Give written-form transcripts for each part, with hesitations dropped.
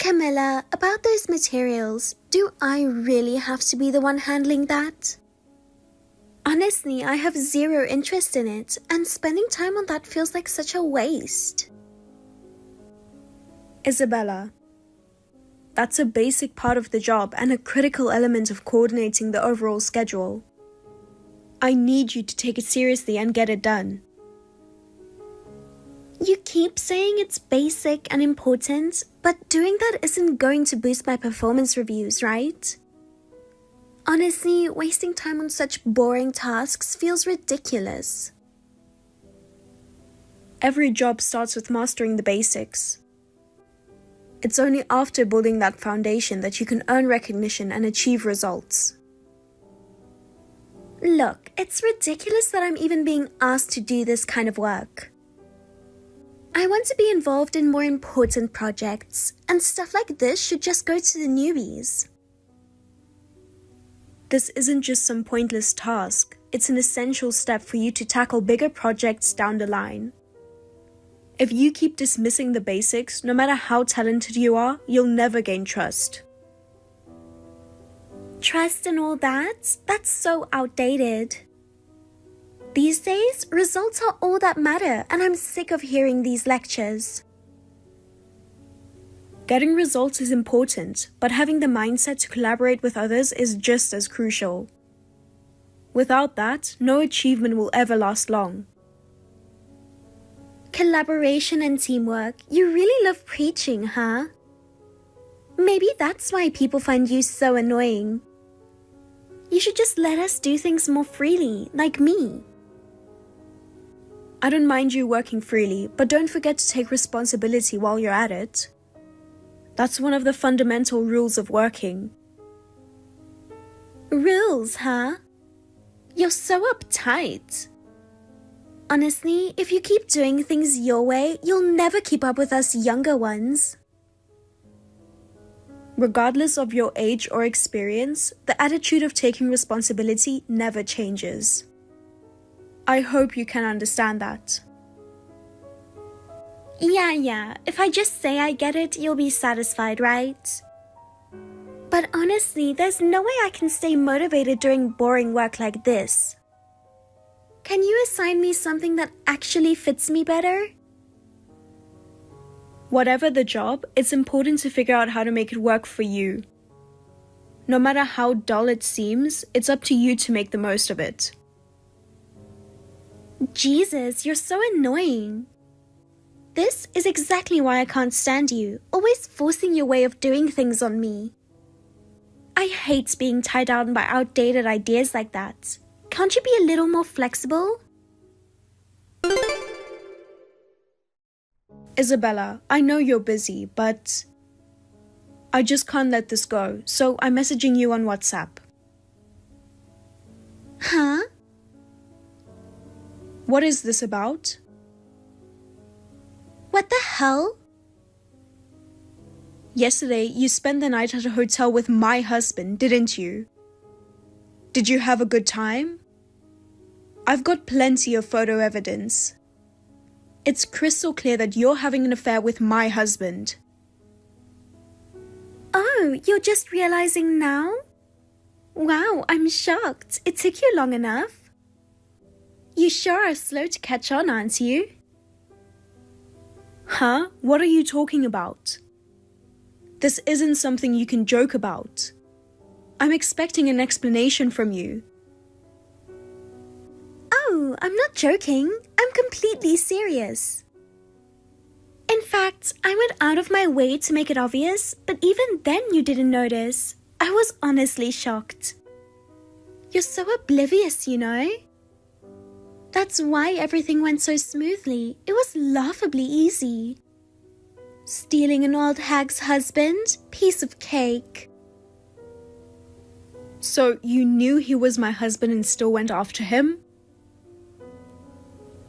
Camilla, about those materials, do I really have to be the one handling that? Honestly, I have zero interest in it, and spending time on that feels like such a waste. Isabella, that's a basic part of the job and a critical element of coordinating the overall schedule. I need you to take it seriously and get it done. You keep saying it's basic and important, but doing that isn't going to boost my performance reviews, right? Honestly, wasting time on such boring tasks feels ridiculous. Every job starts with mastering the basics. It's only after building that foundation that you can earn recognition and achieve results. Look, it's ridiculous that I'm even being asked to do this kind of work. I want to be involved in more important projects, and stuff like this should just go to the newbies. This isn't just some pointless task, it's an essential step for you to tackle bigger projects down the line. If you keep dismissing the basics, no matter how talented you are, you'll never gain trust. Trust and all that? That's so outdated. These days, results are all that matter, and I'm sick of hearing these lectures. Getting results is important, but having the mindset to collaborate with others is just as crucial. Without that, no achievement will ever last long. Collaboration and teamwork. You really love preaching, huh? Maybe that's why people find you so annoying. You should just let us do things more freely, like me. I don't mind you working freely, but don't forget to take responsibility while you're at it. That's one of the fundamental rules of working. Rules, huh? You're so uptight. Honestly, if you keep doing things your way, you'll never keep up with us younger ones. Regardless of your age or experience, the attitude of taking responsibility never changes. I hope you can understand that. Yeah, if I just say I get it, you'll be satisfied, right? But honestly, there's no way I can stay motivated during boring work like this. Can you assign me something that actually fits me better? Whatever the job, it's important to figure out how to make it work for you. No matter how dull it seems, it's up to you to make the most of it. Jesus, you're so annoying. This is exactly why I can't stand you, always forcing your way of doing things on me. I hate being tied down by outdated ideas like that. Can't you be a little more flexible? Isabella, I know you're busy, but I just can't let this go, so I'm messaging you on WhatsApp. Huh? What is this about? What the hell? Yesterday, you spent the night at a hotel with my husband, didn't you? Did you have a good time? I've got plenty of photo evidence. It's crystal clear that you're having an affair with my husband. Oh, you're just realizing now? Wow, I'm shocked. It took you long enough. You sure are slow to catch on, aren't you? Huh? What are you talking about? This isn't something you can joke about. I'm expecting an explanation from you. Oh, I'm not joking. I'm completely serious. In fact, I went out of my way to make it obvious, but even then you didn't notice. I was honestly shocked. You're so oblivious, you know? That's why everything went so smoothly. It was laughably easy. Stealing an old hag's husband? Piece of cake. So you knew he was my husband and still went after him?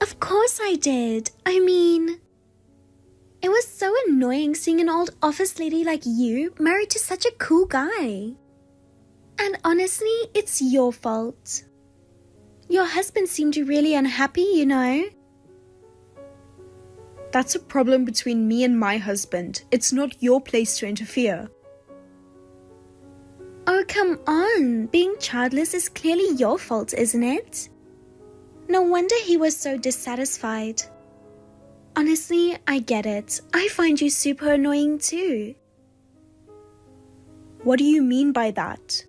Of course I did. I mean, it was so annoying seeing an old office lady like you married to such a cool guy. And honestly, it's your fault. Your husband seemed really unhappy, you know. That's a problem between me and my husband. It's not your place to interfere. Oh, come on. Being childless is clearly your fault, isn't it? No wonder he was so dissatisfied. Honestly, I get it. I find you super annoying too. What do you mean by that?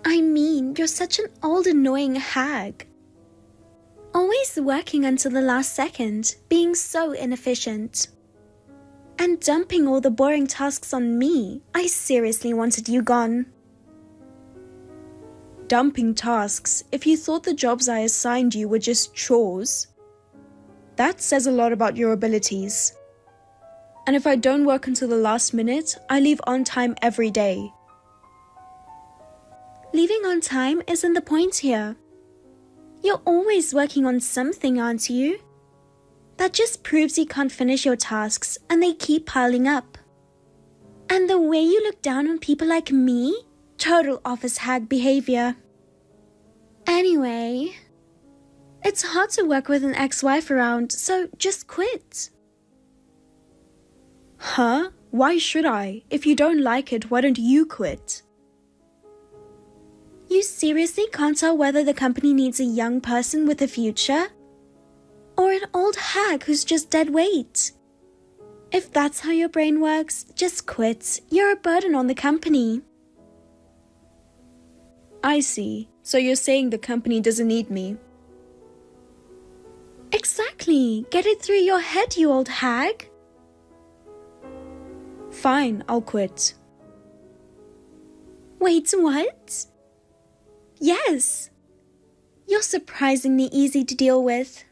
I mean, you're such an old annoying hag. Always working until the last second, being so inefficient. And dumping all the boring tasks on me. I seriously wanted you gone. Dumping tasks? If you thought the jobs I assigned you were just chores, that says a lot about your abilities. And if I don't work until the last minute, I leave on time every day. Leaving on time isn't the point here. You're always working on something, aren't you? That just proves you can't finish your tasks and they keep piling up. And the way you look down on people like me? Total office hag behavior. Anyway, it's hard to work with an ex-wife around, so just quit. Huh? Why should I? If you don't like it, why don't you quit? You seriously can't tell whether the company needs a young person with a future? Or an old hag who's just dead weight? If that's how your brain works, just quit. You're a burden on the company. I see. So you're saying the company doesn't need me? Exactly. Get it through your head, you old hag. Fine, I'll quit. Wait, what? Yes. You're surprisingly easy to deal with.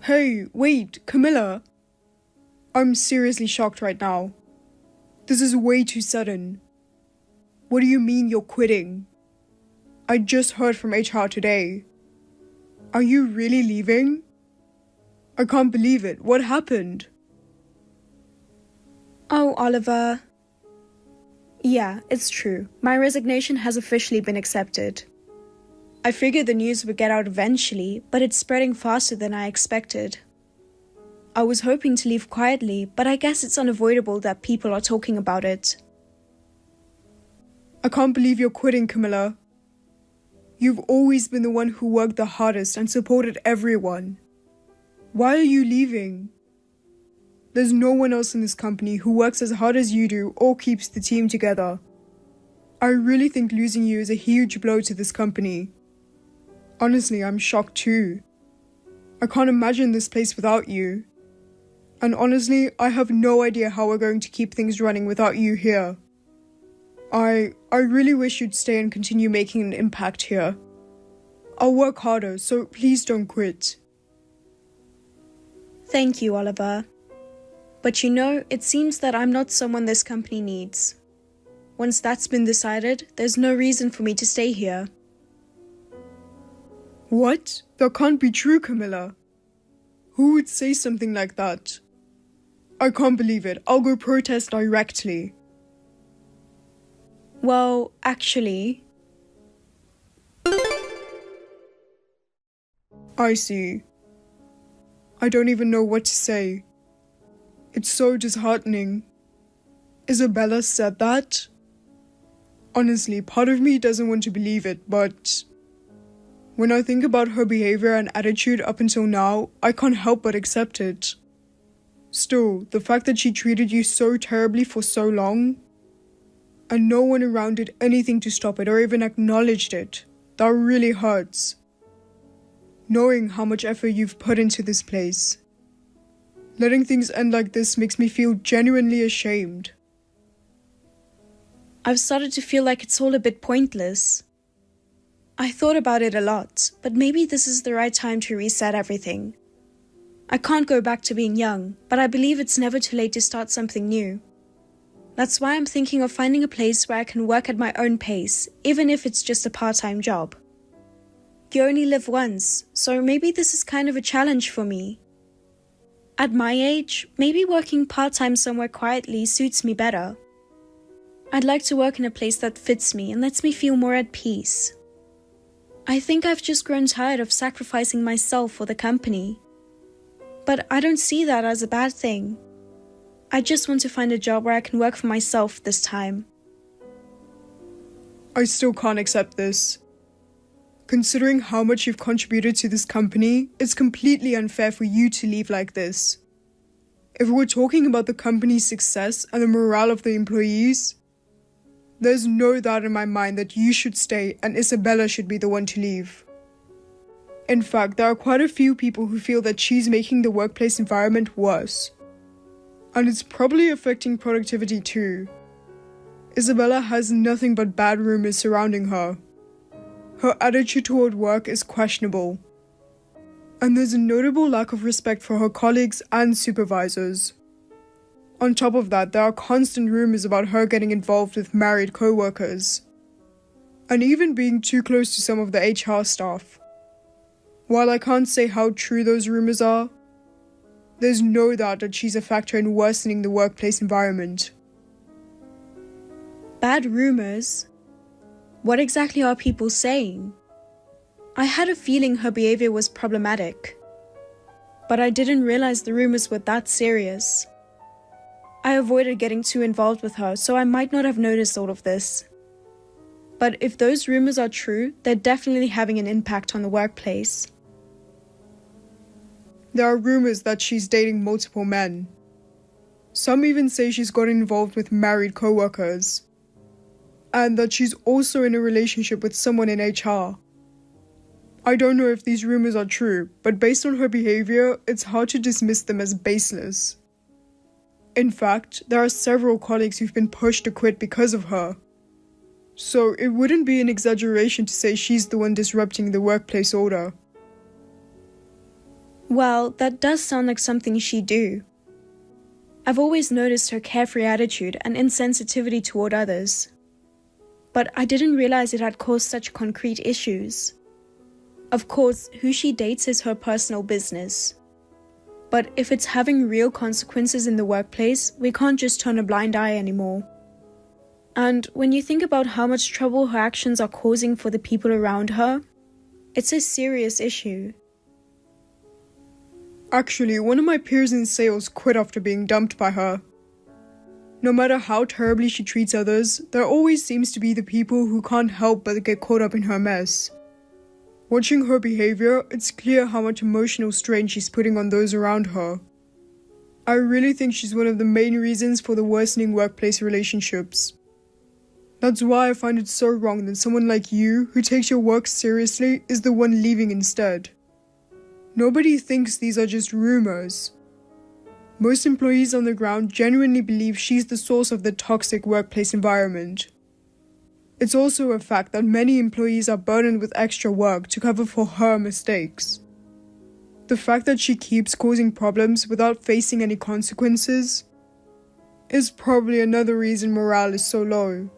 Hey, wait, Camilla. I'm seriously shocked right now. This is way too sudden. What do you mean you're quitting? I just heard from HR today. Are you really leaving? I can't believe it. What happened? Oh, Oliver. Yeah, it's true. My resignation has officially been accepted. I figured the news would get out eventually, but it's spreading faster than I expected. I was hoping to leave quietly, but I guess it's unavoidable that people are talking about it. I can't believe you're quitting, Camilla. You've always been the one who worked the hardest and supported everyone. Why are you leaving? There's no one else in this company who works as hard as you do or keeps the team together. I really think losing you is a huge blow to this company. Honestly, I'm shocked too. I can't imagine this place without you. And honestly, I have no idea how we're going to keep things running without you here. I really wish you'd stay and continue making an impact here. I'll work harder, so please don't quit. Thank you, Oliver. But you know, it seems that I'm not someone this company needs. Once that's been decided, there's no reason for me to stay here. What? That can't be true, Camilla. Who would say something like that? I can't believe it. I'll go protest directly. Well, actually... I see. I don't even know what to say. It's so disheartening. Isabella said that? Honestly, part of me doesn't want to believe it, but... when I think about her behavior and attitude up until now, I can't help but accept it. Still, the fact that she treated you so terribly for so long, and no one around did anything to stop it or even acknowledged it, that really hurts. Knowing how much effort you've put into this place. Letting things end like this makes me feel genuinely ashamed. I've started to feel like it's all a bit pointless. I thought about it a lot, but maybe this is the right time to reset everything. I can't go back to being young, but I believe it's never too late to start something new. That's why I'm thinking of finding a place where I can work at my own pace, even if it's just a part-time job. You only live once, so maybe this is kind of a challenge for me. At my age, maybe working part-time somewhere quietly suits me better. I'd like to work in a place that fits me and lets me feel more at peace. I think I've just grown tired of sacrificing myself for the company. But I don't see that as a bad thing. I just want to find a job where I can work for myself this time. I still can't accept this. Considering how much you've contributed to this company, it's completely unfair for you to leave like this. If we're talking about the company's success and the morale of the employees, there's no doubt in my mind that you should stay and Isabella should be the one to leave. In fact, there are quite a few people who feel that she's making the workplace environment worse. And it's probably affecting productivity too. Isabella has nothing but bad rumors surrounding her. Her attitude toward work is questionable. And there's a notable lack of respect for her colleagues and supervisors. On top of that, there are constant rumors about her getting involved with married co-workers. And even being too close to some of the HR staff. While I can't say how true those rumors are, there's no doubt that she's a factor in worsening the workplace environment. Bad rumors? What exactly are people saying? I had a feeling her behavior was problematic, but I didn't realize the rumors were that serious. I avoided getting too involved with her, so I might not have noticed all of this. But if those rumors are true, they're definitely having an impact on the workplace. There are rumors that she's dating multiple men. Some even say she's gotten involved with married co-workers. And that she's also in a relationship with someone in HR. I don't know if these rumors are true, but based on her behavior, it's hard to dismiss them as baseless. In fact, there are several colleagues who've been pushed to quit because of her. So it wouldn't be an exaggeration to say she's the one disrupting the workplace order. Well, that does sound like something she'd do. I've always noticed her carefree attitude and insensitivity toward others. But I didn't realize it had caused such concrete issues. Of course, who she dates is her personal business. But if it's having real consequences in the workplace, we can't just turn a blind eye anymore. And when you think about how much trouble her actions are causing for the people around her, it's a serious issue. Actually, one of my peers in sales quit after being dumped by her. No matter how terribly she treats others, there always seems to be the people who can't help but get caught up in her mess. Watching her behavior, it's clear how much emotional strain she's putting on those around her. I really think she's one of the main reasons for the worsening workplace relationships. That's why I find it so wrong that someone like you, who takes your work seriously, is the one leaving instead. Nobody thinks these are just rumors. Most employees on the ground genuinely believe she's the source of the toxic workplace environment. It's also a fact that many employees are burdened with extra work to cover for her mistakes. The fact that she keeps causing problems without facing any consequences is probably another reason morale is so low.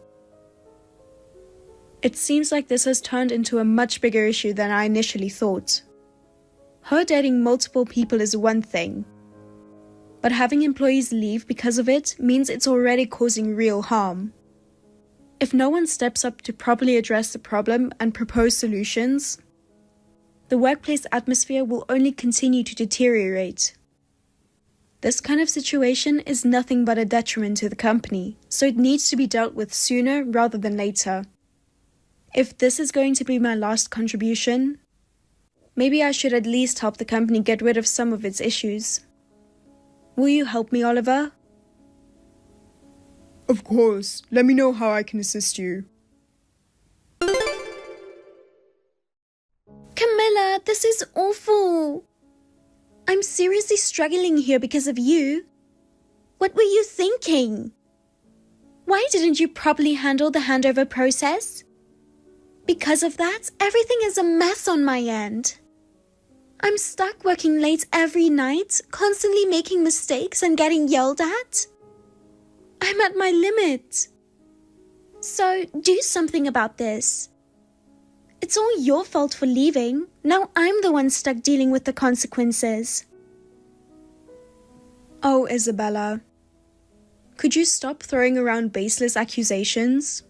It seems like this has turned into a much bigger issue than I initially thought. Her dating multiple people is one thing, but having employees leave because of it means it's already causing real harm. If no one steps up to properly address the problem and propose solutions, the workplace atmosphere will only continue to deteriorate. This kind of situation is nothing but a detriment to the company, so it needs to be dealt with sooner rather than later. If this is going to be my last contribution, maybe I should at least help the company get rid of some of its issues. Will you help me, Oliver? Of course. Let me know how I can assist you. Camilla, this is awful. I'm seriously struggling here because of you. What were you thinking? Why didn't you properly handle the handover process? Because of that, everything is a mess on my end. I'm stuck working late every night, constantly making mistakes and getting yelled at. I'm at my limit. So, do something about this. It's all your fault for leaving. Now I'm the one stuck dealing with the consequences. Oh, Isabella. Could you stop throwing around baseless accusations?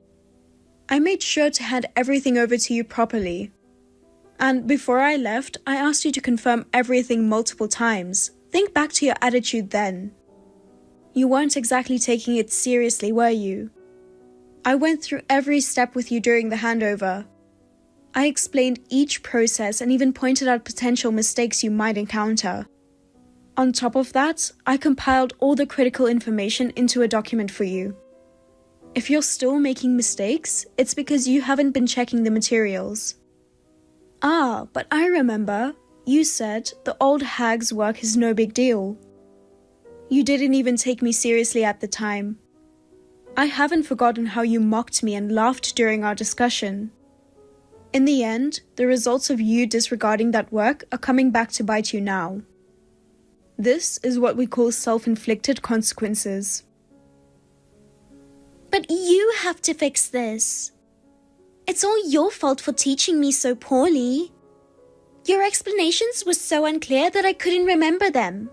I made sure to hand everything over to you properly. And before I left, I asked you to confirm everything multiple times. Think back to your attitude then. You weren't exactly taking it seriously, were you? I went through every step with you during the handover. I explained each process and even pointed out potential mistakes you might encounter. On top of that, I compiled all the critical information into a document for you. If you're still making mistakes, it's because you haven't been checking the materials. Ah, but I remember, you said the old hag's work is no big deal. You didn't even take me seriously at the time. I haven't forgotten how you mocked me and laughed during our discussion. In the end, the results of you disregarding that work are coming back to bite you now. This is what we call self-inflicted consequences. But you have to fix this. It's all your fault for teaching me so poorly. Your explanations were so unclear that I couldn't remember them.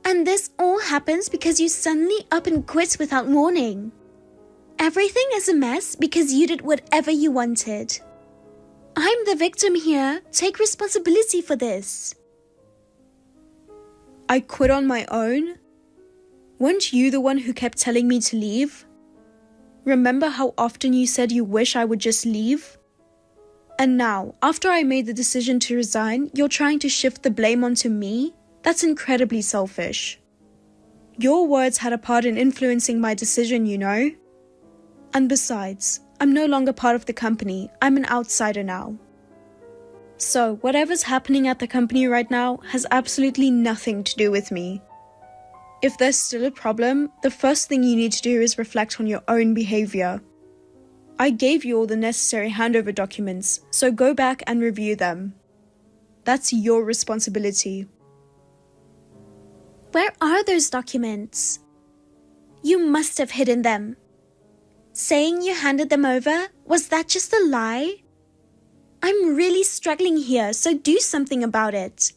And this all happens because you suddenly up and quit without warning. Everything is a mess because you did whatever you wanted. I'm the victim here. Take responsibility for this. I quit on my own? Weren't you the one who kept telling me to leave? Remember how often you said you wish I would just leave? And now, after I made the decision to resign, you're trying to shift the blame onto me? That's incredibly selfish. Your words had a part in influencing my decision, you know? And besides, I'm no longer part of the company. I'm an outsider now. So, whatever's happening at the company right now has absolutely nothing to do with me. If there's still a problem, the first thing you need to do is reflect on your own behavior. I gave you all the necessary handover documents, so go back and review them. That's your responsibility. Where are those documents? You must have hidden them. Saying you handed them over, was that just a lie? I'm really struggling here, so do something about it.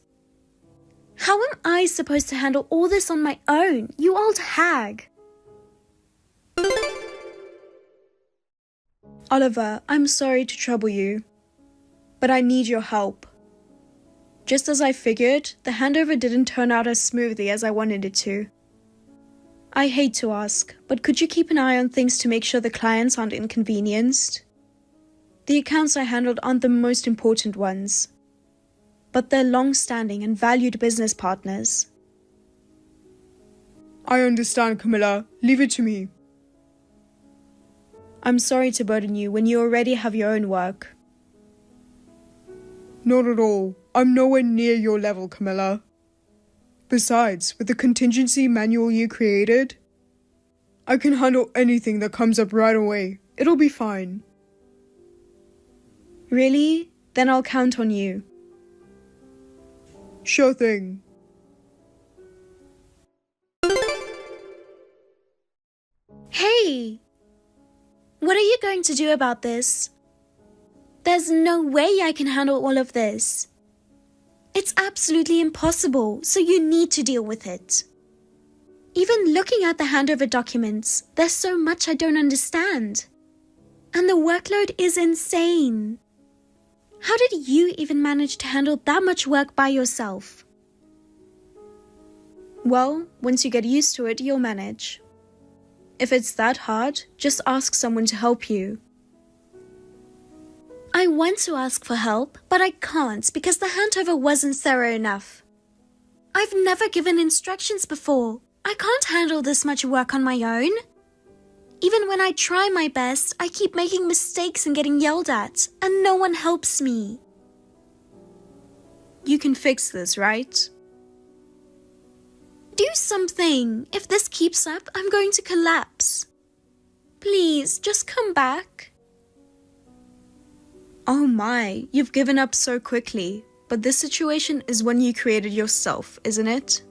How am I supposed to handle all this on my own, you old hag? Oliver, I'm sorry to trouble you, but I need your help. Just as I figured, the handover didn't turn out as smoothly as I wanted it to. I hate to ask, but could you keep an eye on things to make sure the clients aren't inconvenienced? The accounts I handled aren't the most important ones, but they're long-standing and valued business partners. I understand, Camilla. Leave it to me. I'm sorry to burden you when you already have your own work. Not at all. I'm nowhere near your level, Camilla. Besides, with the contingency manual you created, I can handle anything that comes up right away. It'll be fine. Really? Then I'll count on you. Sure thing. Hey! What are you going to do about this? There's no way I can handle all of this. It's absolutely impossible, so you need to deal with it. Even looking at the handover documents, there's so much I don't understand. And the workload is insane. How did you even manage to handle that much work by yourself? Well, once you get used to it, you'll manage. If it's that hard, just ask someone to help you. I want to ask for help, but I can't because the handover wasn't thorough enough. I've never given instructions before. I can't handle this much work on my own. Even when I try my best, I keep making mistakes and getting yelled at, and no one helps me. You can fix this, right? Do something. If this keeps up, I'm going to collapse. Please, just come back. Oh my, you've given up so quickly. But this situation is one you created yourself, isn't it?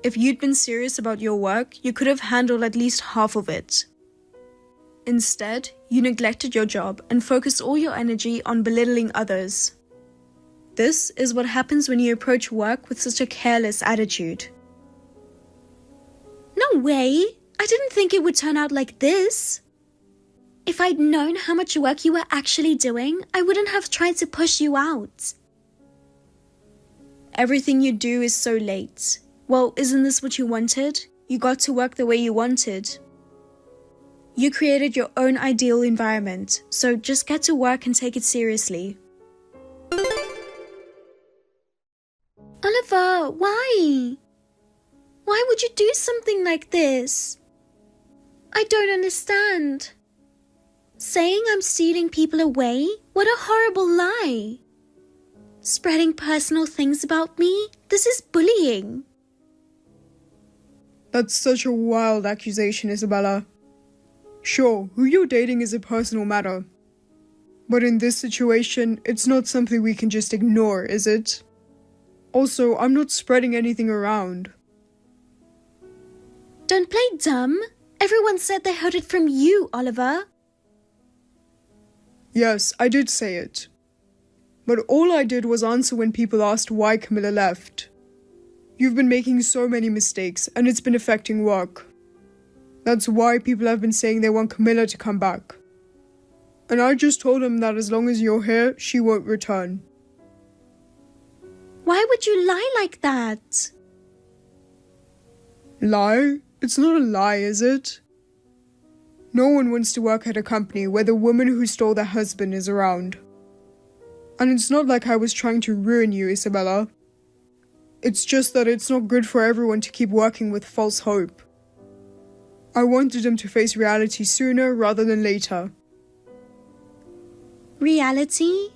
If you'd been serious about your work, you could have handled at least half of it. Instead, you neglected your job and focused all your energy on belittling others. This is what happens when you approach work with such a careless attitude. No way! I didn't think it would turn out like this. If I'd known how much work you were actually doing, I wouldn't have tried to push you out. Everything you do is so late. Well, isn't this what you wanted? You got to work the way you wanted. You created your own ideal environment, so just get to work and take it seriously. Oliver, why? Why would you do something like this? I don't understand. Saying I'm stealing people away? What a horrible lie. Spreading personal things about me? This is bullying. That's such a wild accusation, Isabella. Sure, who you're dating is a personal matter. But in this situation, it's not something we can just ignore, is it? Also, I'm not spreading anything around. Don't play dumb. Everyone said they heard it from you, Oliver. Yes, I did say it. But all I did was answer when people asked why Camilla left. You've been making so many mistakes, and it's been affecting work. That's why people have been saying they want Camilla to come back. And I just told them that as long as you're here, she won't return. Why would you lie like that? Lie? It's not a lie, is it? No one wants to work at a company where the woman who stole their husband is around. And it's not like I was trying to ruin you, Isabella. It's just that it's not good for everyone to keep working with false hope. I wanted them to face reality sooner rather than later. Reality?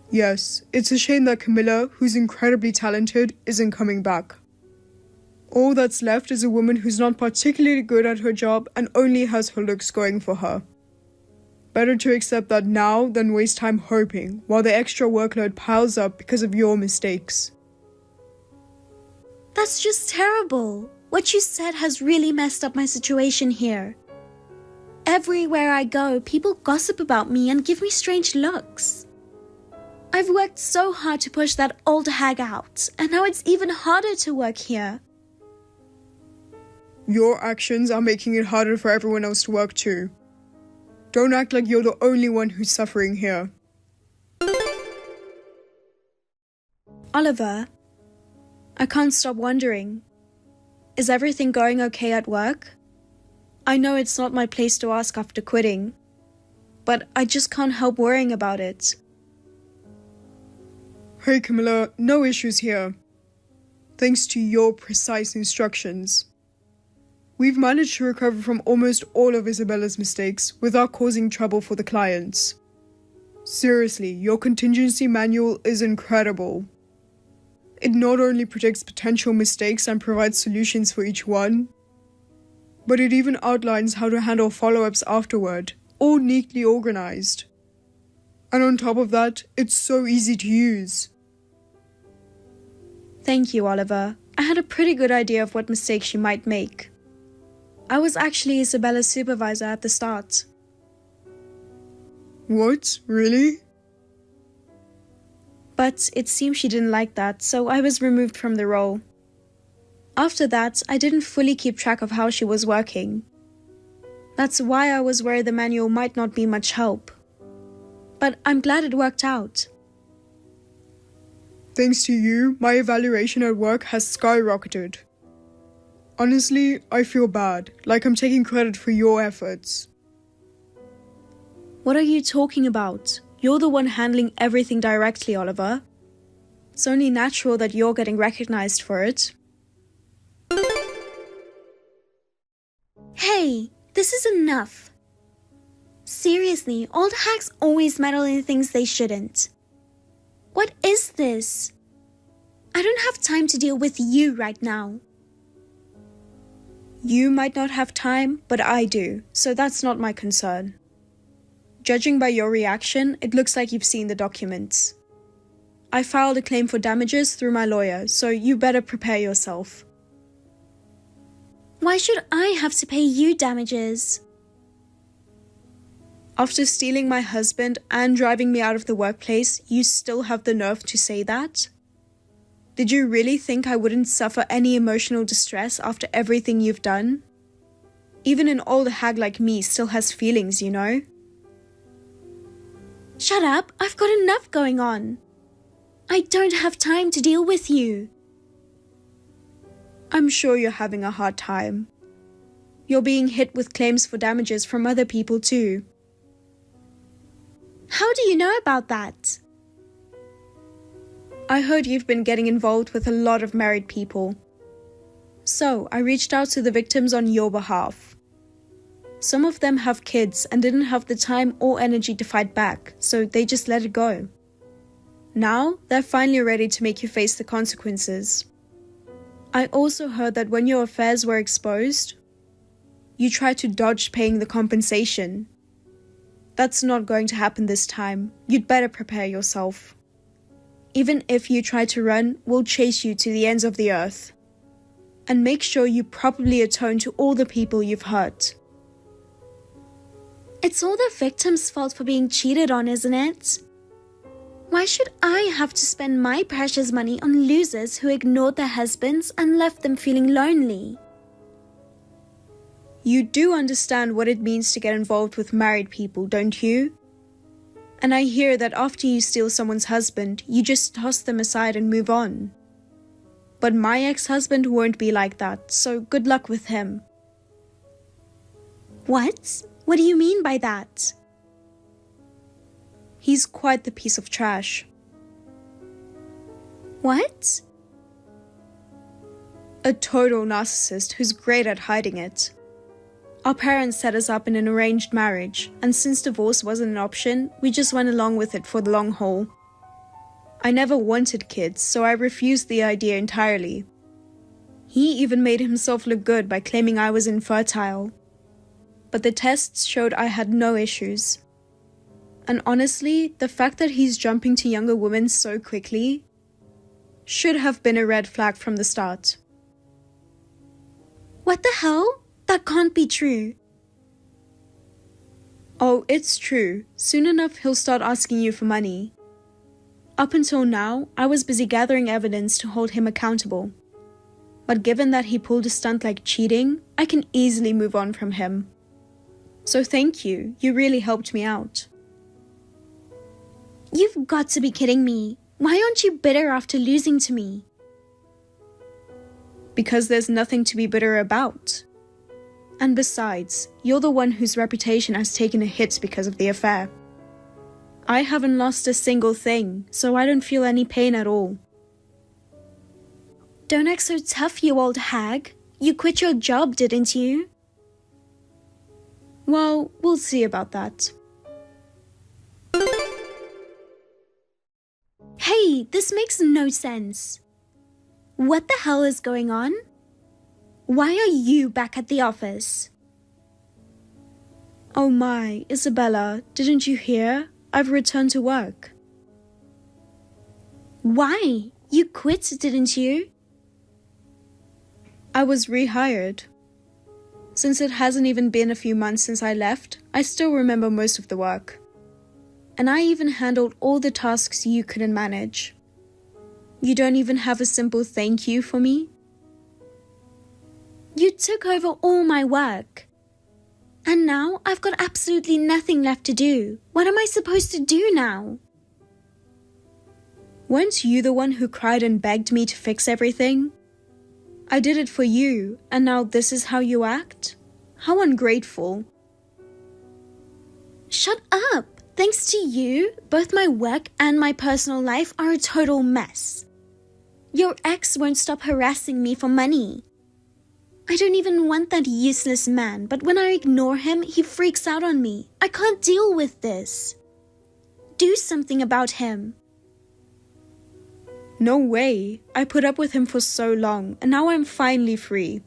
Yes, it's a shame that Camilla, who's incredibly talented, isn't coming back. All that's left is a woman who's not particularly good at her job and only has her looks going for her. Better to accept that now than waste time hoping while the extra workload piles up because of your mistakes. That's just terrible. What you said has really messed up my situation here. Everywhere I go, people gossip about me and give me strange looks. I've worked so hard to push that old hag out, and now it's even harder to work here. Your actions are making it harder for everyone else to work too. Don't act like you're the only one who's suffering here. Oliver, I can't stop wondering. Is everything going okay at work? I know it's not my place to ask after quitting, but I just can't help worrying about it. Hey Camilla, no issues here. Thanks to your precise instructions. We've managed to recover from almost all of Isabella's mistakes without causing trouble for the clients. Seriously, your contingency manual is incredible. It not only predicts potential mistakes and provides solutions for each one, but it even outlines how to handle follow-ups afterward, all neatly organized. And on top of that, it's so easy to use. Thank you, Oliver. I had a pretty good idea of what mistakes she might make. I was actually Isabella's supervisor at the start. What? Really? But it seems she didn't like that, so I was removed from the role. After that, I didn't fully keep track of how she was working. That's why I was worried the manual might not be much help. But I'm glad it worked out. Thanks to you, my evaluation at work has skyrocketed. Honestly, I feel bad, like I'm taking credit for your efforts. What are you talking about? You're the one handling everything directly, Oliver. It's only natural that you're getting recognized for it. Hey, this is enough. Seriously, old hags always meddle in things they shouldn't. What is this? I don't have time to deal with you right now. You might not have time, but I do, so that's not my concern. Judging by your reaction, it looks like you've seen the documents. I filed a claim for damages through my lawyer, so you better prepare yourself. Why should I have to pay you damages? After stealing my husband and driving me out of the workplace, you still have the nerve to say that? Did you really think I wouldn't suffer any emotional distress after everything you've done? Even an old hag like me still has feelings, you know? Shut up, I've got enough going on. I don't have time to deal with you. I'm sure you're having a hard time. You're being hit with claims for damages from other people too. How do you know about that? I heard you've been getting involved with a lot of married people. So I reached out to the victims on your behalf. Some of them have kids and didn't have the time or energy to fight back, so they just let it go. Now, they're finally ready to make you face the consequences. I also heard that when your affairs were exposed, you tried to dodge paying the compensation. That's not going to happen this time. You'd better prepare yourself. Even if you try to run, we'll chase you to the ends of the earth. And make sure you properly atone to all the people you've hurt. It's all the victim's fault for being cheated on, isn't it? Why should I have to spend my precious money on losers who ignored their husbands and left them feeling lonely? You do understand what it means to get involved with married people, don't you? And I hear that after you steal someone's husband, you just toss them aside and move on. But my ex-husband won't be like that, so good luck with him. What? What do you mean by that? He's quite the piece of trash. What? A total narcissist who's great at hiding it. Our parents set us up in an arranged marriage, and since divorce wasn't an option, we just went along with it for the long haul. I never wanted kids, so I refused the idea entirely. He even made himself look good by claiming I was infertile. But the tests showed I had no issues. And honestly, the fact that he's jumping to younger women so quickly should have been a red flag from the start. What the hell? That can't be true. Oh, it's true. Soon enough, he'll start asking you for money. Up until now, I was busy gathering evidence to hold him accountable. But given that he pulled a stunt like cheating, I can easily move on from him. So thank you. You really helped me out. You've got to be kidding me. Why aren't you bitter after losing to me? Because there's nothing to be bitter about. And besides, you're the one whose reputation has taken a hit because of the affair. I haven't lost a single thing, so I don't feel any pain at all. Don't act so tough, you old hag. You quit your job, didn't you? Well, we'll see about that. Hey, this makes no sense. What the hell is going on? Why are you back at the office? Oh my, Isabella, didn't you hear? I've returned to work. Why? You quit, didn't you? I was rehired. Since it hasn't even been a few months since I left, I still remember most of the work. And I even handled all the tasks you couldn't manage. You don't even have a simple thank you for me? You took over all my work. And now I've got absolutely nothing left to do. What am I supposed to do now? Weren't you the one who cried and begged me to fix everything? I did it for you, and now this is how you act? How ungrateful. Shut up! Thanks to you, both my work and my personal life are a total mess. Your ex won't stop harassing me for money. I don't even want that useless man, but when I ignore him, he freaks out on me. I can't deal with this. Do something about him. No way. I put up with him for so long, and now I'm finally free.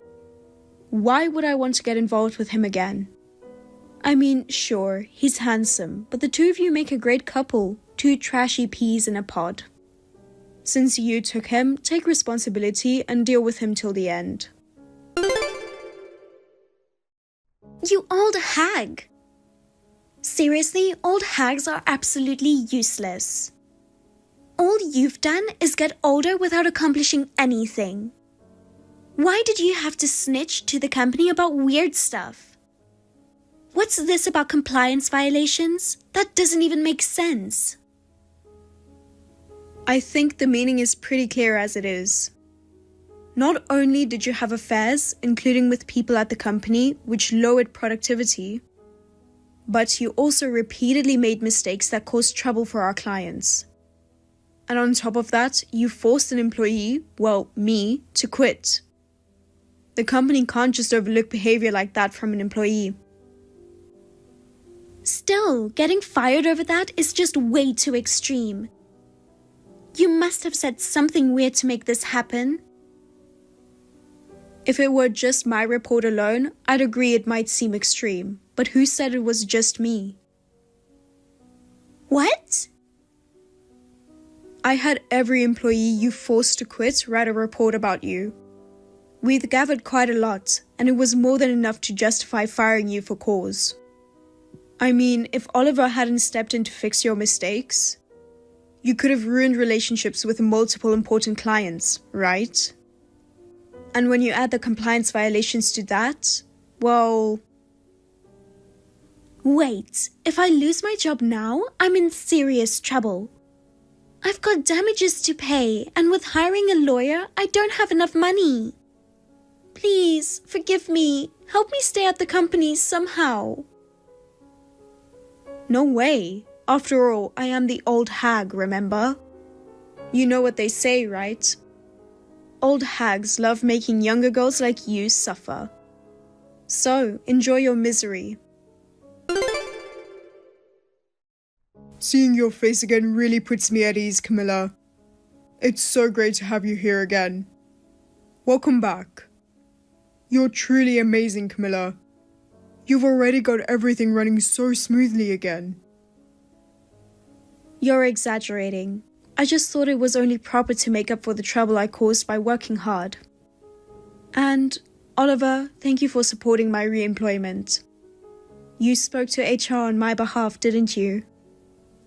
Why would I want to get involved with him again? I mean, sure, he's handsome, but the two of you make a great couple, two trashy peas in a pod. Since you took him, take responsibility and deal with him till the end. You old hag! Seriously, old hags are absolutely useless. All you've done is get older without accomplishing anything. Why did you have to snitch to the company about weird stuff? What's this about compliance violations? That doesn't even make sense. I think the meaning is pretty clear as it is. Not only did you have affairs, including with people at the company, which lowered productivity, but you also repeatedly made mistakes that caused trouble for our clients. And on top of that, you forced an employee, well, me, to quit. The company can't just overlook behavior like that from an employee. Still, getting fired over that is just way too extreme. You must have said something weird to make this happen. If it were just my report alone, I'd agree it might seem extreme, but who said it was just me? What? I had every employee you forced to quit write a report about you. We'd gathered quite a lot, and it was more than enough to justify firing you for cause. I mean, if Oliver hadn't stepped in to fix your mistakes, you could have ruined relationships with multiple important clients, right? And when you add the compliance violations to that, well... Wait, if I lose my job now, I'm in serious trouble. I've got damages to pay, and with hiring a lawyer, I don't have enough money. Please, forgive me. Help me stay at the company somehow. No way. After all, I am the old hag, remember? You know what they say, right? Old hags love making younger girls like you suffer. So, enjoy your misery. Seeing your face again really puts me at ease, Camilla. It's so great to have you here again. Welcome back. You're truly amazing, Camilla. You've already got everything running so smoothly again. You're exaggerating. I just thought it was only proper to make up for the trouble I caused by working hard. And, Oliver, thank you for supporting my re-employment. You spoke to HR on my behalf, didn't you?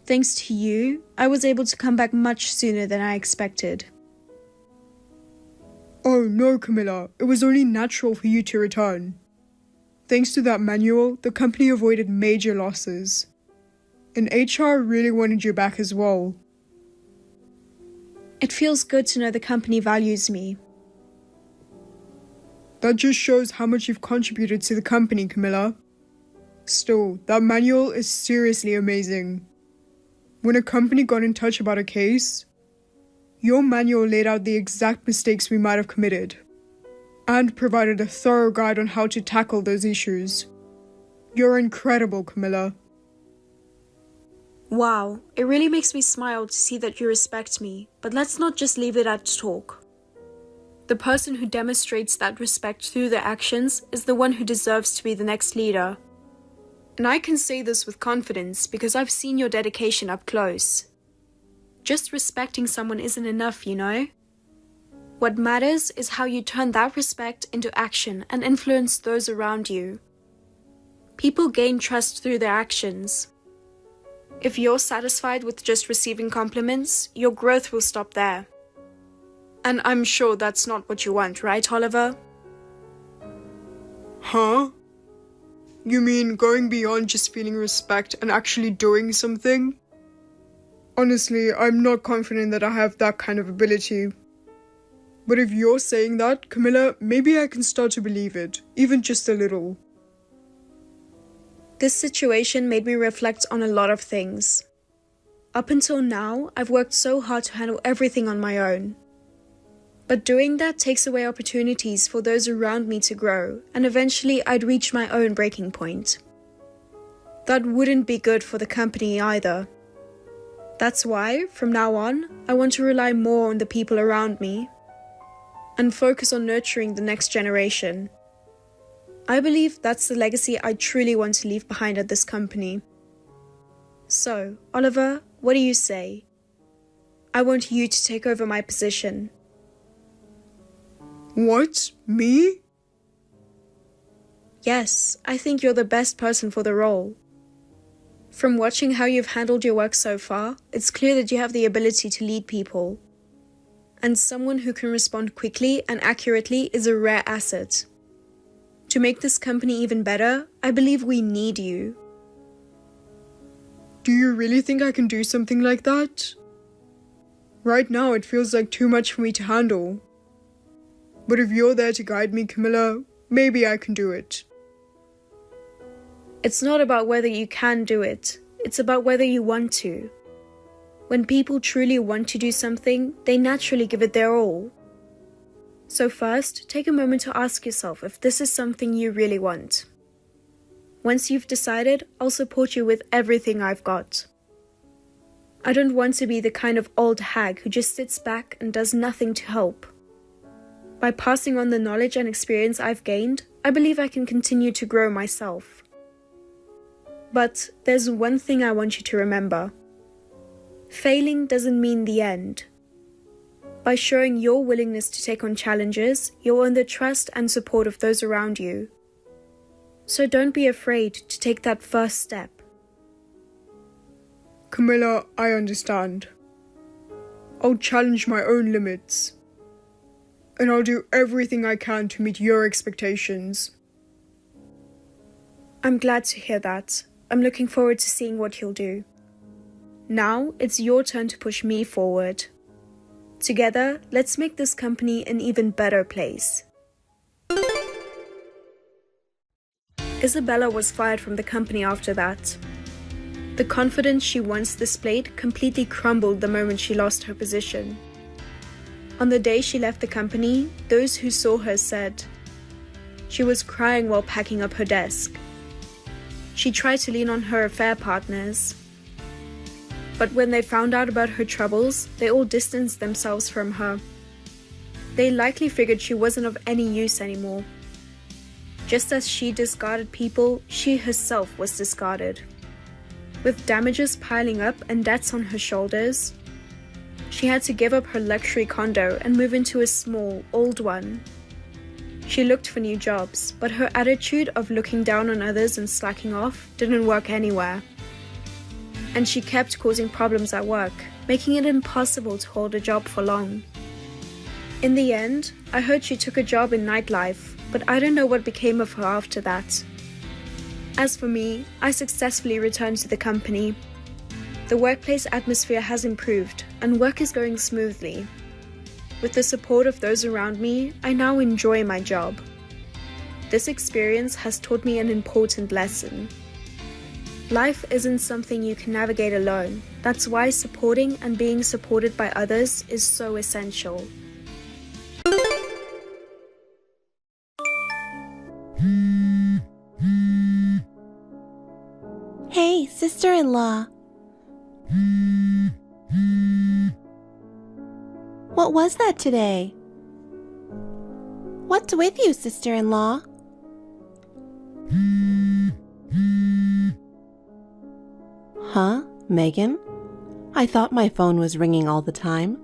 Thanks to you, I was able to come back much sooner than I expected. Oh no, Camilla, it was only natural for you to return. Thanks to that manual, the company avoided major losses. And HR really wanted you back as well. It feels good to know the company values me. That just shows how much you've contributed to the company, Camilla. Still, that manual is seriously amazing. When a company got in touch about a case, your manual laid out the exact mistakes we might have committed, and provided a thorough guide on how to tackle those issues. You're incredible, Camilla. Wow, it really makes me smile to see that you respect me, but let's not just leave it at talk. The person who demonstrates that respect through their actions is the one who deserves to be the next leader. And I can say this with confidence because I've seen your dedication up close. Just respecting someone isn't enough, you know? What matters is how you turn that respect into action and influence those around you. People gain trust through their actions. If you're satisfied with just receiving compliments, your growth will stop there. And I'm sure that's not what you want, right, Oliver? Huh? You mean going beyond just feeling respect and actually doing something? Honestly, I'm not confident that I have that kind of ability. But if you're saying that, Camilla, maybe I can start to believe it, even just a little. This situation made me reflect on a lot of things. Up until now, I've worked so hard to handle everything on my own. But doing that takes away opportunities for those around me to grow, and eventually I'd reach my own breaking point. That wouldn't be good for the company either. That's why, from now on, I want to rely more on the people around me and focus on nurturing the next generation. I believe that's the legacy I truly want to leave behind at this company. So, Oliver, what do you say? I want you to take over my position. What? Me? Yes, I think you're the best person for the role. From watching how you've handled your work so far, it's clear that you have the ability to lead people. and someone who can respond quickly and accurately is a rare asset. To make this company even better, I believe we need you. Do you really think I can do something like that? Right now it feels like too much for me to handle. But if you're there to guide me, Camilla, maybe I can do it. It's not about whether you can do it, it's about whether you want to. When people truly want to do something, they naturally give it their all. So first, take a moment to ask yourself if this is something you really want. Once you've decided, I'll support you with everything I've got. I don't want to be the kind of old hag who just sits back and does nothing to help. By passing on the knowledge and experience I've gained, I believe I can continue to grow myself. But there's one thing I want you to remember. Failing doesn't mean the end. By showing your willingness to take on challenges, you'll earn the trust and support of those around you. So don't be afraid to take that first step. Camilla, I understand. I'll challenge my own limits. And I'll do everything I can to meet your expectations. I'm glad to hear that. I'm looking forward to seeing what you'll do. Now, it's your turn to push me forward. Together, let's make this company an even better place. Isabella was fired from the company after that. The confidence she once displayed completely crumbled the moment she lost her position. On the day she left the company, those who saw her said she was crying while packing up her desk. She tried to lean on her affair partners. But when they found out about her troubles, they all distanced themselves from her. They likely figured she wasn't of any use anymore. Just as she discarded people, she herself was discarded. With damages piling up and debts on her shoulders, she had to give up her luxury condo and move into a small, old one. She looked for new jobs, but her attitude of looking down on others and slacking off didn't work anywhere. And she kept causing problems at work, making it impossible to hold a job for long. In the end, I heard she took a job in nightlife, but I don't know what became of her after that. As for me, I successfully returned to the company. The workplace atmosphere has improved, and work is going smoothly. With the support of those around me, I now enjoy my job. This experience has taught me an important lesson. Life isn't something you can navigate alone. That's why supporting and being supported by others is so essential. Hey, sister-in-law. What was that today? What's with you, sister-in-law? Huh, Megan? I thought my phone was ringing all the time.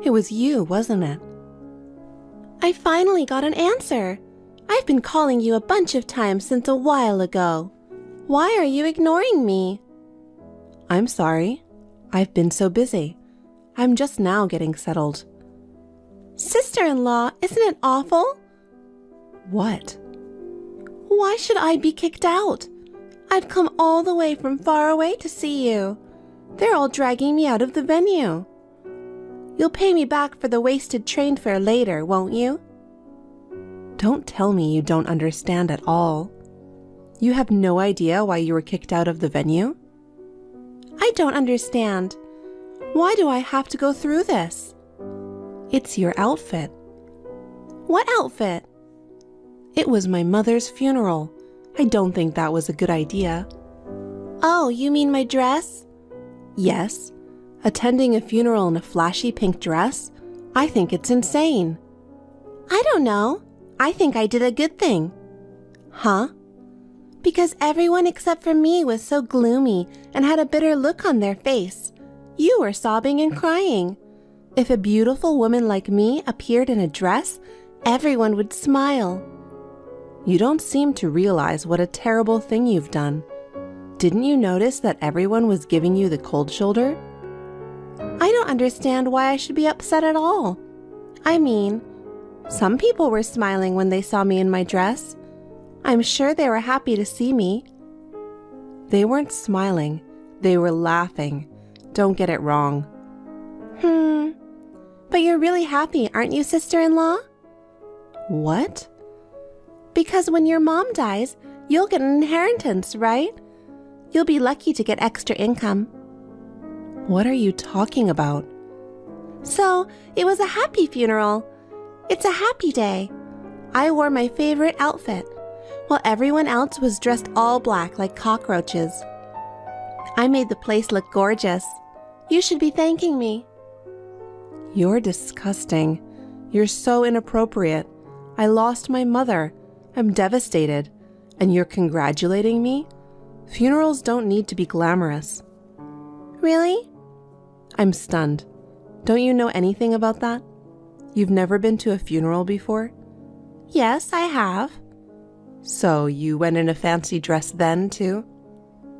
It was you, wasn't it? I finally got an answer. I've been calling you a bunch of times since a while ago. Why are you ignoring me? I'm sorry. I've been so busy. I'm just now getting settled. Sister-in-law, isn't it awful? What? Why should I be kicked out? I've come all the way from far away to see you. They're all dragging me out of the venue. You'll pay me back for the wasted train fare later, won't you? Don't tell me you don't understand at all. You have no idea why you were kicked out of the venue? I don't understand. Why do I have to go through this? It's your outfit. What outfit? It was my mother's funeral. I don't think that was a good idea. Oh, you mean my dress? Yes. Attending a funeral in a flashy pink dress? I think it's insane. I don't know. I think I did a good thing. Huh? Because everyone except for me was so gloomy and had a bitter look on their face. You were sobbing and crying. If a beautiful woman like me appeared in a dress, everyone would smile. You don't seem to realize what a terrible thing you've done. Didn't you notice that everyone was giving you the cold shoulder? I don't understand why I should be upset at all. I mean, some people were smiling when they saw me in my dress. I'm sure they were happy to see me. They weren't smiling. They were laughing. Don't get it wrong. But you're really happy, aren't you, sister-in-law? What? Because when your mom dies, you'll get an inheritance, right? You'll be lucky to get extra income. What are you talking about? So, it was a happy funeral. It's a happy day. I wore my favorite outfit, while everyone else was dressed all black like cockroaches. I made the place look gorgeous. You should be thanking me. You're disgusting. You're so inappropriate. I lost my mother. I'm devastated. And you're congratulating me? Funerals don't need to be glamorous. Really? I'm stunned. Don't you know anything about that? You've never been to a funeral before? Yes, I have. So you went in a fancy dress then, too?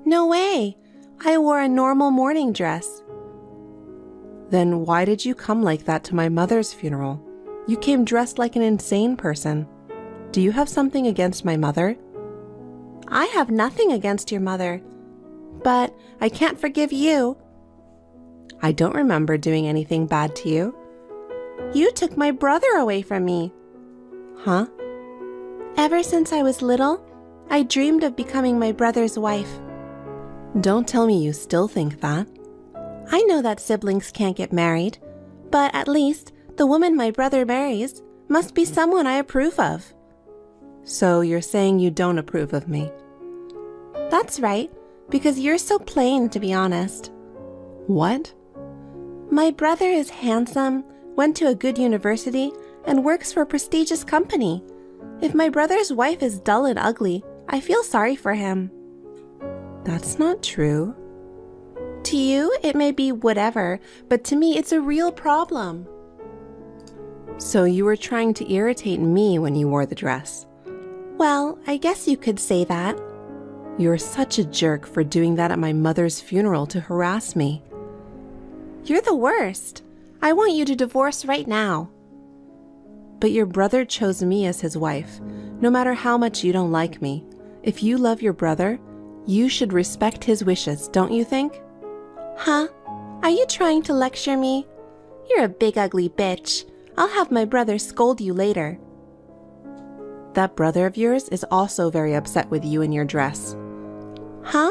No way. I wore a normal morning dress. Then why did you come like that to my mother's funeral? You came dressed like an insane person. Do you have something against my mother? I have nothing against your mother, but I can't forgive you. I don't remember doing anything bad to you. You took my brother away from me. Huh? Ever since I was little, I dreamed of becoming my brother's wife. Don't tell me you still think that. I know that siblings can't get married, but at least the woman my brother marries must be someone I approve of. So you're saying you don't approve of me? That's right, because you're so plain, to be honest. What? My brother is handsome, went to a good university, and works for a prestigious company. If my brother's wife is dull and ugly, I feel sorry for him. That's not true. To you, it may be whatever, but to me, it's a real problem. So you were trying to irritate me when you wore the dress? Well, I guess you could say that. You're such a jerk for doing that at my mother's funeral to harass me. You're the worst. I want you to divorce right now. But your brother chose me as his wife. No matter how much you don't like me, if you love your brother, you should respect his wishes, don't you think? Huh? Are you trying to lecture me? You're a big ugly bitch. I'll have my brother scold you later. That brother of yours is also very upset with you in your dress. Huh?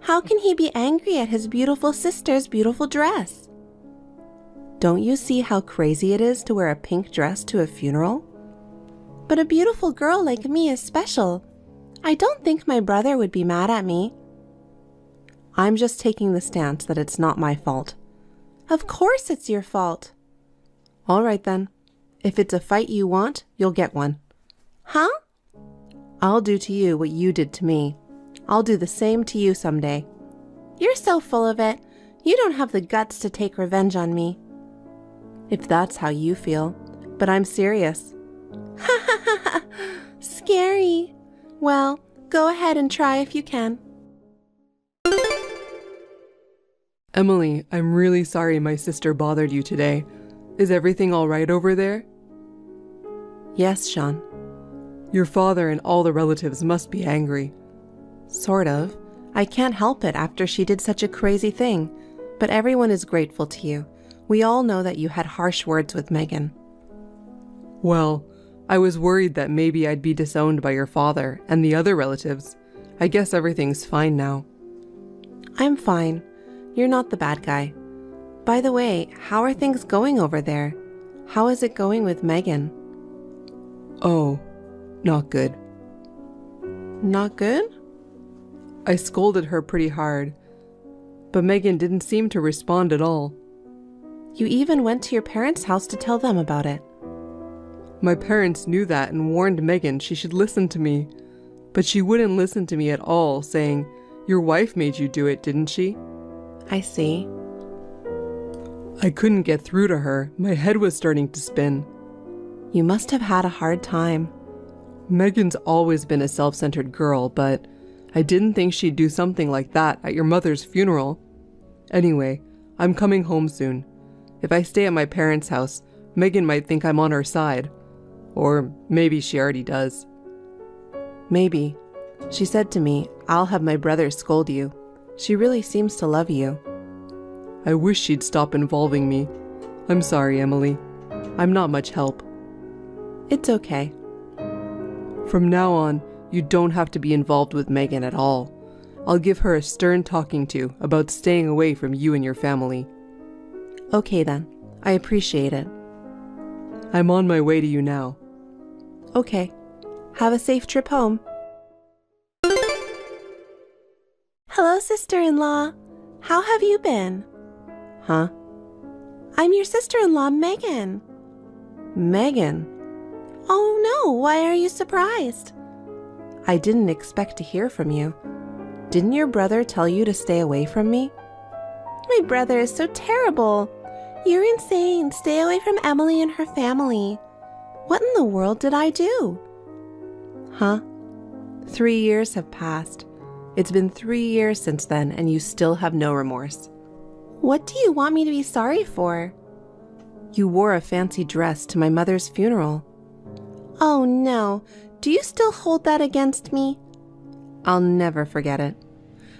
How can he be angry at his beautiful sister's beautiful dress? Don't you see how crazy it is to wear a pink dress to a funeral? But a beautiful girl like me is special. I don't think my brother would be mad at me. I'm just taking the stance that it's not my fault. Of course it's your fault. All right then. If it's a fight you want, you'll get one. Huh? I'll do to you what you did to me. I'll do the same to you someday. You're so full of it. You don't have the guts to take revenge on me. If that's how you feel. But I'm serious. Ha ha ha ha! Scary. Well, go ahead and try if you can. Emily, I'm really sorry my sister bothered you today. Is everything all right over there? Yes, Sean. Your father and all the relatives must be angry. Sort of. I can't help it after she did such a crazy thing. But everyone is grateful to you. We all know that you had harsh words with Megan. Well, I was worried that maybe I'd be disowned by your father and the other relatives. I guess everything's fine now. I'm fine. You're not the bad guy. By the way, how are things going over there? How is it going with Megan? Oh, not good. Not good? I scolded her pretty hard, but Megan didn't seem to respond at all. You even went to your parents' house to tell them about it. My parents knew that and warned Megan she should listen to me, but she wouldn't listen to me at all, saying, "Your wife made you do it, didn't she?" I see. I couldn't get through to her. My head was starting to spin. You must have had a hard time. Megan's always been a self-centered girl, but I didn't think she'd do something like that at your mother's funeral. Anyway, I'm coming home soon. If I stay at my parents' house, Megan might think I'm on her side. Or maybe she already does. Maybe. She said to me, I'll have my brother scold you. She really seems to love you. I wish she'd stop involving me. I'm sorry, Emily. I'm not much help. It's okay. From now on, you don't have to be involved with Megan at all. I'll give her a stern talking to about staying away from you and your family. Okay then. I appreciate it. I'm on my way to you now. Okay. Have a safe trip home. Hello, sister-in-law. How have you been? Huh? I'm your sister-in-law, Megan. Megan? Oh no, why are you surprised? I didn't expect to hear from you. Didn't your brother tell you to stay away from me? My brother is so terrible. You're insane. Stay away from Emily and her family. What in the world did I do? Huh? 3 years have passed. It's been 3 years since then, and you still have no remorse. What do you want me to be sorry for? You wore a fancy dress to my mother's funeral. Oh no, do you still hold that against me? I'll never forget it.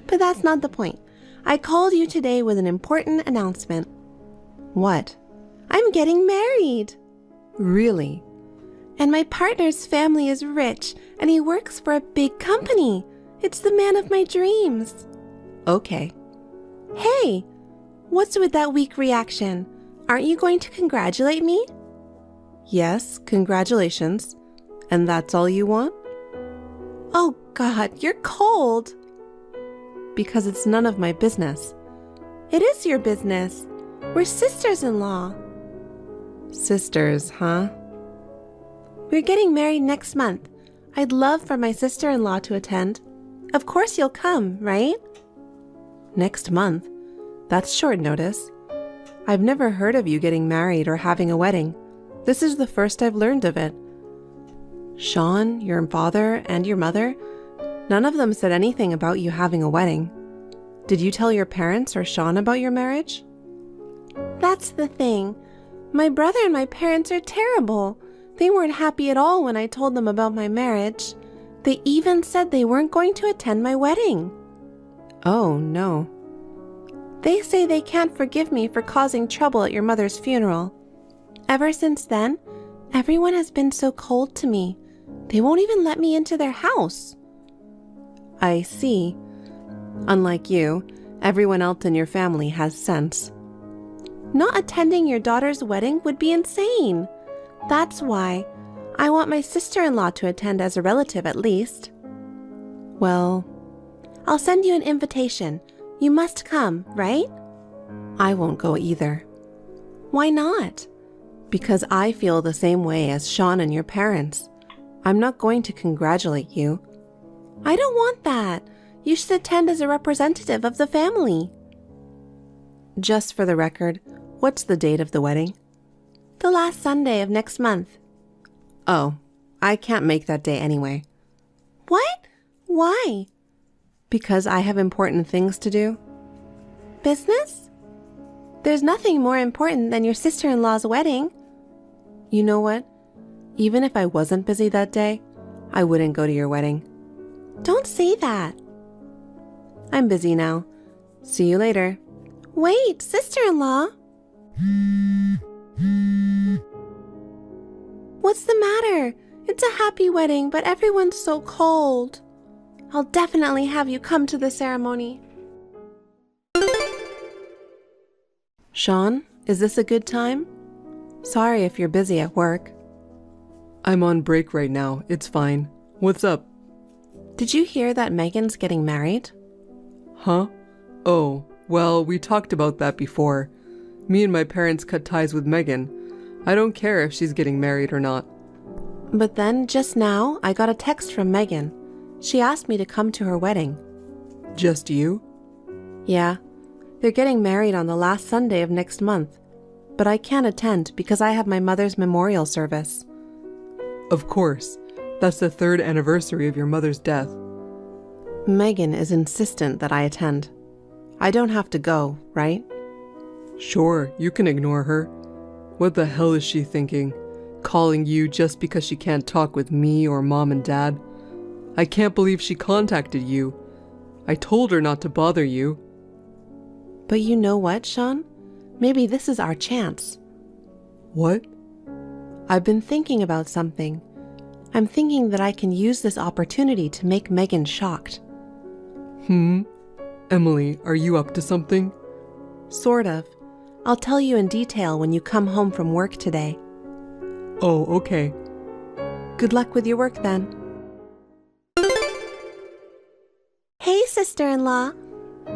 But that's not the point. I called you today with an important announcement. What? I'm getting married. Really? And my partner's family is rich, and he works for a big company. It's the man of my dreams. Okay. Hey, what's with that weak reaction? Aren't you going to congratulate me? Yes, congratulations. And that's all you want? Oh God, you're cold. Because it's none of my business. It is your business. We're sisters-in-law. Sisters, huh? We're getting married next month. I'd love for my sister-in-law to attend. Of course you'll come, right? Next month? That's short notice. I've never heard of you getting married or having a wedding. This is the first I've learned of it. Sean, your father, and your mother, none of them said anything about you having a wedding. Did you tell your parents or Sean about your marriage? That's the thing. My brother and my parents are terrible. They weren't happy at all when I told them about my marriage. They even said they weren't going to attend my wedding. Oh, no. They say they can't forgive me for causing trouble at your mother's funeral. Ever since then, everyone has been so cold to me. They won't even let me into their house. I see. Unlike you, everyone else in your family has sense. Not attending your daughter's wedding would be insane. That's why I want my sister-in-law to attend as a relative at least. Well, I'll send you an invitation. You must come, right? I won't go either. Why not? Because I feel the same way as Sean and your parents. I'm not going to congratulate you. I don't want that. You should attend as a representative of the family. Just for the record, what's the date of the wedding? The last Sunday of next month. Oh, I can't make that day anyway. What? Why? Because I have important things to do. Business? There's nothing more important than your sister-in-law's wedding. You know what? Even if I wasn't busy that day, I wouldn't go to your wedding. Don't say that. I'm busy now. See you later. Wait, sister-in-law. What's the matter? It's a happy wedding, but everyone's so cold. I'll definitely have you come to the ceremony. Sean, is this a good time? Sorry if you're busy at work. I'm on break right now. It's fine. What's up? Did you hear that Megan's getting married? Huh? Oh, well, we talked about that before. Me and my parents cut ties with Megan. I don't care if she's getting married or not. But then, just now, I got a text from Megan. She asked me to come to her wedding. Just you? Yeah. They're getting married on the last Sunday of next month. But I can't attend because I have my mother's memorial service. Of course. That's the 3rd anniversary of your mother's death. Megan is insistent that I attend. I don't have to go, right? Sure, you can ignore her. What the hell is she thinking? Calling you just because she can't talk with me or mom and dad? I can't believe she contacted you. I told her not to bother you. But you know what, Sean? Maybe this is our chance. What? I've been thinking about something. I'm thinking that I can use this opportunity to make Megan shocked. Emily, are you up to something? Sort of. I'll tell you in detail when you come home from work today. Oh, okay. Good luck with your work then. Hey, sister-in-law.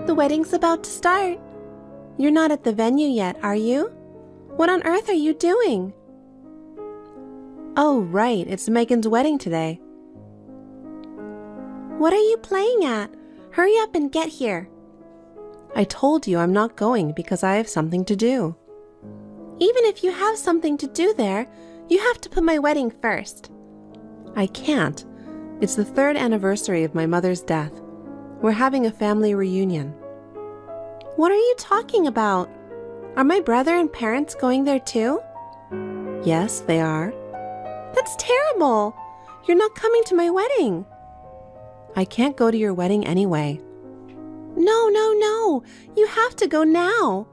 The wedding's about to start. You're not at the venue yet, are you? What on earth are you doing? Oh, right, it's Megan's wedding today. What are you playing at? Hurry up and get here. I told you I'm not going because I have something to do. Even if you have something to do there, you have to put my wedding first. I can't. It's the 3rd anniversary of my mother's death. We're having a family reunion. What are you talking about? Are my brother and parents going there too? Yes, they are. That's terrible. You're not coming to my wedding. I can't go to your wedding anyway. No. You have to go now.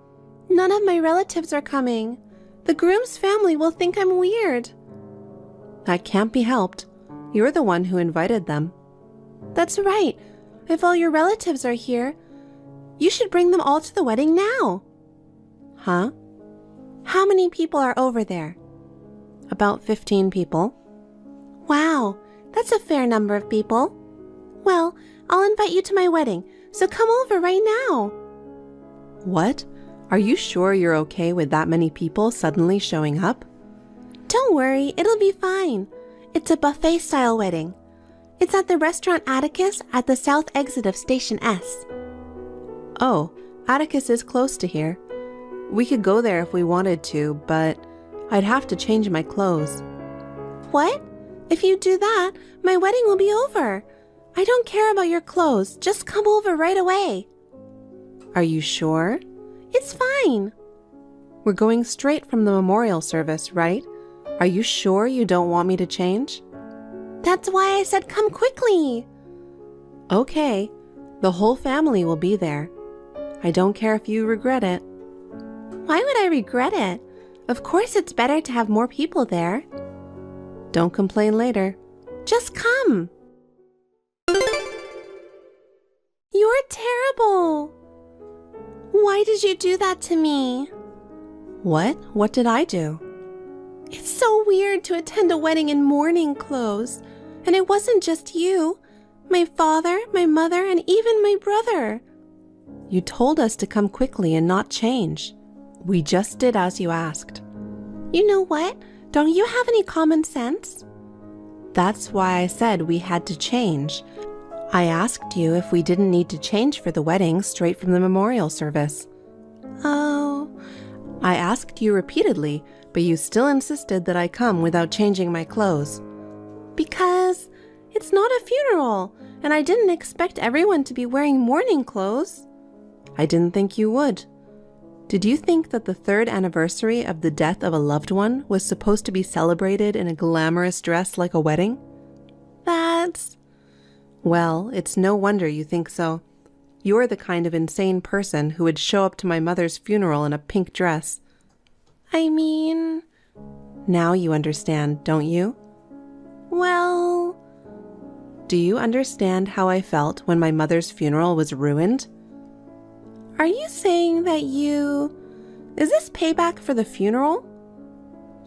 None of my relatives are coming. The groom's family will think I'm weird. That can't be helped. You're the one who invited them. That's right. If all your relatives are here, you should bring them all to the wedding now. Huh? How many people are over there? About 15 people. Wow, that's a fair number of people. Well, I'll invite you to my wedding, so come over right now. What? Are you sure you're okay with that many people suddenly showing up? Don't worry, it'll be fine. It's a buffet-style wedding. It's at the restaurant Atticus at the south exit of Station S. Oh, Atticus is close to here. We could go there if we wanted to, but I'd have to change my clothes. What? If you do that, my wedding will be over. I don't care about your clothes. Just come over right away. Are you sure? It's fine. We're going straight from the memorial service, right? Are you sure you don't want me to change? That's why I said come quickly. Okay, the whole family will be there. I don't care if you regret it. Why would I regret it? Of course it's better to have more people there. Don't complain later. Just come. You're terrible. Why did you do that to me? What? What did I do? It's so weird to attend a wedding in mourning clothes. And it wasn't just you. My father, my mother, and even my brother. You told us to come quickly and not change. We just did as you asked. You know what? Don't you have any common sense? That's why I said we had to change. I asked you if we didn't need to change for the wedding straight from the memorial service. Oh. I asked you repeatedly, but you still insisted that I come without changing my clothes. Because it's not a funeral, and I didn't expect everyone to be wearing mourning clothes. I didn't think you would. Did you think that the 3rd anniversary of the death of a loved one was supposed to be celebrated in a glamorous dress like a wedding? Well, it's no wonder you think so. You're the kind of insane person who would show up to my mother's funeral in a pink dress. I mean... Now you understand, don't you? Well... Do you understand how I felt when my mother's funeral was ruined? Are you saying that you... Is this payback for the funeral?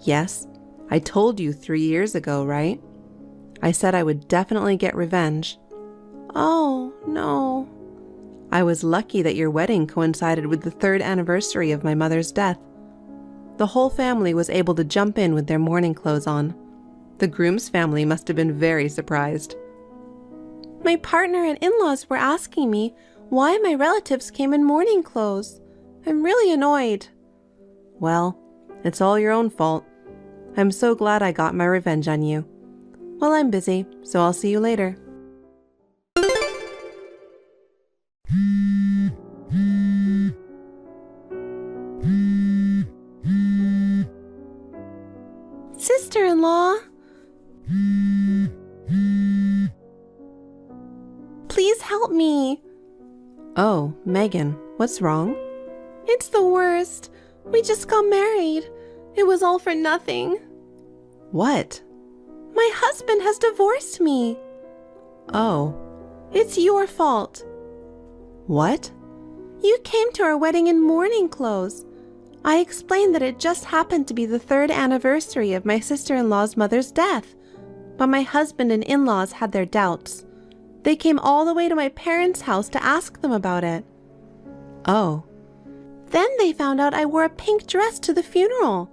Yes, I told you 3 years ago, right? I said I would definitely get revenge. Oh, no. I was lucky that your wedding coincided with the 3rd anniversary of my mother's death. The whole family was able to jump in with their mourning clothes on. The groom's family must have been very surprised. My partner and in-laws were asking me why my relatives came in mourning clothes. I'm really annoyed. Well, it's all your own fault. I'm so glad I got my revenge on you. Well, I'm busy, so I'll see you later. help me. Oh, Megan, what's wrong? It's the worst. We just got married. It was all for nothing. What? My husband has divorced me. Oh, it's your fault. What? You came to our wedding in mourning clothes. I explained that it just happened to be the 3rd anniversary of my sister-in-law's mother's death, but my husband and in-laws had their doubts. They came all the way to my parents' house to ask them about it. Oh. Then they found out I wore a pink dress to the funeral.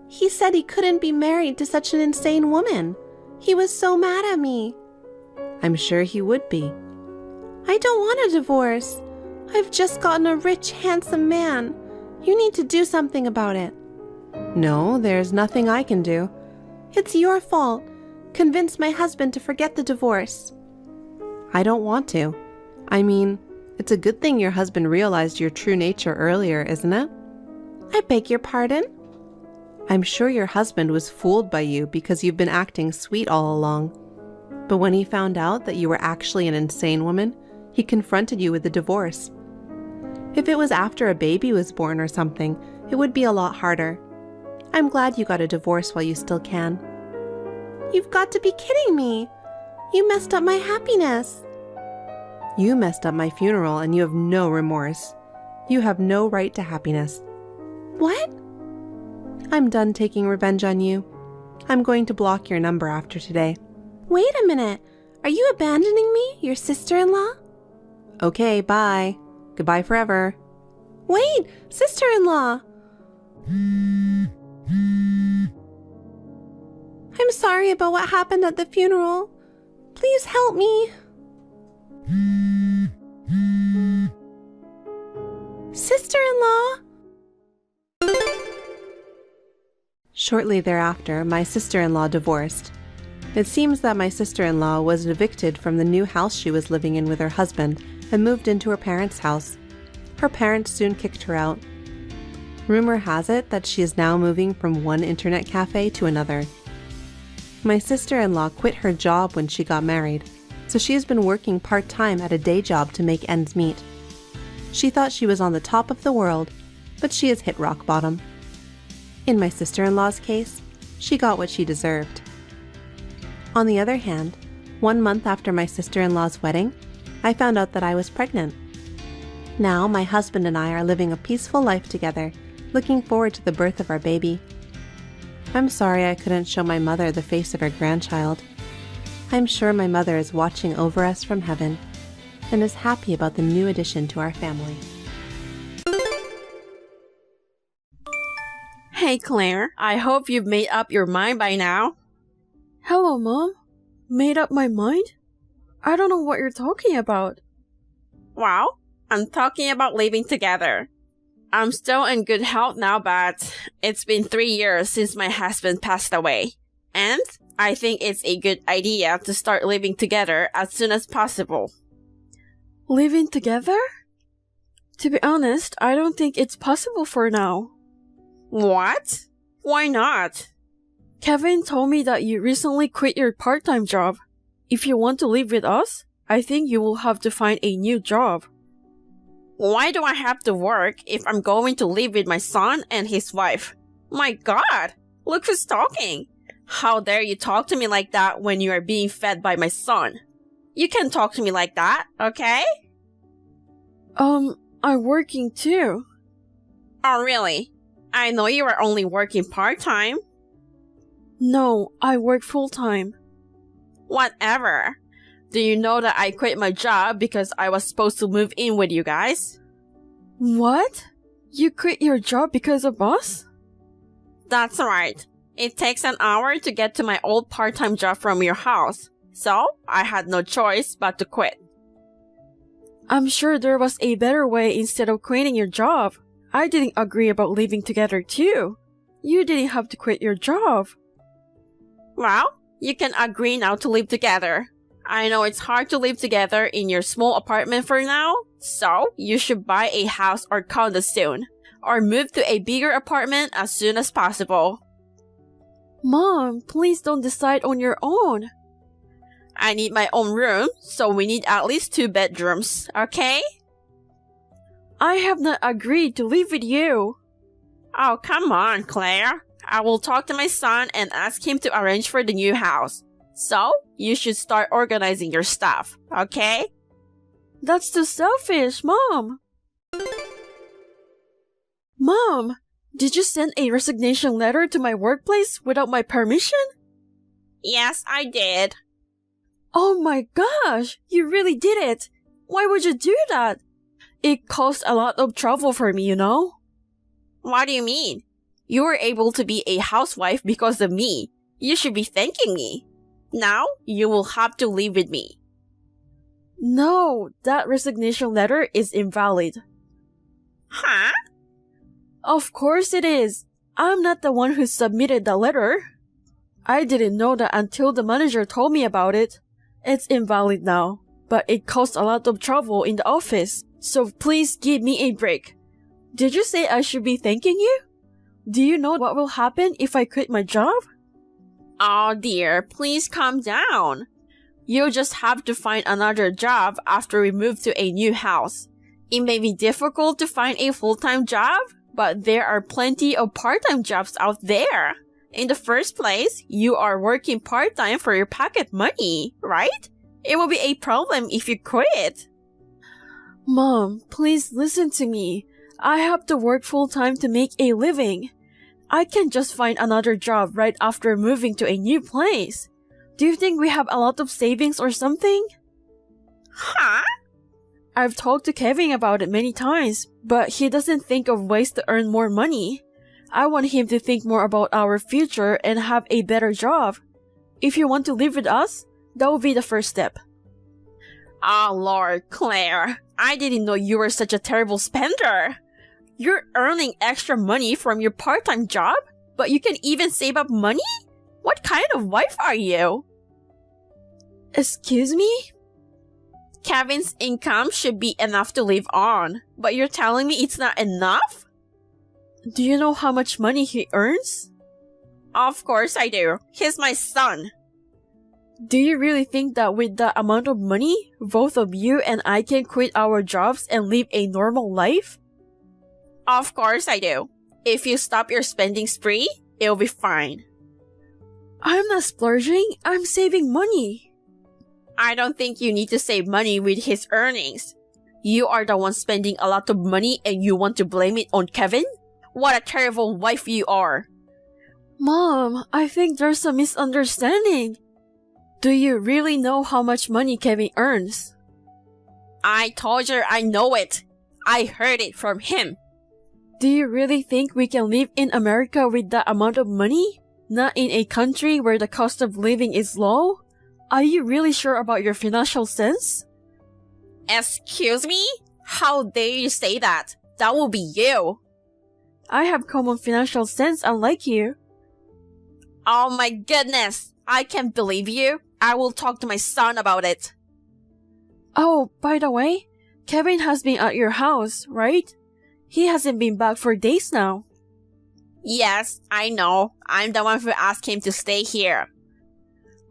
He said he couldn't be married to such an insane woman. He was so mad at me. I'm sure he would be. I don't want a divorce. I've just gotten a rich, handsome man. You need to do something about it. No, there's nothing I can do. It's your fault. Convince my husband to forget the divorce. I don't want to. I mean, it's a good thing your husband realized your true nature earlier, isn't it? I beg your pardon? I'm sure your husband was fooled by you because you've been acting sweet all along. But when he found out that you were actually an insane woman, he confronted you with the divorce. If it was after a baby was born or something, it would be a lot harder. I'm glad you got a divorce while you still can. You've got to be kidding me. You messed up my happiness. You messed up my funeral and you have no remorse. You have no right to happiness. What? I'm done taking revenge on you. I'm going to block your number after today. Wait a minute. Are you abandoning me, your sister-in-law? Okay, bye. Goodbye forever. Wait, sister-in-law! I'm sorry about what happened at the funeral. Please help me. Sister-in-law! Shortly thereafter, my sister-in-law divorced. It seems that my sister-in-law was evicted from the new house she was living in with her husband and moved into her parents' house. Her parents soon kicked her out. Rumor has it that she is now moving from one internet cafe to another. My sister-in-law quit her job when she got married, so she has been working part-time at a day job to make ends meet. She thought she was on the top of the world, but she has hit rock bottom. In my sister-in-law's case, she got what she deserved. On the other hand, 1 month after my sister-in-law's wedding, I found out that I was pregnant. Now my husband and I are living a peaceful life together, looking forward to the birth of our baby. I'm sorry I couldn't show my mother the face of her grandchild. I'm sure my mother is watching over us from heaven and is happy about the new addition to our family. Hey Claire, I hope you've made up your mind by now. Hello, Mom. Made up my mind? I don't know what you're talking about. Well, I'm talking about living together. I'm still in good health now, but it's been 3 years since my husband passed away. And I think it's a good idea to start living together as soon as possible. Living together? To be honest, I don't think it's possible for now. What? Why not? Kevin told me that you recently quit your part-time job. If you want to live with us, I think you will have to find a new job. Why do I have to work if I'm going to live with my son and his wife? My God! Look who's talking! How dare you talk to me like that when you are being fed by my son? You can't talk to me like that, okay? I'm working too. Oh, really? I know you are only working part-time. No, I work full-time. Whatever. Do you know that I quit my job because I was supposed to move in with you guys? What? You quit your job because of us? That's right. It takes an hour to get to my old part-time job from your house, so I had no choice but to quit. I'm sure there was a better way instead of quitting your job. I didn't agree about living together too. You didn't have to quit your job. Well, you can agree now to live together. I know it's hard to live together in your small apartment for now, so you should buy a house or condo soon, or move to a bigger apartment as soon as possible. Mom, please don't decide on your own. I need my own room, so we need at least 2 bedrooms, okay? I have not agreed to live with you. Oh, come on, Claire. I will talk to my son and ask him to arrange for the new house. So, you should start organizing your stuff, okay? That's too selfish, Mom. Mom, did you send a resignation letter to my workplace without my permission? Yes, I did. Oh my gosh, you really did it. Why would you do that? It caused a lot of trouble for me, you know? What do you mean? You were able to be a housewife because of me. You should be thanking me. Now, you will have to live with me. No, that resignation letter is invalid. Huh? Of course it is. I'm not the one who submitted the letter. I didn't know that until the manager told me about it. It's invalid now, but it caused a lot of trouble in the office, so please give me a break. Did you say I should be thanking you? Do you know what will happen if I quit my job? Oh dear, please calm down. You'll just have to find another job after we move to a new house. It may be difficult to find a full-time job, but there are plenty of part-time jobs out there. In the first place, you are working part-time for your pocket money, right? It will be a problem if you quit. Mom, please listen to me. I have to work full-time to make a living. I can't just find another job right after moving to a new place. Do you think we have a lot of savings or something? Huh? I've talked to Kevin about it many times, but he doesn't think of ways to earn more money. I want him to think more about our future and have a better job. If you want to live with us, that will be the first step. Oh Lord, Claire, I didn't know you were such a terrible spender. You're earning extra money from your part-time job, but you can even save up money? What kind of wife are you? Excuse me? Kevin's income should be enough to live on, but you're telling me it's not enough? Do you know how much money he earns? Of course I do. He's my son. Do you really think that with that amount of money, both of you and I can quit our jobs and live a normal life? Of course I do. If you stop your spending spree, it'll be fine. I'm not splurging, I'm saving money. I don't think you need to save money with his earnings. You are the one spending a lot of money and you want to blame it on Kevin? What a terrible wife you are. Mom, I think there's a misunderstanding. Do you really know how much money Kevin earns? I told you I know it. I heard it from him. Do you really think we can live in America with that amount of money? Not in a country where the cost of living is low? Are you really sure about your financial sense? Excuse me? How dare you say that? That will be you. I have common financial sense unlike you. Oh my goodness. I can't believe you. I will talk to my son about it. Oh, by the way, Kevin has been at your house, right? He hasn't been back for days now. Yes, I know. I'm the one who asked him to stay here.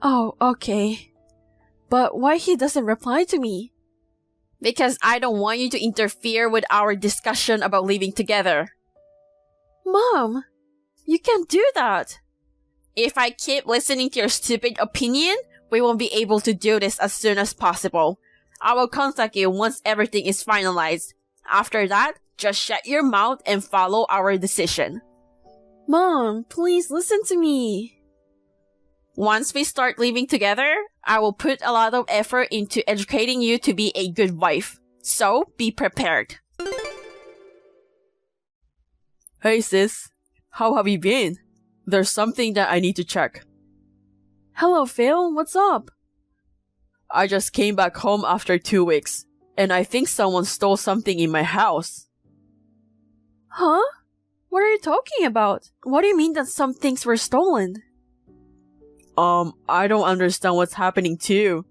Oh, okay. But why he doesn't reply to me? Because I don't want you to interfere with our discussion about living together. Mom, you can't do that. If I keep listening to your stupid opinion, we won't be able to do this as soon as possible. I will contact you once everything is finalized. After that, just shut your mouth and follow our decision. Mom, please listen to me. Once we start living together, I will put a lot of effort into educating you to be a good wife. So, be prepared. Hey sis, how have you been? There's something that I need to check. Hello, Phil. What's up? I just came back home after 2 weeks, and I think someone stole something in my house. Huh? What are you talking about? What do you mean that some things were stolen? I don't understand what's happening too.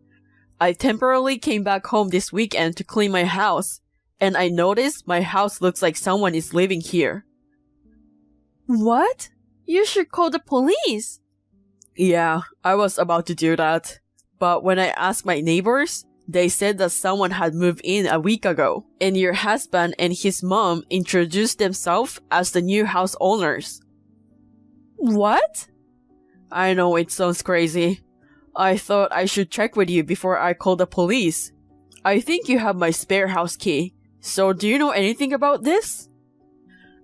I temporarily came back home this weekend to clean my house, and I noticed my house looks like someone is living here. What? You should call the police. Yeah, I was about to do that. But when I asked my neighbors, they said that someone had moved in a week ago, and your husband and his mom introduced themselves as the new house owners. What? I know it sounds crazy. I thought I should check with you before I call the police. I think you have my spare house key, so do you know anything about this?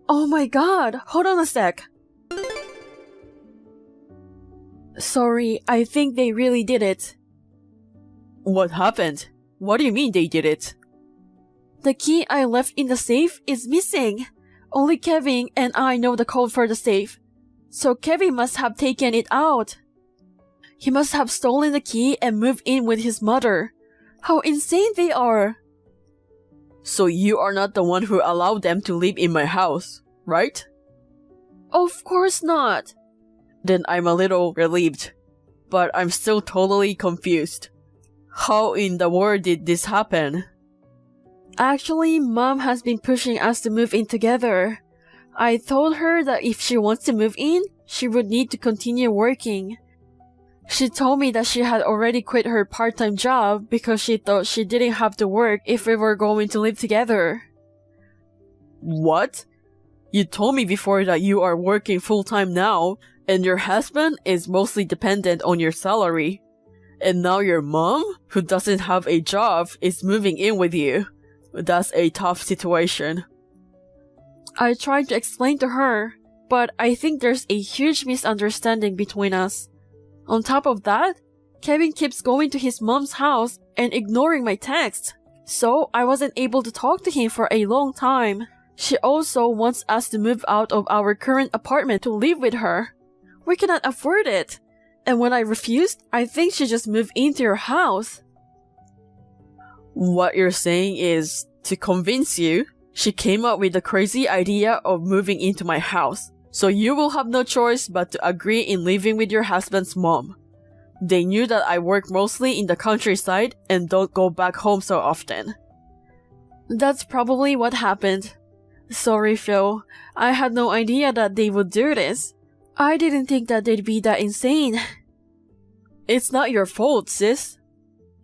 Oh my god, hold on a sec. Sorry, I think they really did it. What happened? What do you mean they did it? The key I left in the safe is missing. Only Kevin and I know the code for the safe. So Kevin must have taken it out. He must have stolen the key and moved in with his mother. How insane they are! So you are not the one who allowed them to live in my house, right? Of course not. Then I'm a little relieved. But I'm still totally confused. How in the world did this happen? Actually, Mom has been pushing us to move in together. I told her that if she wants to move in, she would need to continue working. She told me that she had already quit her part-time job because she thought she didn't have to work if we were going to live together. What? You told me before that you are working full-time now, and your husband is mostly dependent on your salary. And now your mom, who doesn't have a job, is moving in with you. That's a tough situation. I tried to explain to her, but I think there's a huge misunderstanding between us. On top of that, Kevin keeps going to his mom's house and ignoring my texts, so I wasn't able to talk to him for a long time. She also wants us to move out of our current apartment to live with her. We cannot afford it. And when I refused, I think she just moved into your house. What you're saying is, to convince you, she came up with the crazy idea of moving into my house. So you will have no choice but to agree in living with your husband's mom. They knew that I work mostly in the countryside and don't go back home so often. That's probably what happened. Sorry, Phil. I had no idea that they would do this. I didn't think that they'd be that insane. It's not your fault, sis.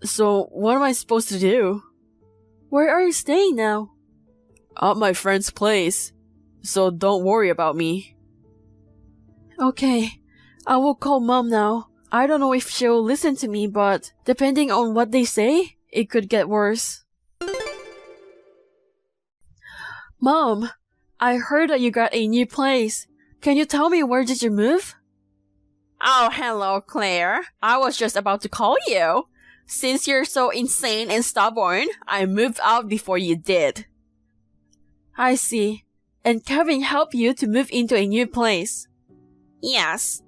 So what am I supposed to do? Where are you staying now? At my friend's place. So don't worry about me. Okay, I will call Mom now. I don't know if she'll listen to me, but depending on what they say, it could get worse. Mom, I heard that you got a new place. Can you tell me where did you move? Oh, hello, Claire. I was just about to call you. Since you're so insane and stubborn, I moved out before you did. I see. And Kevin helped you to move into a new place. Yes.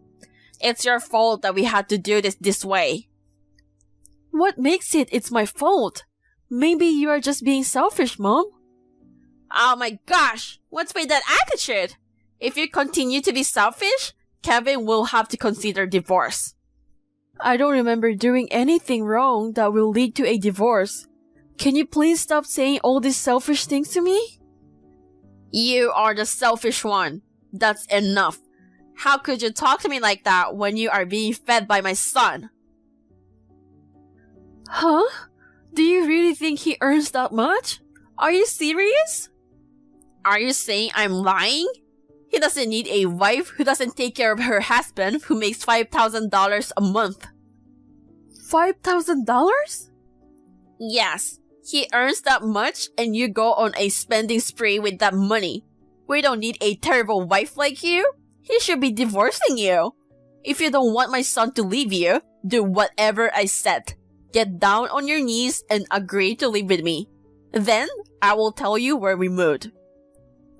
It's your fault that we had to do this way. What makes it's my fault? Maybe you are just being selfish, Mom. Oh my gosh! What's with that attitude? If you continue to be selfish, Kevin will have to consider divorce. I don't remember doing anything wrong that will lead to a divorce. Can you please stop saying all these selfish things to me? You are the selfish one. That's enough. How could you talk to me like that when you are being fed by my son? Huh? Do you really think he earns that much? Are you serious? Are you saying I'm lying? He doesn't need a wife who doesn't take care of her husband who makes $5,000 a month. $5,000? Yes, he earns that much and you go on a spending spree with that money. We don't need a terrible wife like you. He should be divorcing you. If you don't want my son to leave you, do whatever I said. Get down on your knees and agree to live with me. Then, I will tell you where we moved.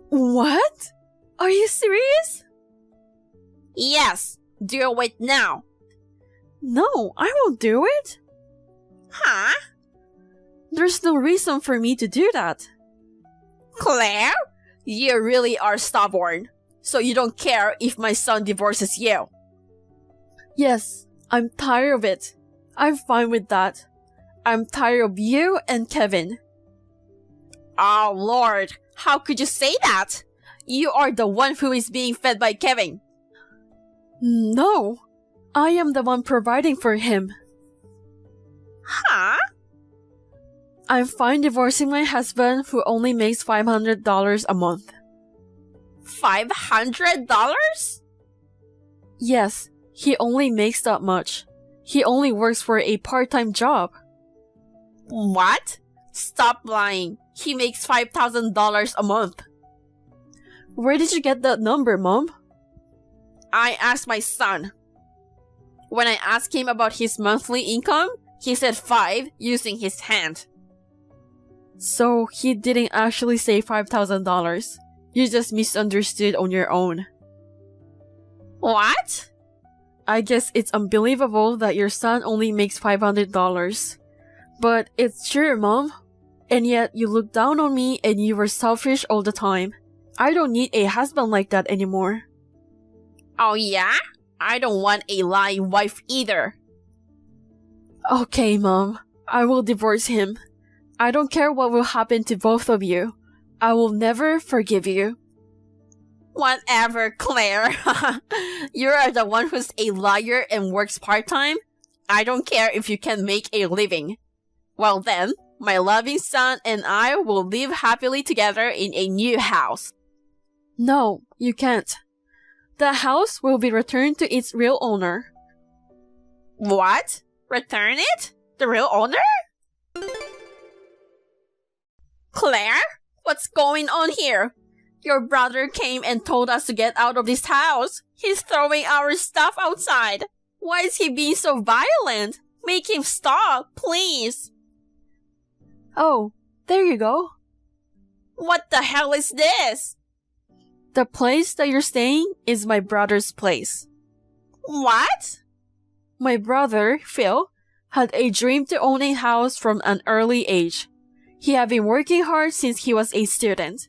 What? Are you serious? Yes, do it now. No, I won't do it. Huh? There's no reason for me to do that. Claire, you really are stubborn. So you don't care if my son divorces you. Yes, I'm tired of it. I'm fine with that. I'm tired of you and Kevin. Oh Lord, how could you say that? You are the one who is being fed by Kevin. No, I am the one providing for him. Huh? I'm fine divorcing my husband who only makes $500 a month. $500? Yes, he only makes that much. He only works for a part-time job. What? Stop lying. He makes $5,000 a month. Where did you get that number, Mom? I asked my son. When I asked him about his monthly income, he said 5 using his hand. So he didn't actually say $5,000. You just misunderstood on your own. What? I guess it's unbelievable that your son only makes $500. But it's true, Mom. And yet you look down on me and you were selfish all the time. I don't need a husband like that anymore. Oh yeah? I don't want a lying wife either. Okay, Mom. I will divorce him. I don't care what will happen to both of you. I will never forgive you. Whatever, Claire. You are the one who's a liar and works part-time. I don't care if you can make a living. Well then, my loving son and I will live happily together in a new house. No, you can't. The house will be returned to its real owner. What? Return it? The real owner? Claire? What's going on here? Your brother came and told us to get out of this house. He's throwing our stuff outside. Why is he being so violent? Make him stop, please. Oh, there you go. What the hell is this? The place that you're staying is my brother's place. What? My brother, Phil, had a dream to own a house from an early age. He had been working hard since he was a student.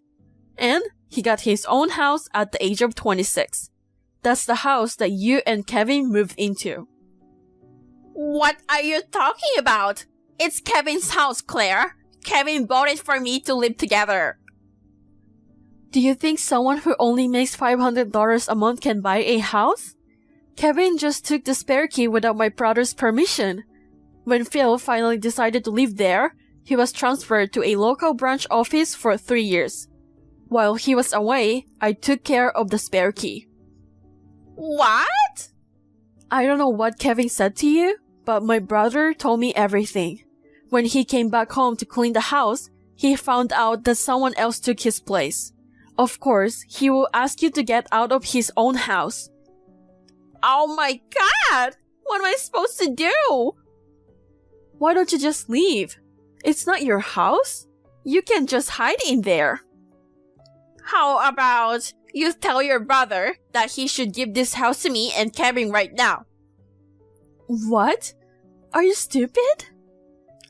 And he got his own house at the age of 26. That's the house that you and Kevin moved into. What are you talking about? It's Kevin's house, Claire. Kevin bought it for me to live together. Do you think someone who only makes $500 a month can buy a house? Kevin just took the spare key without my brother's permission. When Phil finally decided to live there, he was transferred to a local branch office for 3 years. While he was away, I took care of the spare key. What? I don't know what Kevin said to you, but my brother told me everything. When he came back home to clean the house, he found out that someone else took his place. Of course, he will ask you to get out of his own house. Oh my god! What am I supposed to do? Why don't you just leave? It's not your house. You can just hide in there. How about you tell your brother that he should give this house to me and Kevin right now? What? Are you stupid?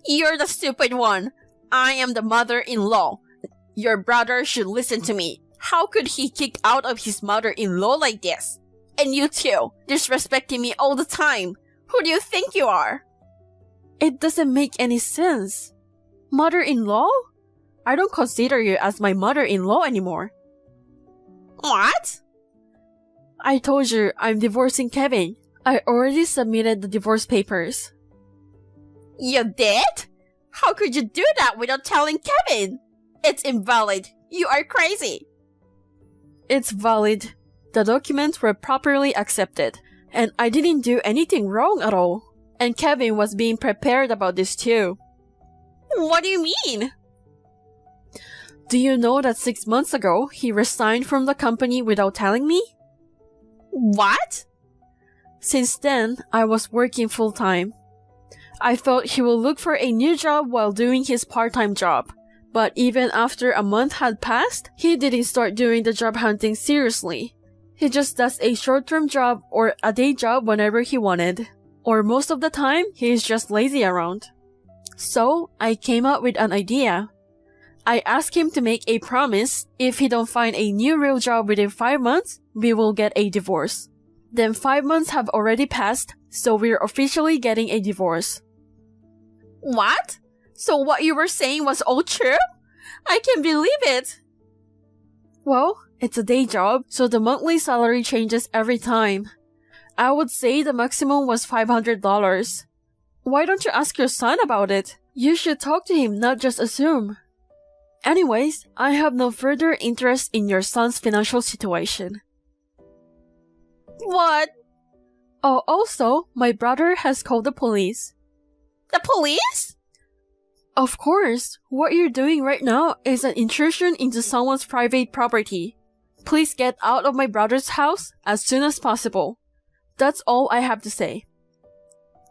You're the stupid one. I am the mother-in-law. Your brother should listen to me. How could he kick out of his mother-in-law like this? And you too, disrespecting me all the time. Who do you think you are? It doesn't make any sense. Mother-in-law? I don't consider you as my mother-in-law anymore. What? I told you I'm divorcing Kevin. I already submitted the divorce papers. You did? How could you do that without telling Kevin? It's invalid. You are crazy. It's valid. The documents were properly accepted, and I didn't do anything wrong at all. And Kevin was being prepared about this too. What do you mean? Do you know that 6 months ago, he resigned from the company without telling me? What? Since then, I was working full-time. I thought he would look for a new job while doing his part-time job. But even after a month had passed, he didn't start doing the job hunting seriously. He just does a short-term job or a day job whenever he wanted. Or most of the time, he is just lazy around. So, I came up with an idea. I asked him to make a promise. If he don't find a new real job within 5 months, we will get a divorce. Then 5 months have already passed, so we're officially getting a divorce. What? So what you were saying was all true? I can't believe it. Well, it's a day job, so the monthly salary changes every time. I would say the maximum was $500. Why don't you ask your son about it? You should talk to him, not just assume. Anyways, I have no further interest in your son's financial situation. What? Oh, also, my brother has called the police. The police? Of course, what you're doing right now is an intrusion into someone's private property. Please get out of my brother's house as soon as possible. That's all I have to say.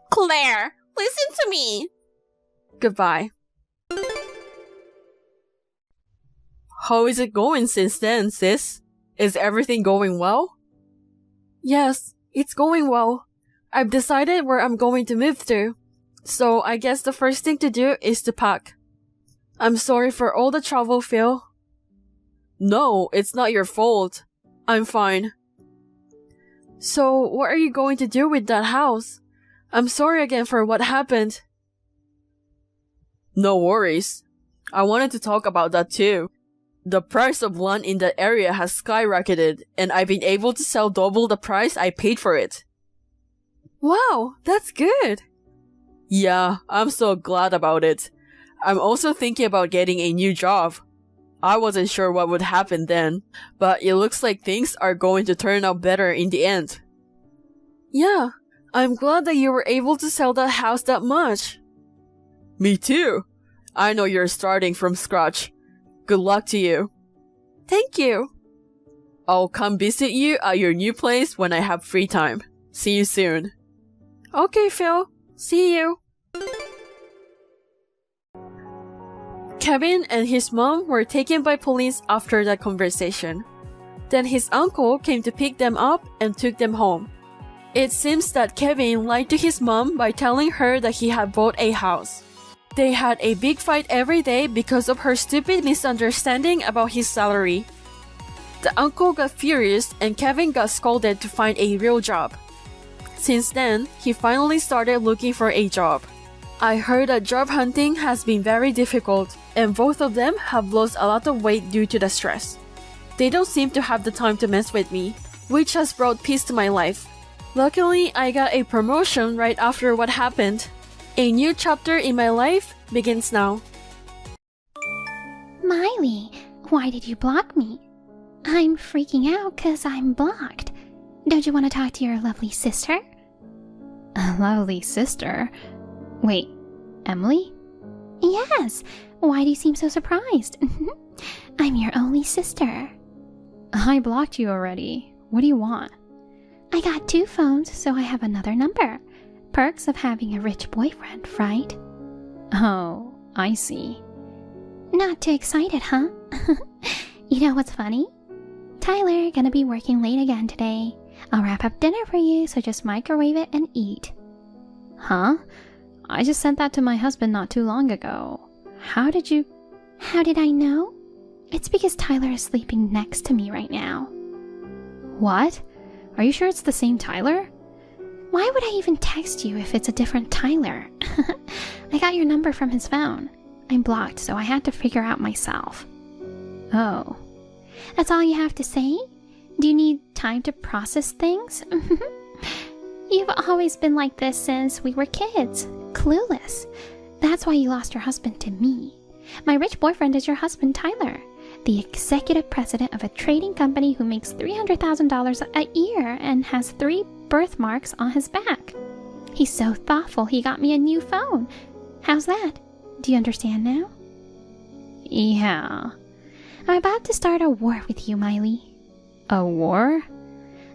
Claire, listen to me. Goodbye. How is it going since then, sis? Is everything going well? Yes, it's going well. I've decided where I'm going to move to. So I guess the first thing to do is to pack. I'm sorry for all the trouble, Phil. No, it's not your fault. I'm fine. So, what are you going to do with that house? I'm sorry again for what happened. No worries. I wanted to talk about that too. The price of land in that area has skyrocketed, and I've been able to sell double the price I paid for it. Wow, that's good. Yeah, I'm so glad about it. I'm also thinking about getting a new job. I wasn't sure what would happen then, but it looks like things are going to turn out better in the end. Yeah, I'm glad that you were able to sell that house that much. Me too. I know you're starting from scratch. Good luck to you. Thank you. I'll come visit you at your new place when I have free time. See you soon. Okay, Phil. See you. Kevin and his mom were taken by police after that conversation. Then his uncle came to pick them up and took them home. It seems that Kevin lied to his mom by telling her that he had bought a house. They had a big fight every day because of her stupid misunderstanding about his salary. The uncle got furious and Kevin got scolded to find a real job. Since then, he finally started looking for a job. I heard that job hunting has been very difficult, and both of them have lost a lot of weight due to the stress. They don't seem to have the time to mess with me, which has brought peace to my life. Luckily, I got a promotion right after what happened. A new chapter in my life begins now. Miley, why did you block me? I'm freaking out 'cause I'm blocked. Don't you want to talk to your lovely sister? A lovely sister? Wait, Emily? Yes. Why do you seem so surprised? I'm your only sister. I blocked you already. What do you want? I got 2 phones, so I have another number. Perks of having a rich boyfriend, right? Oh, I see. Not too excited, huh? You know what's funny? Tyler gonna be working late again today. I'll wrap up dinner for you, so just microwave it and eat. Huh? I just sent that to my husband not too long ago. How did you... How did I know? It's because Tyler is sleeping next to me right now. What? Are you sure it's the same Tyler? Why would I even text you if it's a different Tyler? I got your number from his phone. I'm blocked, so I had to figure out myself. Oh. That's all you have to say? Do you need time to process things? You've always been like this since we were kids. Clueless. That's why you lost your husband to me. My rich boyfriend is your husband, Tyler, the executive president of a trading company who makes $300,000 a year and has 3 birthmarks on his back. He's so thoughtful he got me a new phone. How's that? Do you understand now? Yeah. I'm about to start a war with you, Miley. A war?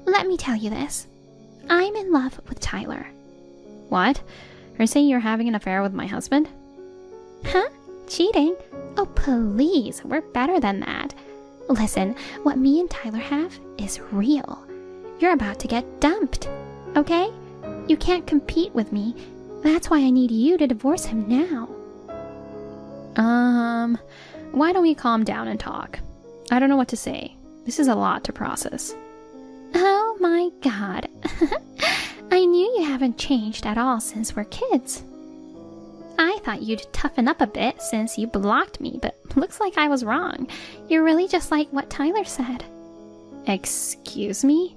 Let me tell you this. I'm in love with Tyler. What? Are you saying you're having an affair with my husband? Huh? Cheating? Oh, please. We're better than that. Listen, what me and Tyler have is real. You're about to get dumped. Okay? You can't compete with me. That's why I need you to divorce him now. Why don't we calm down and talk? I don't know what to say. This is a lot to process. Oh my god. I knew you haven't changed at all since we're kids. I thought you'd toughen up a bit since you blocked me, but looks like I was wrong. You're really just like what Tyler said. Excuse me?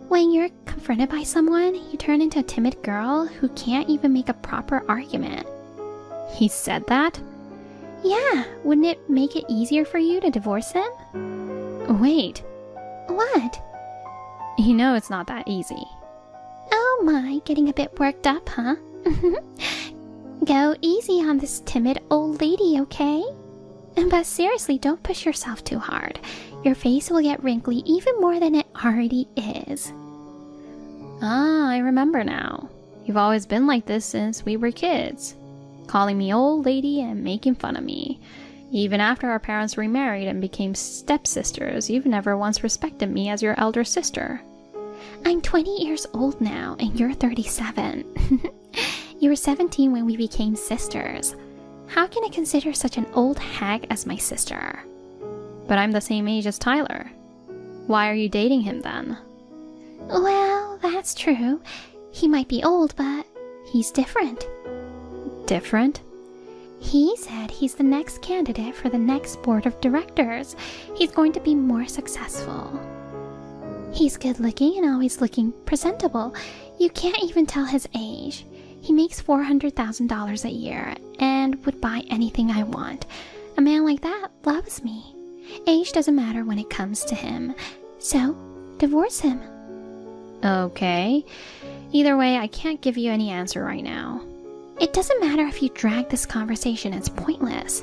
When you're confronted by someone, you turn into a timid girl who can't even make a proper argument. He said that? Yeah, wouldn't it make it easier for you to divorce him? Wait, What? you know it's not that easy. Oh my, getting a bit worked up, huh? Go easy on this timid old lady, okay? But seriously, don't push yourself too hard. Your face will get wrinkly even more than it already is. Ah, I remember now. You've always been like this since we were kids. Calling me old lady and making fun of me. Even after our parents remarried and became stepsisters, you've never once respected me as your elder sister. I'm 20 years old now, and you're 37. You were 17 when we became sisters. How can I consider such an old hag as my sister? But I'm the same age as Tyler. Why are you dating him then? Well, that's true. He might be old, but he's different. Different? He said he's the next candidate for the next board of directors. He's going to be more successful. He's good looking and always looking presentable. You can't even tell his age. He makes $400,000 a year and would buy anything I want. A man like that loves me. Age doesn't matter when it comes to him. So, divorce him. Okay. Either way, I can't give you any answer right now. It doesn't matter if you drag this conversation, it's pointless.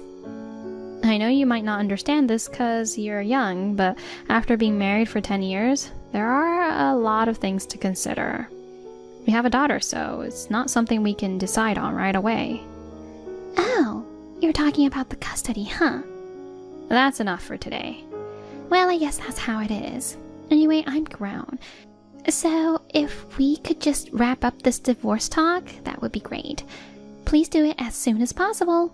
I know you might not understand this because you're young, but after being married for 10 years, there are a lot of things to consider. We have a daughter, so it's not something we can decide on right away. Oh, you're talking about the custody, huh? That's enough for today. Well, I guess that's how it is. Anyway, I'm grown. So, if we could just wrap up this divorce talk, that would be great. Please do it as soon as possible.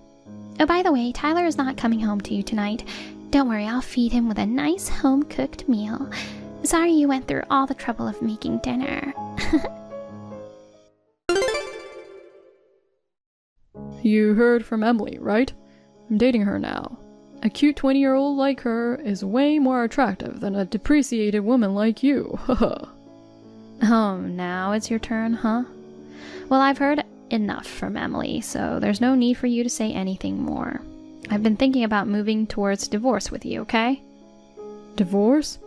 Oh, by the way, Tyler is not coming home to you tonight. Don't worry, I'll feed him with a nice home-cooked meal. Sorry you went through all the trouble of making dinner. You heard from Emily, right? I'm dating her now. A cute 20-year-old like her is way more attractive than a depreciated woman like you. Haha. Oh, now it's your turn, huh? Well, I've heard enough from Emily, so there's no need for you to say anything more. I've been thinking about moving towards divorce with you, okay? Divorce?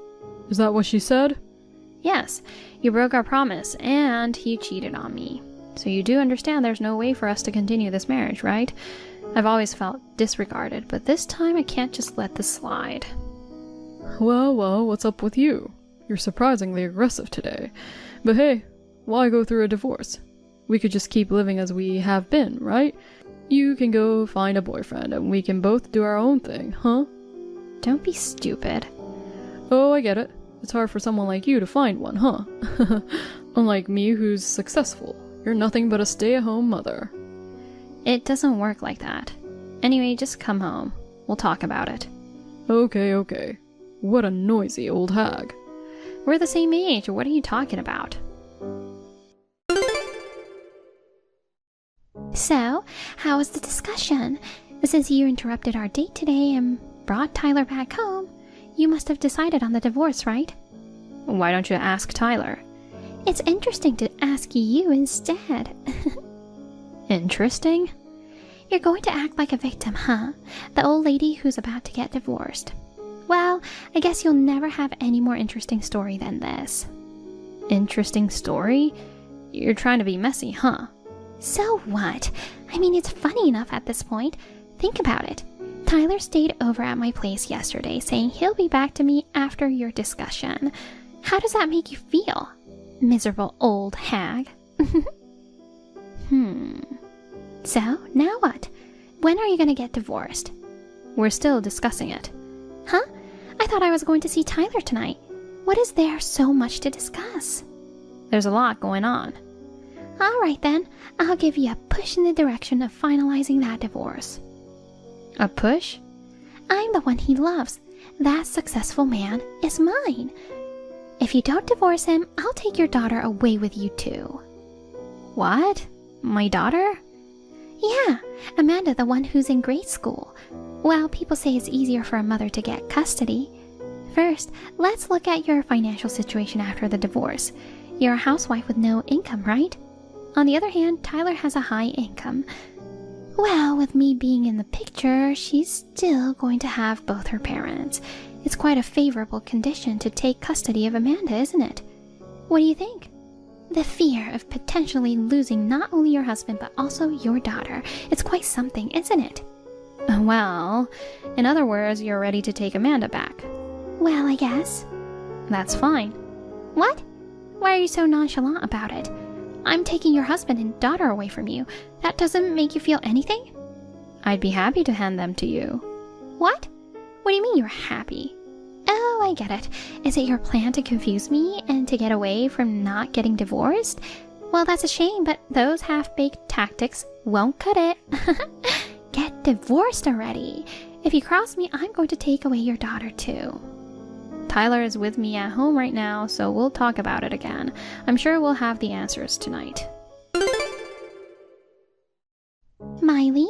Is that what she said? Yes, you broke our promise, and you cheated on me. So you do understand there's no way for us to continue this marriage, right? I've always felt disregarded, but this time I can't just let this slide. Well, what's up with you? You're surprisingly aggressive today. But hey, why go through a divorce? We could just keep living as we have been, right? You can go find a boyfriend and we can both do our own thing, huh? Don't be stupid. Oh, I get it. It's hard for someone like you to find one, huh? Unlike me, who's successful. You're nothing but a stay-at-home mother. It doesn't work like that. Anyway, just come home. We'll talk about it. Okay. What a noisy old hag. We're the same age. What are you talking about? So, how was the discussion? Since you interrupted our date today and brought Tyler back home, you must have decided on the divorce, right? Why don't you ask Tyler? It's interesting to ask you instead. Interesting? You're going to act like a victim, huh? The old lady who's about to get divorced. Well, I guess you'll never have any more interesting story than this. Interesting story? You're trying to be messy, huh? So what? I mean, it's funny enough at this point. Think about it. Tyler stayed over at my place yesterday saying he'll be back to me after your discussion. How does that make you feel? Miserable old hag. So, now what? When are you gonna get divorced? We're still discussing it. Huh? I thought I was going to see Tyler tonight. What is there so much to discuss? There's a lot going on. Alright then, I'll give you a push in the direction of finalizing that divorce. A push? I'm the one he loves. That successful man is mine. If you don't divorce him, I'll take your daughter away with you too. What? My daughter? Yeah, Amanda, the one who's in grade school. Well, people say it's easier for a mother to get custody. First, let's look at your financial situation after the divorce. You're a housewife with no income, right? On the other hand, Tyler has a high income. Well, with me being in the picture, she's still going to have both her parents. It's quite a favorable condition to take custody of Amanda, isn't it? What do you think? The fear of potentially losing not only your husband but also your daughter. It's quite something, isn't it? Well, in other words, you're ready to take Amanda back. Well, I guess. That's fine. What? Why are you so nonchalant about it? I'm taking your husband and daughter away from you. That doesn't make you feel anything? I'd be happy to hand them to you. What? What do you mean you're happy? Oh, I get it. Is it your plan to confuse me and to get away from not getting divorced? Well, that's a shame, but those half-baked tactics won't cut it. Get divorced already. If you cross me, I'm going to take away your daughter too. Tyler is with me at home right now, so we'll talk about it again. I'm sure we'll have the answers tonight. Miley,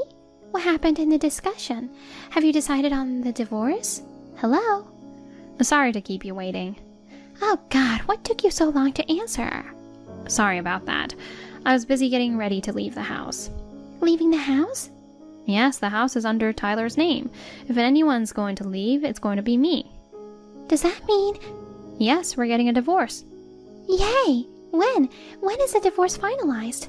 what happened in the discussion? Have you decided on the divorce? Hello? Sorry to keep you waiting. Oh God, what took you so long to answer? Sorry about that. I was busy getting ready to leave the house. Leaving the house? Yes, the house is under Tyler's name. If anyone's going to leave, it's going to be me. Does that mean... Yes, we're getting a divorce. Yay! When? When is the divorce finalized?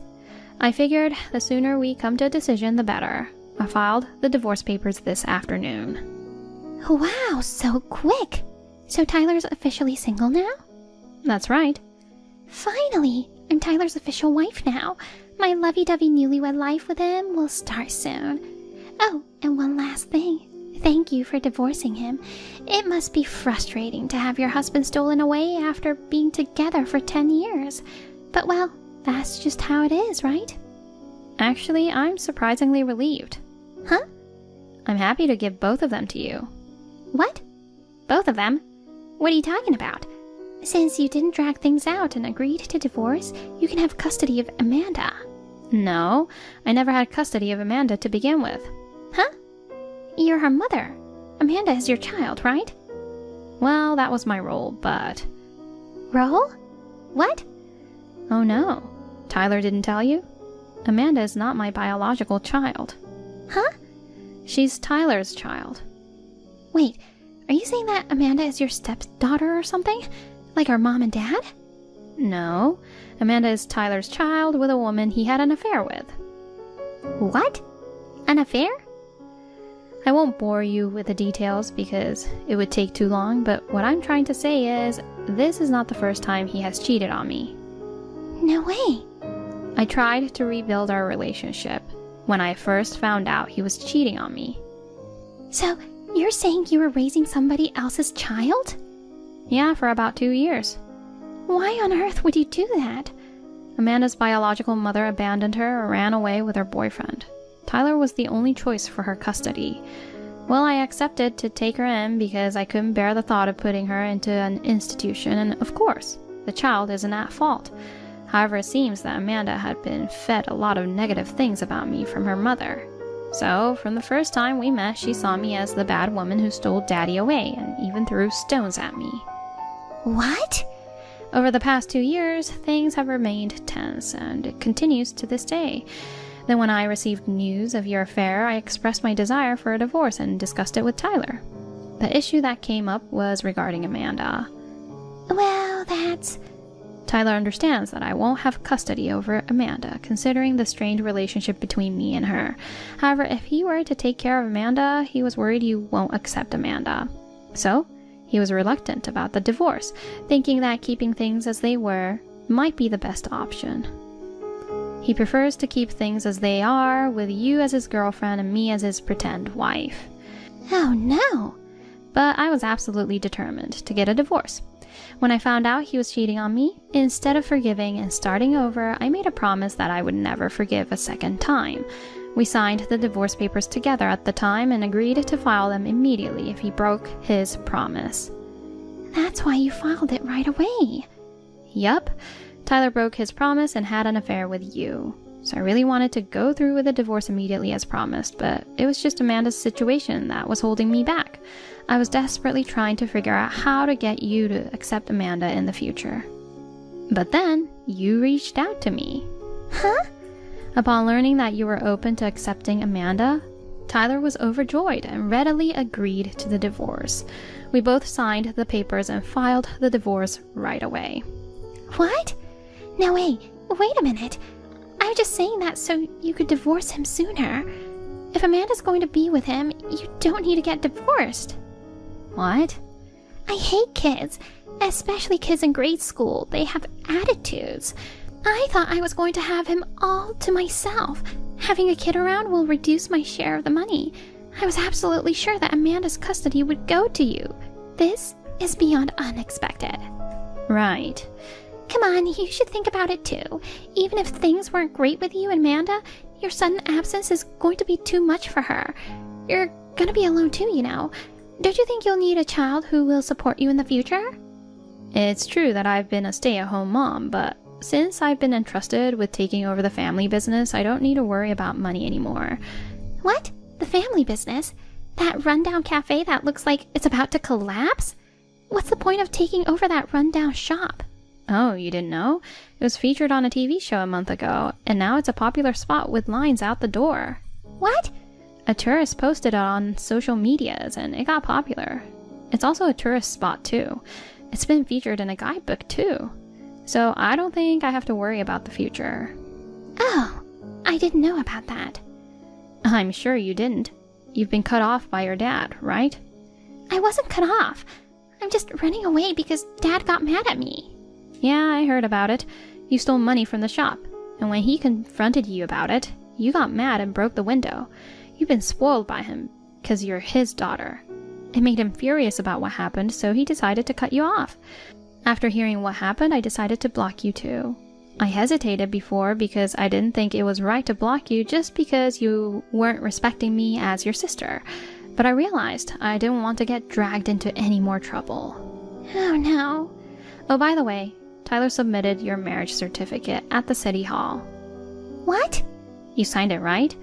I figured the sooner we come to a decision, the better. I filed the divorce papers this afternoon. Wow, so quick! So Tyler's officially single now? That's right. Finally! I'm Tyler's official wife now. My lovey-dovey newlywed life with him will start soon. Oh, and one last thing. Thank you for divorcing him. It must be frustrating to have your husband stolen away after being together for 10 years. But well, that's just how it is, right? Actually, I'm surprisingly relieved. Huh? I'm happy to give both of them to you. What? Both of them? What are you talking about? Since you didn't drag things out and agreed to divorce, you can have custody of Amanda. No, I never had custody of Amanda to begin with. Huh? You're her mother. Amanda is your child, right? Well, that was my role, but... Role? What? Oh no. Tyler didn't tell you? Amanda is not my biological child. Huh? She's Tyler's child. Wait, are you saying that Amanda is your stepdaughter or something? Like our mom and dad? No. Amanda is Tyler's child with a woman he had an affair with. What? An affair? I won't bore you with the details because it would take too long, but what I'm trying to say is, this is not the first time he has cheated on me. No way. I tried to rebuild our relationship when I first found out he was cheating on me. So, you're saying you were raising somebody else's child? Yeah, for about 2 years. Why on earth would you do that? Amanda's biological mother abandoned her or ran away with her boyfriend. Tyler was the only choice for her custody. Well, I accepted to take her in because I couldn't bear the thought of putting her into an institution, and of course, the child isn't at fault. However, it seems that Amanda had been fed a lot of negative things about me from her mother. So, from the first time we met, she saw me as the bad woman who stole Daddy away and even threw stones at me. What? Over the past 2 years, things have remained tense, and it continues to this day. Then when I received news of your affair, I expressed my desire for a divorce and discussed it with Tyler. The issue that came up was regarding Amanda. Well, that's... Tyler understands that I won't have custody over Amanda, considering the strained relationship between me and her. However, if he were to take care of Amanda, he was worried you won't accept Amanda. So, he was reluctant about the divorce, thinking that keeping things as they were might be the best option. He prefers to keep things as they are, with you as his girlfriend and me as his pretend wife. Oh no! But I was absolutely determined to get a divorce. When I found out he was cheating on me, instead of forgiving and starting over, I made a promise that I would never forgive a second time. We signed the divorce papers together at the time and agreed to file them immediately if he broke his promise. That's why you filed it right away. Yup. Tyler broke his promise and had an affair with you. So I really wanted to go through with the divorce immediately as promised, but it was just Amanda's situation that was holding me back. I was desperately trying to figure out how to get you to accept Amanda in the future. But then, you reached out to me. Huh? Upon learning that you were open to accepting Amanda, Tyler was overjoyed and readily agreed to the divorce. We both signed the papers and filed the divorce right away. What? No, wait a minute. I was just saying that so you could divorce him sooner. If Amanda's going to be with him, you don't need to get divorced. What? I hate kids, especially kids in grade school. They have attitudes. I thought I was going to have him all to myself. Having a kid around will reduce my share of the money. I was absolutely sure that Amanda's custody would go to you. This is beyond unexpected. Right. Come on, you should think about it too. Even if things weren't great with you and Amanda, your sudden absence is going to be too much for her. You're gonna be alone too, you know. Don't you think you'll need a child who will support you in the future? It's true that I've been a stay-at-home mom, but since I've been entrusted with taking over the family business, I don't need to worry about money anymore. What? The family business? That rundown cafe that looks like it's about to collapse? What's the point of taking over that rundown shop? Oh, you didn't know? It was featured on a TV show a month ago, and now it's a popular spot with lines out the door. What? A tourist posted it on social medias, and it got popular. It's also a tourist spot, too. It's been featured in a guidebook, too. So I don't think I have to worry about the future. Oh, I didn't know about that. I'm sure you didn't. You've been cut off by your dad, right? I wasn't cut off. I'm just running away because Dad got mad at me. Yeah, I heard about it. You stole money from the shop, and when he confronted you about it, you got mad and broke the window. You've been spoiled by him, 'cause you're his daughter. It made him furious about what happened, so he decided to cut you off. After hearing what happened, I decided to block you too. I hesitated before because I didn't think it was right to block you just because you weren't respecting me as your sister. But I realized I didn't want to get dragged into any more trouble. Oh no. Oh, by the way, Tyler submitted your marriage certificate at the city hall. What? You signed it, right?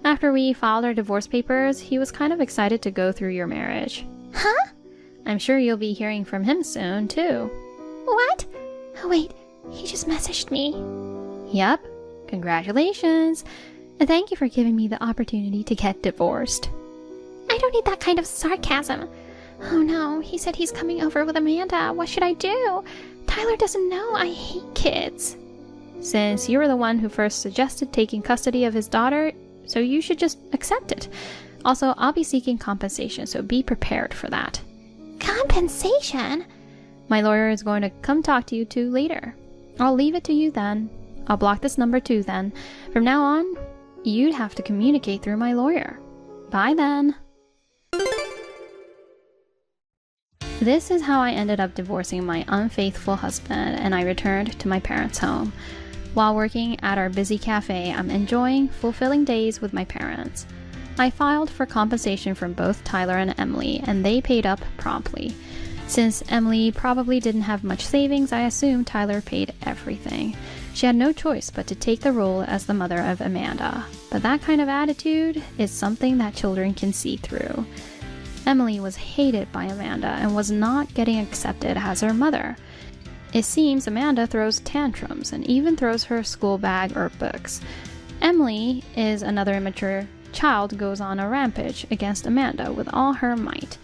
After we filed our divorce papers, he was kind of excited to go through your marriage. Huh? I'm sure you'll be hearing from him soon, too. What? Oh wait, he just messaged me. Yep. Congratulations. And thank you for giving me the opportunity to get divorced. I don't need that kind of sarcasm. Oh no, he said he's coming over with Amanda. What should I do? Tyler doesn't know I hate kids. Since you were the one who first suggested taking custody of his daughter, so you should just accept it. Also, I'll be seeking compensation, so be prepared for that. Compensation? My lawyer is going to come talk to you two later. I'll leave it to you then. I'll block this number too then. From now on, you'd have to communicate through my lawyer. Bye then. This is how I ended up divorcing my unfaithful husband, and I returned to my parents' home. While working at our busy cafe, I'm enjoying fulfilling days with my parents. I filed for compensation from both Tyler and Emily, and they paid up promptly. Since Emily probably didn't have much savings, I assumed Tyler paid everything. She had no choice but to take the role as the mother of Amanda. But that kind of attitude is something that children can see through. Emily was hated by Amanda and was not getting accepted as her mother. It seems Amanda throws tantrums and even throws her school bag or books. Emily is another immature child goes on a rampage against Amanda with all her might.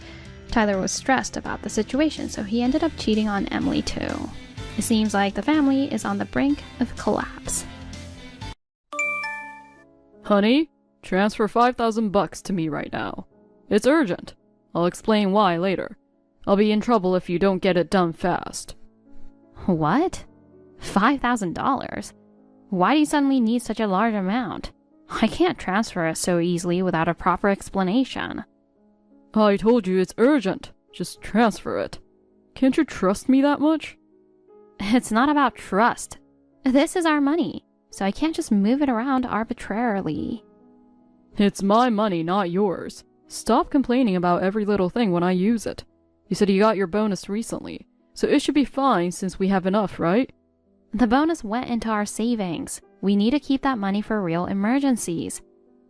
Tyler was stressed about the situation, so he ended up cheating on Emily too. It seems like the family is on the brink of collapse. Honey, transfer $5,000 to me right now. It's urgent. I'll explain why later. I'll be in trouble if you don't get it done fast. What? $5,000? Why do you suddenly need such a large amount? I can't transfer it so easily without a proper explanation. I told you it's urgent. Just transfer it. Can't you trust me that much? It's not about trust. This is our money, so I can't just move it around arbitrarily. It's my money, not yours. Stop complaining about every little thing when I use it. You said you got your bonus recently, so it should be fine since we have enough, right? The bonus went into our savings. We need to keep that money for real emergencies.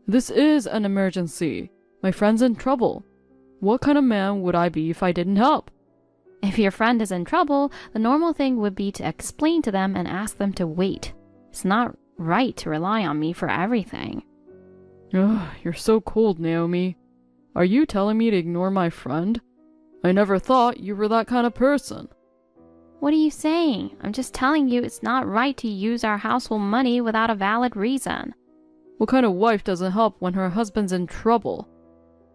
This is an emergency. My friend's in trouble. What kind of man would I be if I didn't help? If your friend is in trouble, the normal thing would be to explain to them and ask them to wait. It's not right to rely on me for everything. Ugh, you're so cold, Naomi. Are you telling me to ignore my friend? I never thought you were that kind of person. What are you saying? I'm just telling you it's not right to use our household money without a valid reason. What kind of wife doesn't help when her husband's in trouble?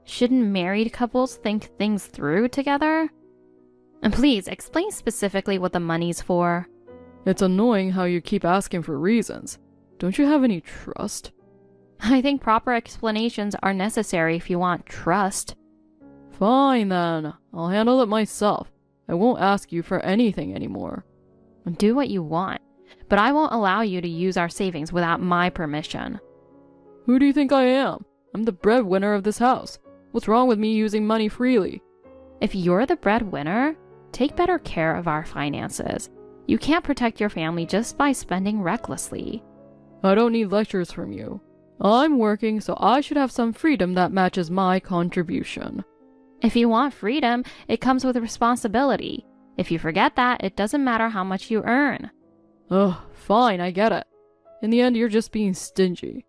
Shouldn't married couples think things through together? And please, explain specifically what the money's for. It's annoying how you keep asking for reasons. Don't you have any trust? I think proper explanations are necessary if you want trust. Fine then. I'll handle it myself. I won't ask you for anything anymore. Do what you want, but I won't allow you to use our savings without my permission. Who do you think I am? I'm the breadwinner of this house. What's wrong with me using money freely? If you're the breadwinner, take better care of our finances. You can't protect your family just by spending recklessly. I don't need lectures from you. I'm working, so I should have some freedom that matches my contribution. If you want freedom, it comes with responsibility. If you forget that, it doesn't matter how much you earn. Ugh, fine, I get it. In the end, you're just being stingy.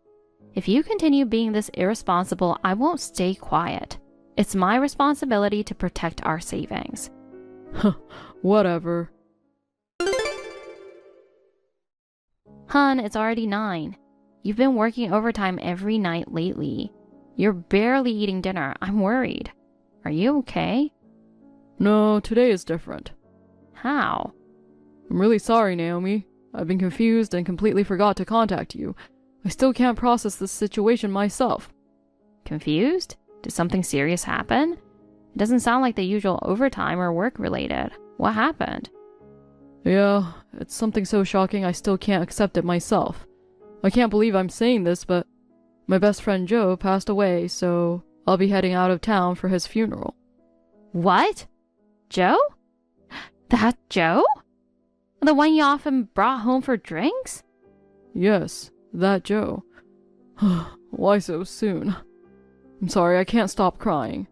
If you continue being this irresponsible, I won't stay quiet. It's my responsibility to protect our savings. Whatever. Hun, it's already 9. You've been working overtime every night lately. You're barely eating dinner. I'm worried. Are you okay? No, today is different. How? I'm really sorry, Naomi. I've been confused and completely forgot to contact you. I still can't process this situation myself. Confused? Did something serious happen? It doesn't sound like the usual overtime or work related. What happened? Yeah, it's something so shocking I still can't accept it myself. I can't believe I'm saying this, but my best friend Joe passed away, so I'll be heading out of town for his funeral. What? Joe? That Joe? The one you often brought home for drinks? Yes, that Joe. Why so soon? I'm sorry, I can't stop crying.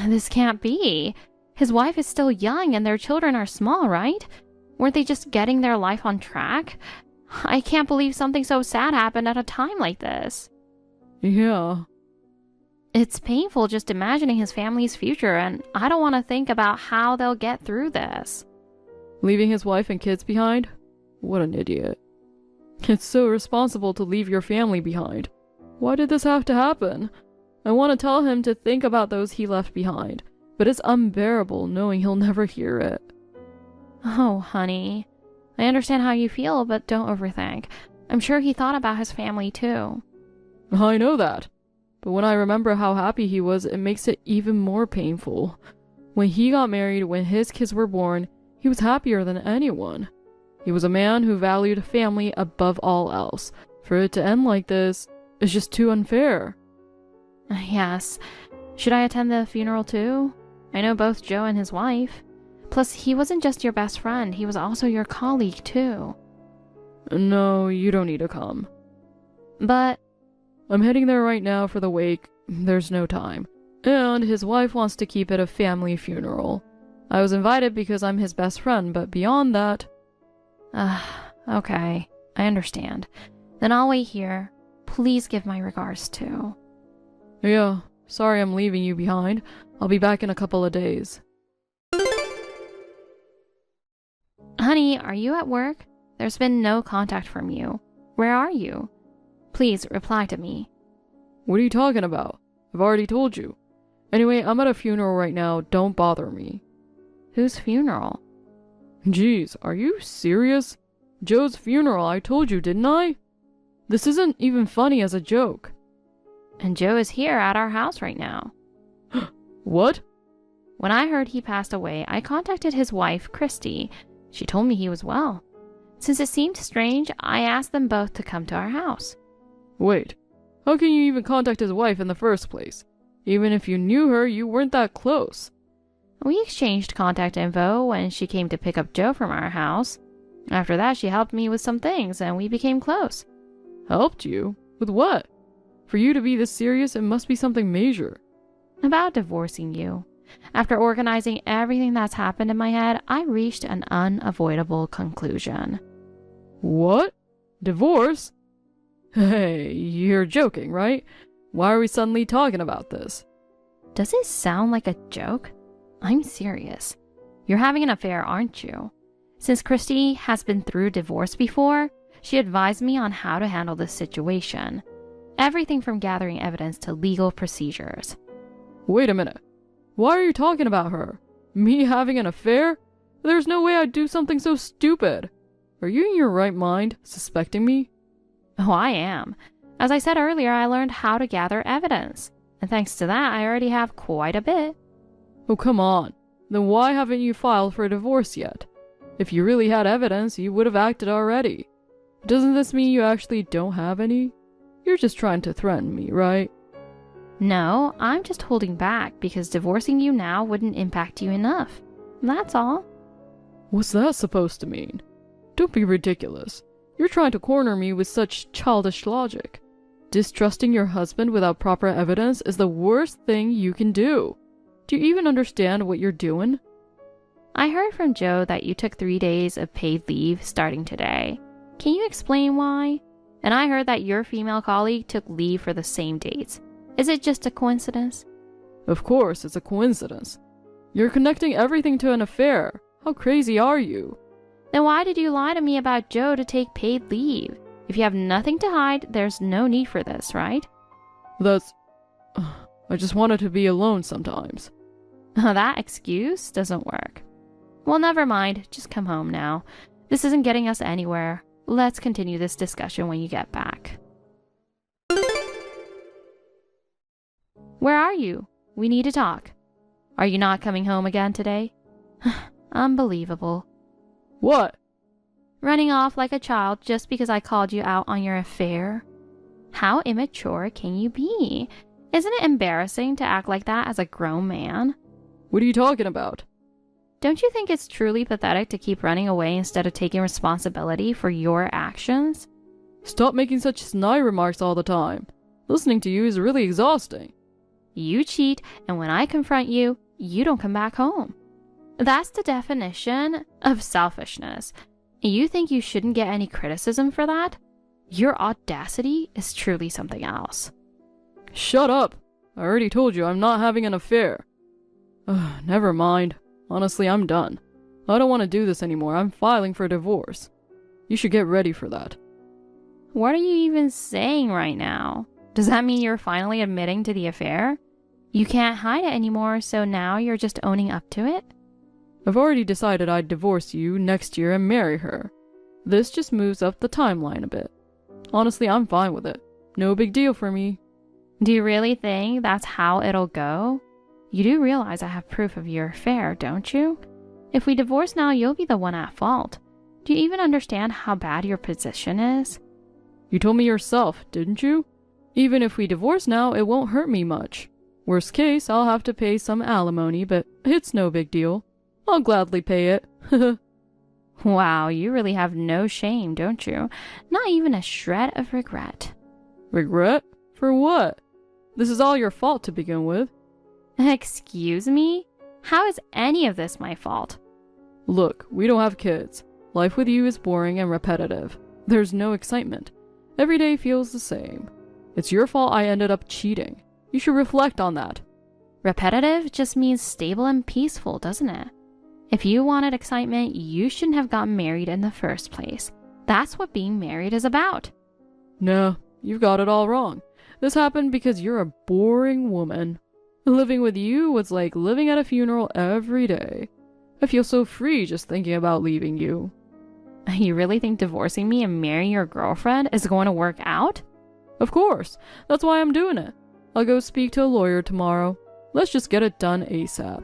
This can't be. His wife is still young and their children are small, right? Weren't they just getting their life on track? I can't believe something so sad happened at a time like this. Yeah. It's painful just imagining his family's future, and I don't want to think about how they'll get through this. Leaving his wife and kids behind? What an idiot. It's so irresponsible to leave your family behind. Why did this have to happen? I want to tell him to think about those he left behind, but it's unbearable knowing he'll never hear it. Oh, honey. I understand how you feel, but don't overthink. I'm sure he thought about his family too. I know that. But when I remember how happy he was, it makes it even more painful. When he got married, when his kids were born, he was happier than anyone. He was a man who valued family above all else. For it to end like this is just too unfair. Yes. Should I attend the funeral too? I know both Joe and his wife. Plus, he wasn't just your best friend, he was also your colleague too. No, you don't need to come. But I'm heading there right now for the wake. There's no time. And his wife wants to keep it a family funeral. I was invited because I'm his best friend, but beyond that... Okay. I understand. Then I'll wait here. Please give my regards too. Yeah, sorry I'm leaving you behind. I'll be back in a couple of days. Honey, are you at work? There's been no contact from you. Where are you? Please reply to me. What are you talking about? I've already told you. Anyway, I'm at a funeral right now. Don't bother me. Whose funeral? Jeez, are you serious? Joe's funeral, I told you, didn't I? This isn't even funny as a joke. And Joe is here at our house right now. What? When I heard he passed away, I contacted his wife, Christy. She told me he was well. Since it seemed strange, I asked them both to come to our house. Wait, how can you even contact his wife in the first place? Even if you knew her, you weren't that close. We exchanged contact info when she came to pick up Joe from our house. After that, she helped me with some things and we became close. Helped you? With what? For you to be this serious, it must be something major. About divorcing you. After organizing everything that's happened in my head, I reached an unavoidable conclusion. What? Divorce? Hey, you're joking, right? Why are we suddenly talking about this? Does it sound like a joke? I'm serious. You're having an affair, aren't you? Since Christy has been through divorce before, she advised me on how to handle this situation. Everything from gathering evidence to legal procedures. Wait a minute. Why are you talking about her? Me having an affair? There's no way I'd do something so stupid. Are you in your right mind, suspecting me? Oh, I am. As I said earlier, I learned how to gather evidence. And thanks to that, I already have quite a bit. Oh, come on. Then why haven't you filed for a divorce yet? If you really had evidence, you would have acted already. Doesn't this mean you actually don't have any? You're just trying to threaten me, right? No, I'm just holding back because divorcing you now wouldn't impact you enough. That's all. What's that supposed to mean? Don't be ridiculous. You're trying to corner me with such childish logic. Distrusting your husband without proper evidence is the worst thing you can do. Do you even understand what you're doing? I heard from Joe that you took 3 days of paid leave starting today. Can you explain why? And I heard that your female colleague took leave for the same dates. Is it just a coincidence? Of course, it's a coincidence. You're connecting everything to an affair. How crazy are you? Then why did you lie to me about Joe to take paid leave? If you have nothing to hide, there's no need for this, right? I just wanted to be alone sometimes. That excuse doesn't work. Well, never mind. Just come home now. This isn't getting us anywhere. Let's continue this discussion when you get back. Where are you? We need to talk. Are you not coming home again today? Unbelievable. What? Running off like a child just because I called you out on your affair? How immature can you be? Isn't it embarrassing to act like that as a grown man? What are you talking about? Don't you think it's truly pathetic to keep running away instead of taking responsibility for your actions? Stop making such snide remarks all the time. Listening to you is really exhausting. You cheat, and when I confront you, you don't come back home. That's the definition of selfishness. You think you shouldn't get any criticism for that? Your audacity is truly something else. Shut up. I already told you I'm not having an affair. Never mind. Honestly, I'm done. I don't want to do this anymore. I'm filing for a divorce. You should get ready for that. What are you even saying right now? Does that mean you're finally admitting to the affair? You can't hide it anymore, so now you're just owning up to it? I've already decided I'd divorce you next year and marry her. This just moves up the timeline a bit. Honestly, I'm fine with it. No big deal for me. Do you really think that's how it'll go? You do realize I have proof of your affair, don't you? If we divorce now, you'll be the one at fault. Do you even understand how bad your position is? You told me yourself, didn't you? Even if we divorce now, it won't hurt me much. Worst case, I'll have to pay some alimony, but it's no big deal. I'll gladly pay it. Wow, you really have no shame, don't you? Not even a shred of regret. Regret? For what? This is all your fault to begin with. Excuse me? How is any of this my fault? Look, we don't have kids. Life with you is boring and repetitive. There's no excitement. Every day feels the same. It's your fault I ended up cheating. You should reflect on that. Repetitive just means stable and peaceful, doesn't it? If you wanted excitement, you shouldn't have gotten married in the first place. That's what being married is about. No, you've got it all wrong. This happened because you're a boring woman. Living with you was like living at a funeral every day. I feel so free just thinking about leaving you. You really think divorcing me and marrying your girlfriend is going to work out? Of course. That's why I'm doing it. I'll go speak to a lawyer tomorrow. Let's just get it done ASAP.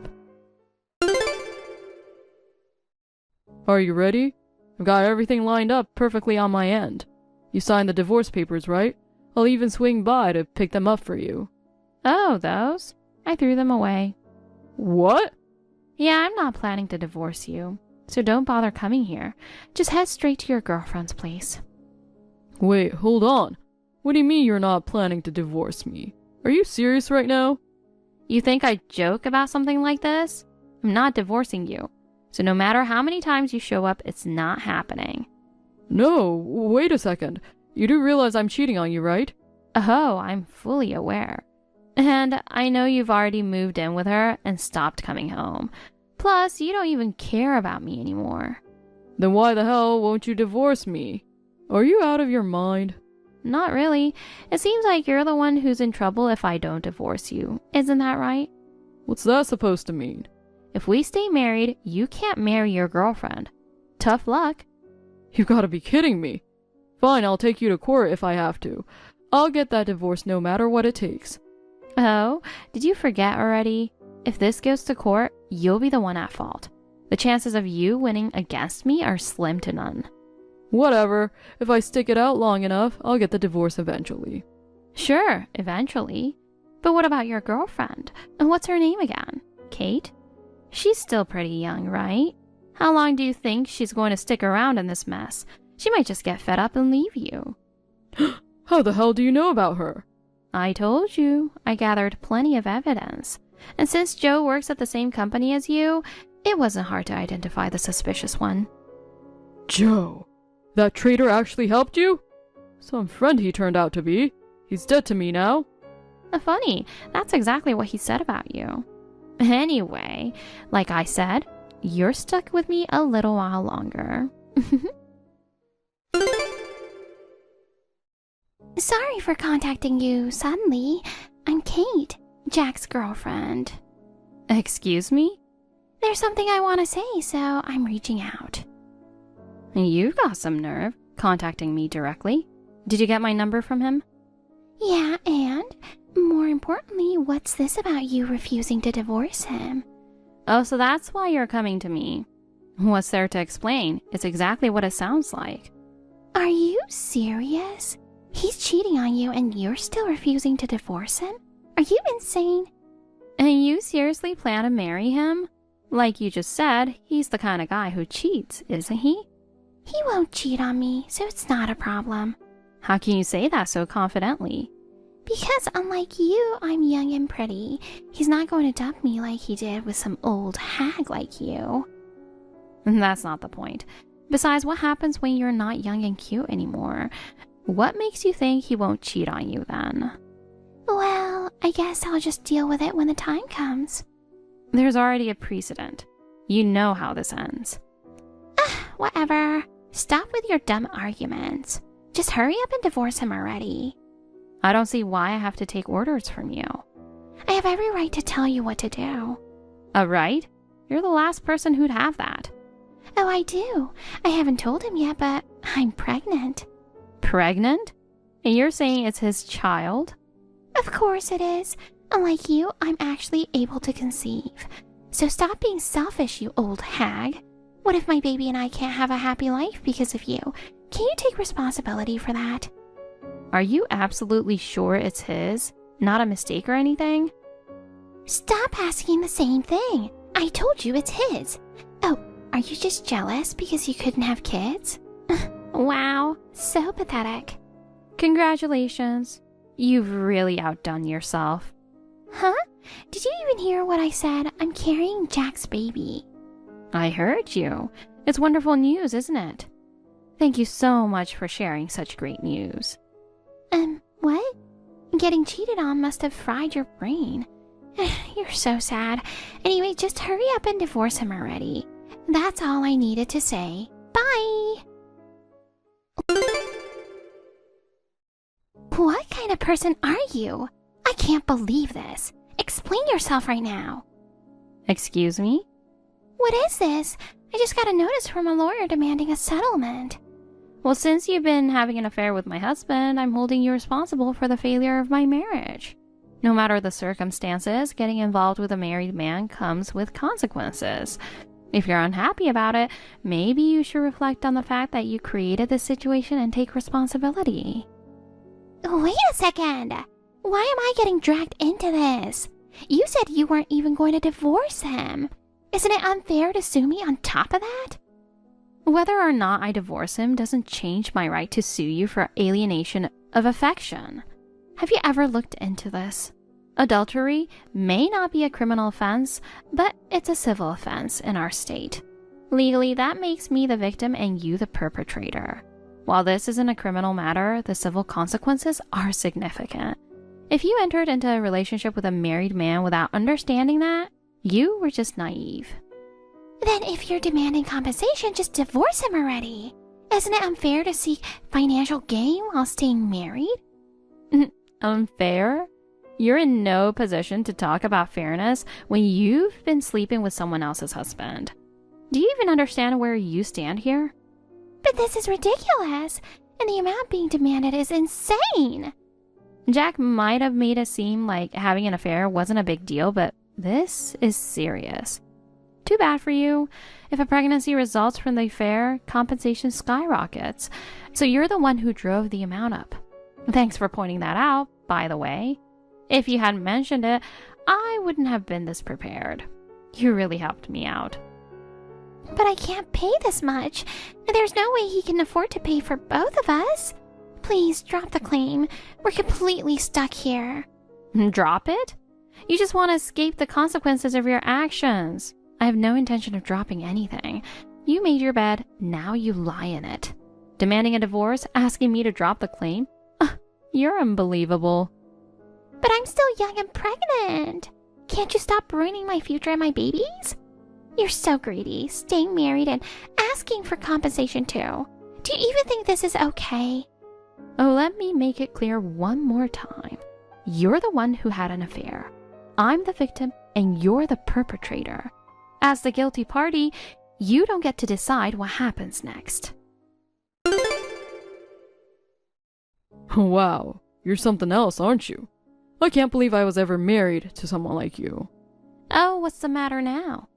Are you ready? I've got everything lined up perfectly on my end. You signed the divorce papers, right? I'll even swing by to pick them up for you. Oh, those? I threw them away. What? Yeah, I'm not planning to divorce you. so don't bother coming here. Just head straight to your girlfriend's place. Wait, hold on. What do you mean you're not planning to divorce me? Are you serious right now? You think I joke about something like this? I'm not divorcing you. So no matter how many times you show up, it's not happening. No, wait a second. You do realize I'm cheating on you, right? Oh, I'm fully aware. And I know you've already moved in with her and stopped coming home. Plus, you don't even care about me anymore. Then why the hell won't you divorce me? Are you out of your mind? Not really. It seems like you're the one who's in trouble if I don't divorce you. Isn't that right? What's that supposed to mean? If we stay married, you can't marry your girlfriend. Tough luck. You gotta be kidding me. Fine, I'll take you to court if I have to. I'll get that divorce no matter what it takes. Oh, did you forget already? If this goes to court, you'll be the one at fault. The chances of you winning against me are slim to none. Whatever. If I stick it out long enough, I'll get the divorce eventually. Sure, eventually. But what about your girlfriend? And what's her name again? Kate? She's still pretty young, right? How long do you think she's going to stick around in this mess? She might just get fed up and leave you. How the hell do you know about her? I told you. I gathered plenty of evidence. And since Joe works at the same company as you, it wasn't hard to identify the suspicious one. Joe? That traitor actually helped you? Some friend he turned out to be. He's dead to me now. Funny, that's exactly what he said about you. Anyway, like I said, you're stuck with me a little while longer. Sorry for contacting you suddenly. I'm Kate, Jack's girlfriend. Excuse me? There's something I want to say, so I'm reaching out. You got some nerve, contacting me directly. Did you get my number from him? Yeah, and more importantly, what's this about you refusing to divorce him? Oh, so that's why you're coming to me. What's there to explain? It's exactly what it sounds like. Are you serious? He's cheating on you and you're still refusing to divorce him? Are you insane? And you seriously plan to marry him? Like you just said, he's the kind of guy who cheats, isn't he? He won't cheat on me, so it's not a problem. How can you say that so confidently? Because unlike you, I'm young and pretty. He's not going to dump me like he did with some old hag like you. That's not the point. Besides, what happens when you're not young and cute anymore? What makes you think he won't cheat on you then? Well, I guess I'll just deal with it when the time comes. There's already a precedent. You know how this ends. Whatever. Stop with your dumb arguments. Just hurry up and divorce him already. I don't see why I have to take orders from you. I have every right to tell you what to do. A right? You're the last person who'd have that. Oh, I do. I haven't told him yet, but I'm pregnant. Pregnant? And you're saying it's his child? Of course it is. Unlike you, I'm actually able to conceive. So stop being selfish, you old hag. What if my baby and I can't have a happy life because of you? Can you take responsibility for that? Are you absolutely sure it's his? Not a mistake or anything? Stop asking the same thing. I told you it's his. Oh, are you just jealous because you couldn't have kids? Wow, so pathetic. Congratulations. You've really outdone yourself. Huh? Did you even hear what I said? I'm carrying Jack's baby. I heard you. It's wonderful news, isn't it? Thank you so much for sharing such great news. What? Getting cheated on must have fried your brain. You're so sad. Anyway, just hurry up and divorce him already. That's all I needed to say. Bye! What kind of person are you? I can't believe this. Explain yourself right now. Excuse me? What is this? I just got a notice from a lawyer demanding a settlement. Well, since you've been having an affair with my husband, I'm holding you responsible for the failure of my marriage. No matter the circumstances, getting involved with a married man comes with consequences. If you're unhappy about it, maybe you should reflect on the fact that you created this situation and take responsibility. Wait a second! Why am I getting dragged into this? You said you weren't even going to divorce him. Isn't it unfair to sue me on top of that? Whether or not I divorce him doesn't change my right to sue you for alienation of affection. Have you ever looked into this? Adultery may not be a criminal offense, but it's a civil offense in our state. Legally, that makes me the victim and you the perpetrator. While this isn't a criminal matter, the civil consequences are significant. If you entered into a relationship with a married man without understanding that, you were just naive. Then if you're demanding compensation, just divorce him already. Isn't it unfair to seek financial gain while staying married? Unfair? You're in no position to talk about fairness when you've been sleeping with someone else's husband. Do you even understand where you stand here? But this is ridiculous, and the amount being demanded is insane. Jack might have made it seem like having an affair wasn't a big deal, but this is serious. Too bad for you. If a pregnancy results from the affair, compensation skyrockets. So you're the one who drove the amount up. Thanks for pointing that out, by the way. If you hadn't mentioned it, I wouldn't have been this prepared. You really helped me out. But I can't pay this much, and there's no way he can afford to pay for both of us. Please drop the claim. We're completely stuck here. Drop it? You just want to escape the consequences of your actions. I have no intention of dropping anything. You made your bed, now you lie in it. Demanding a divorce, asking me to drop the claim? You're unbelievable. But I'm still young and pregnant. Can't you stop ruining my future and my babies? You're so greedy, staying married and asking for compensation too. Do you even think this is okay? Oh, let me make it clear one more time. You're the one who had an affair. I'm the victim and you're the perpetrator. As the guilty party, you don't get to decide what happens next. Wow, you're something else, aren't you? I can't believe I was ever married to someone like you. Oh, what's the matter now?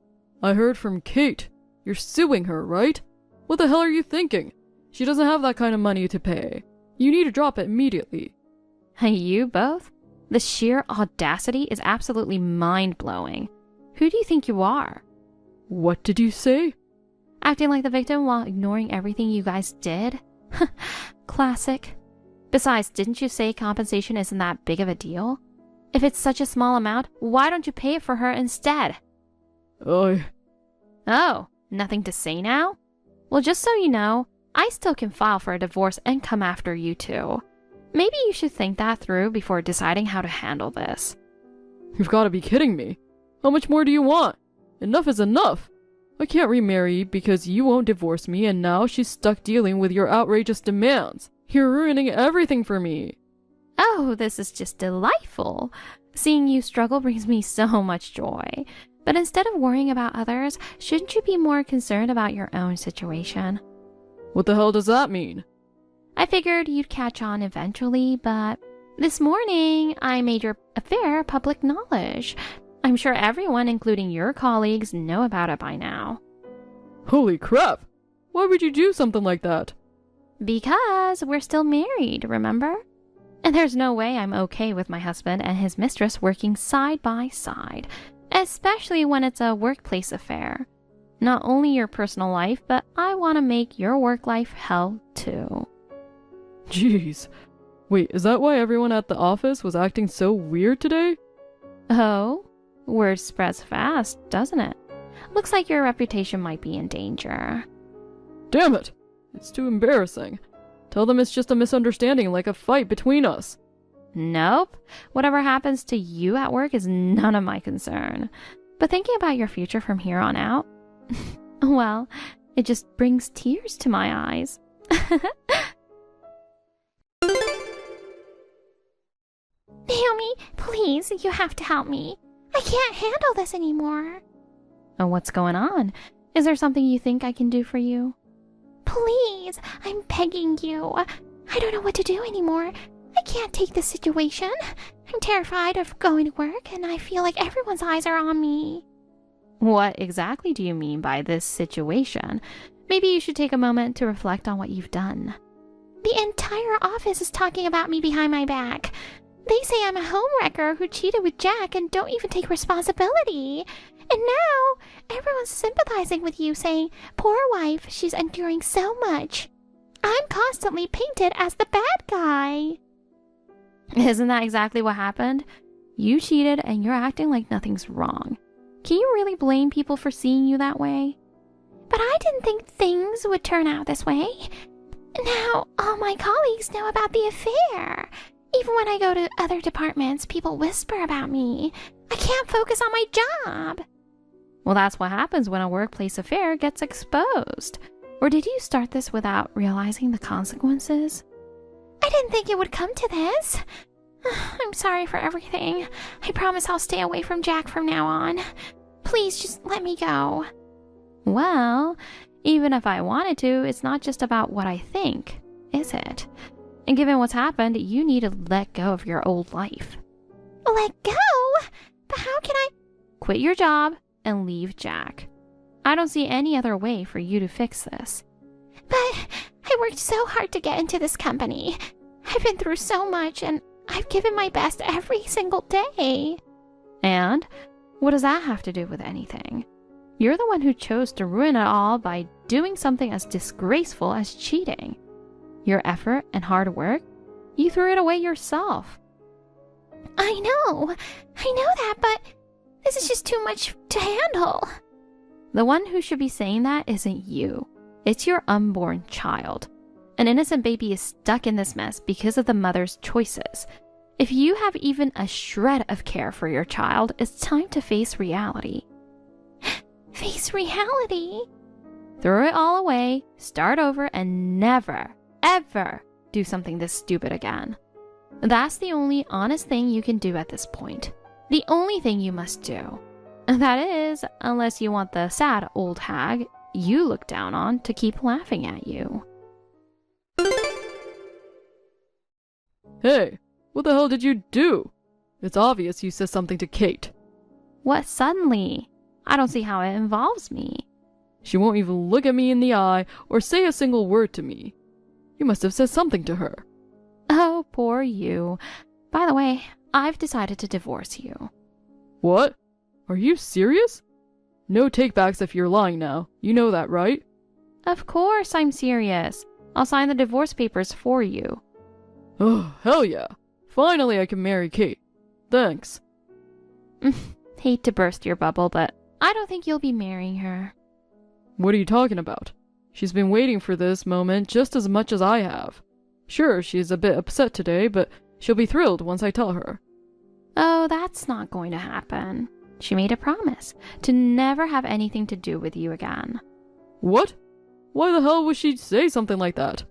I heard from Kate. You're suing her, right? What the hell are you thinking? She doesn't have that kind of money to pay. You need to drop it immediately. You both? The sheer audacity is absolutely mind-blowing. Who do you think you are? What did you say? Acting like the victim while ignoring everything you guys did? Classic. Besides, didn't you say compensation isn't that big of a deal? If it's such a small amount, why don't you pay it for her instead? Oh, nothing to say now? Well, just so you know, I still can file for a divorce and come after you too. Maybe you should think that through before deciding how to handle this. You've got to be kidding me. How much more do you want? Enough is enough. I can't remarry because you won't divorce me, and now she's stuck dealing with your outrageous demands. You're ruining everything for me. Oh, this is just delightful. Seeing you struggle brings me so much joy. But instead of worrying about others, shouldn't you be more concerned about your own situation? What the hell does that mean? I figured you'd catch on eventually, but this morning I made your affair public knowledge. I'm sure everyone, including your colleagues, know about it by now. Holy crap! Why would you do something like that? Because we're still married, remember? And there's no way I'm okay with my husband and his mistress working side by side, especially when it's a workplace affair. Not only your personal life, but I want to make your work life hell too. Jeez. Wait, is that why everyone at the office was acting so weird today? Oh, word spreads fast, doesn't it? Looks like your reputation might be in danger. Damn it! It's too embarrassing. Tell them it's just a misunderstanding, like a fight between us. Nope. Whatever happens to you at work is none of my concern. But thinking about your future from here on out, well, it just brings tears to my eyes. Naomi, please, you have to help me. I can't handle this anymore. Oh, what's going on? Is there something you think I can do for you? Please, I'm begging you. I don't know what to do anymore. I can't take this situation. I'm terrified of going to work, and I feel like everyone's eyes are on me. What exactly do you mean by this situation? Maybe you should take a moment to reflect on what you've done. The entire office is talking about me behind my back. They say I'm a homewrecker who cheated with Jack and don't even take responsibility. And now, everyone's sympathizing with you, saying, poor wife, she's enduring so much. I'm constantly painted as the bad guy. Isn't that exactly what happened? You cheated and you're acting like nothing's wrong. Can you really blame people for seeing you that way? But I didn't think things would turn out this way. Now, all my colleagues know about the affair. Even when I go to other departments, people whisper about me. I can't focus on my job. Well, that's what happens when a workplace affair gets exposed. Or did you start this without realizing the consequences? I didn't think it would come to this. I'm sorry for everything. I promise I'll stay away from Jack from now on. Please just let me go. Well, even if I wanted to, it's not just about what I think, is it? And given what's happened, you need to let go of your old life. Let go? But how can I? Quit your job and leave Jack. I don't see any other way for you to fix this. But I worked so hard to get into this company. I've been through so much and I've given my best every single day. And what does that have to do with anything? You're the one who chose to ruin it all by doing something as disgraceful as cheating. Your effort and hard work, you threw it away yourself. I know that, but this is just too much to handle. The one who should be saying that isn't you. It's your unborn child. An innocent baby is stuck in this mess because of the mother's choices. If you have even a shred of care for your child, it's time to face reality. Face reality? Throw it all away, start over, and never, ever do something this stupid again. That's the only honest thing you can do at this point. The only thing you must do. That is, unless you want the sad old hag you look down on to keep laughing at you. Hey, what the hell did you do? It's obvious you said something to Kate. What suddenly? I don't see how it involves me. She won't even look at me in the eye or say a single word to me. You must have said something to her. Oh, poor you. By the way, I've decided to divorce you. What? Are you serious? No takebacks if you're lying now. You know that, right? Of course I'm serious. I'll sign the divorce papers for you. Oh, hell yeah. Finally I can marry Kate. Thanks. Hate to burst your bubble, but I don't think you'll be marrying her. What are you talking about? She's been waiting for this moment just as much as I have. Sure, she's a bit upset today, but she'll be thrilled once I tell her. Oh, that's not going to happen. She made a promise to never have anything to do with you again. What? Why the hell would she say something like that?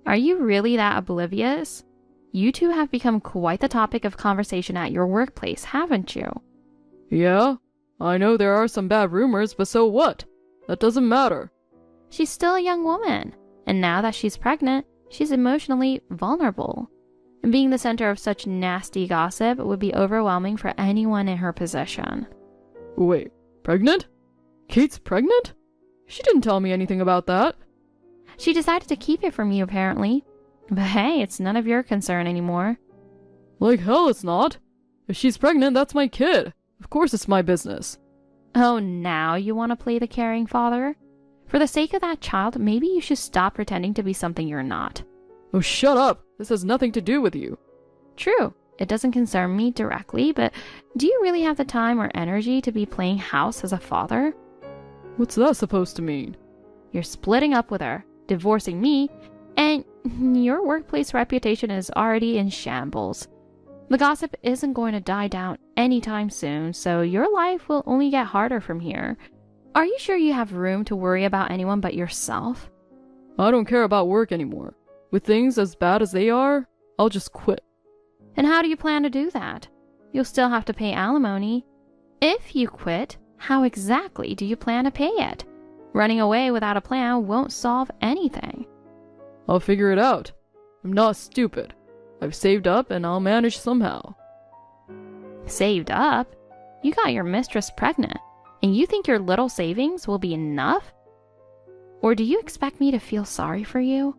Are you really that oblivious? You two have become quite the topic of conversation at your workplace, haven't you? Yeah, I know there are some bad rumors, but so what? That doesn't matter. She's still a young woman, and now that she's pregnant, she's emotionally vulnerable. And being the center of such nasty gossip would be overwhelming for anyone in her position. Wait, pregnant? Kate's pregnant? She didn't tell me anything about that. She decided to keep it from you, apparently. But hey, it's none of your concern anymore. Like hell it's not. If she's pregnant, that's my kid. Of course it's my business. Oh, now you want to play the caring father? For the sake of that child, maybe you should stop pretending to be something you're not. Oh, shut up. This has nothing to do with you. True, it doesn't concern me directly, but do you really have the time or energy to be playing house as a father? What's that supposed to mean? You're splitting up with her, divorcing me, and your workplace reputation is already in shambles. The gossip isn't going to die down anytime soon, so your life will only get harder from here. Are you sure you have room to worry about anyone but yourself? I don't care about work anymore. With things as bad as they are, I'll just quit. And how do you plan to do that? You'll still have to pay alimony. If you quit, how exactly do you plan to pay it? Running away without a plan won't solve anything. I'll figure it out. I'm not stupid. I've saved up and I'll manage somehow. Saved up? You got your mistress pregnant, and you think your little savings will be enough? Or do you expect me to feel sorry for you?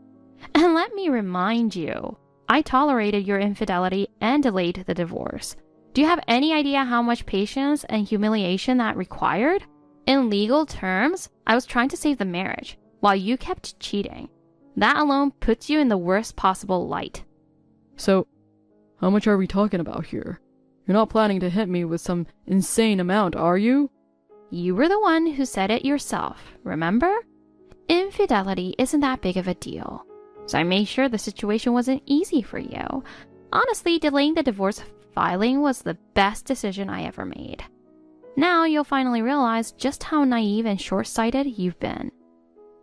And let me remind you, I tolerated your infidelity and delayed the divorce. Do you have any idea how much patience and humiliation that required? In legal terms, I was trying to save the marriage, while you kept cheating. That alone puts you in the worst possible light. So, how much are we talking about here? You're not planning to hit me with some insane amount, are you? You were the one who said it yourself, remember? Infidelity isn't that big of a deal. So I made sure the situation wasn't easy for you. Honestly, delaying the divorce filing was the best decision I ever made. Now you'll finally realize just how naive and short-sighted you've been.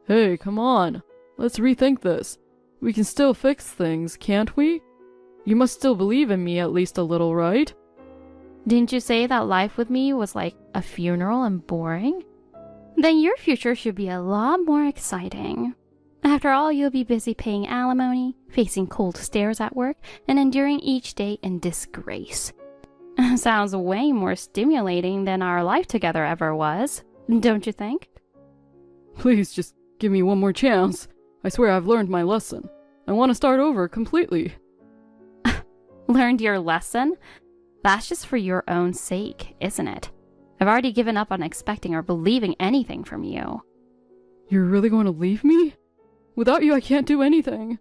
Hey, come on. Let's rethink this. We can still fix things, can't we? You must still believe in me at least a little, right? Didn't you say that life with me was like a funeral and boring? Then your future should be a lot more exciting. After all, you'll be busy paying alimony, facing cold stares at work, and enduring each day in disgrace. Sounds way more stimulating than our life together ever was, don't you think? Please just give me one more chance. I swear I've learned my lesson. I want to start over completely. Learned your lesson? That's just for your own sake, isn't it? I've already given up on expecting or believing anything from you. You're really going to leave me? Without you, I can't do anything.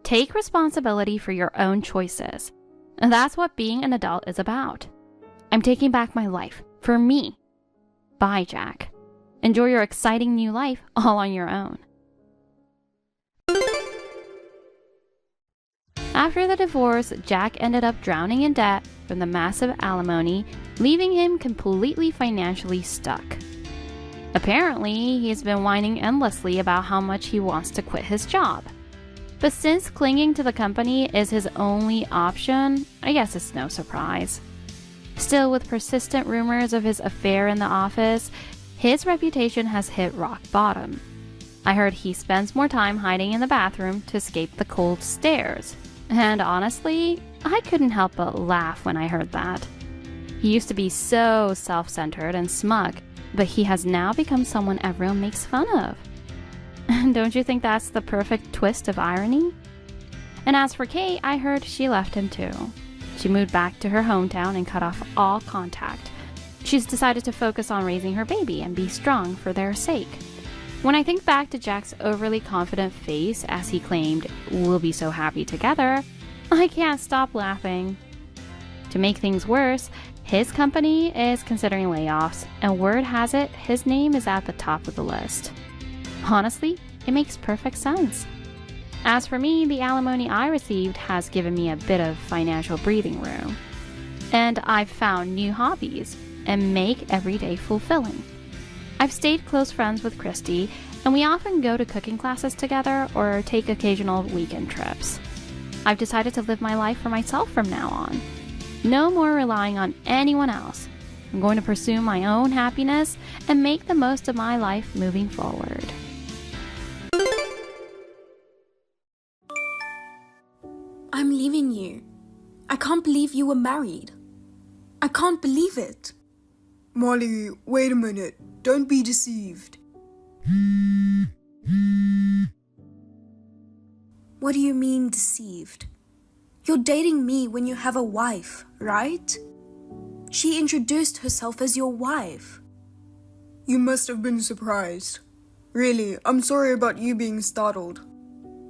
Take responsibility for your own choices. And that's what being an adult is about. I'm taking back my life. For me. Bye, Jack. Enjoy your exciting new life all on your own. After the divorce, Jack ended up drowning in debt from the massive alimony, leaving him completely financially stuck. Apparently, he's been whining endlessly about how much he wants to quit his job. But since clinging to the company is his only option, I guess it's no surprise. Still, with persistent rumors of his affair in the office, his reputation has hit rock bottom. I heard he spends more time hiding in the bathroom to escape the cold stares. And honestly, I couldn't help but laugh when I heard that. He used to be so self-centered and smug, but he has now become someone everyone makes fun of. Don't you think that's the perfect twist of irony? And as for Kate, I heard she left him too. She moved back to her hometown and cut off all contact. She's decided to focus on raising her baby and be strong for their sake. When I think back to Jack's overly confident face as he claimed, "We'll be so happy together," I can't stop laughing. To make things worse, his company is considering layoffs, and word has it his name is at the top of the list. Honestly, it makes perfect sense. As for me, the alimony I received has given me a bit of financial breathing room. And I've found new hobbies and make every day fulfilling. I've stayed close friends with Christy, and we often go to cooking classes together or take occasional weekend trips. I've decided to live my life for myself from now on. No more relying on anyone else. I'm going to pursue my own happiness and make the most of my life moving forward. I'm leaving you. I can't believe you were married. I can't believe it. Molly, wait a minute. Don't be deceived. What do you mean deceived? You're dating me when you have a wife, right? She introduced herself as your wife. You must have been surprised. Really, I'm sorry about you being startled.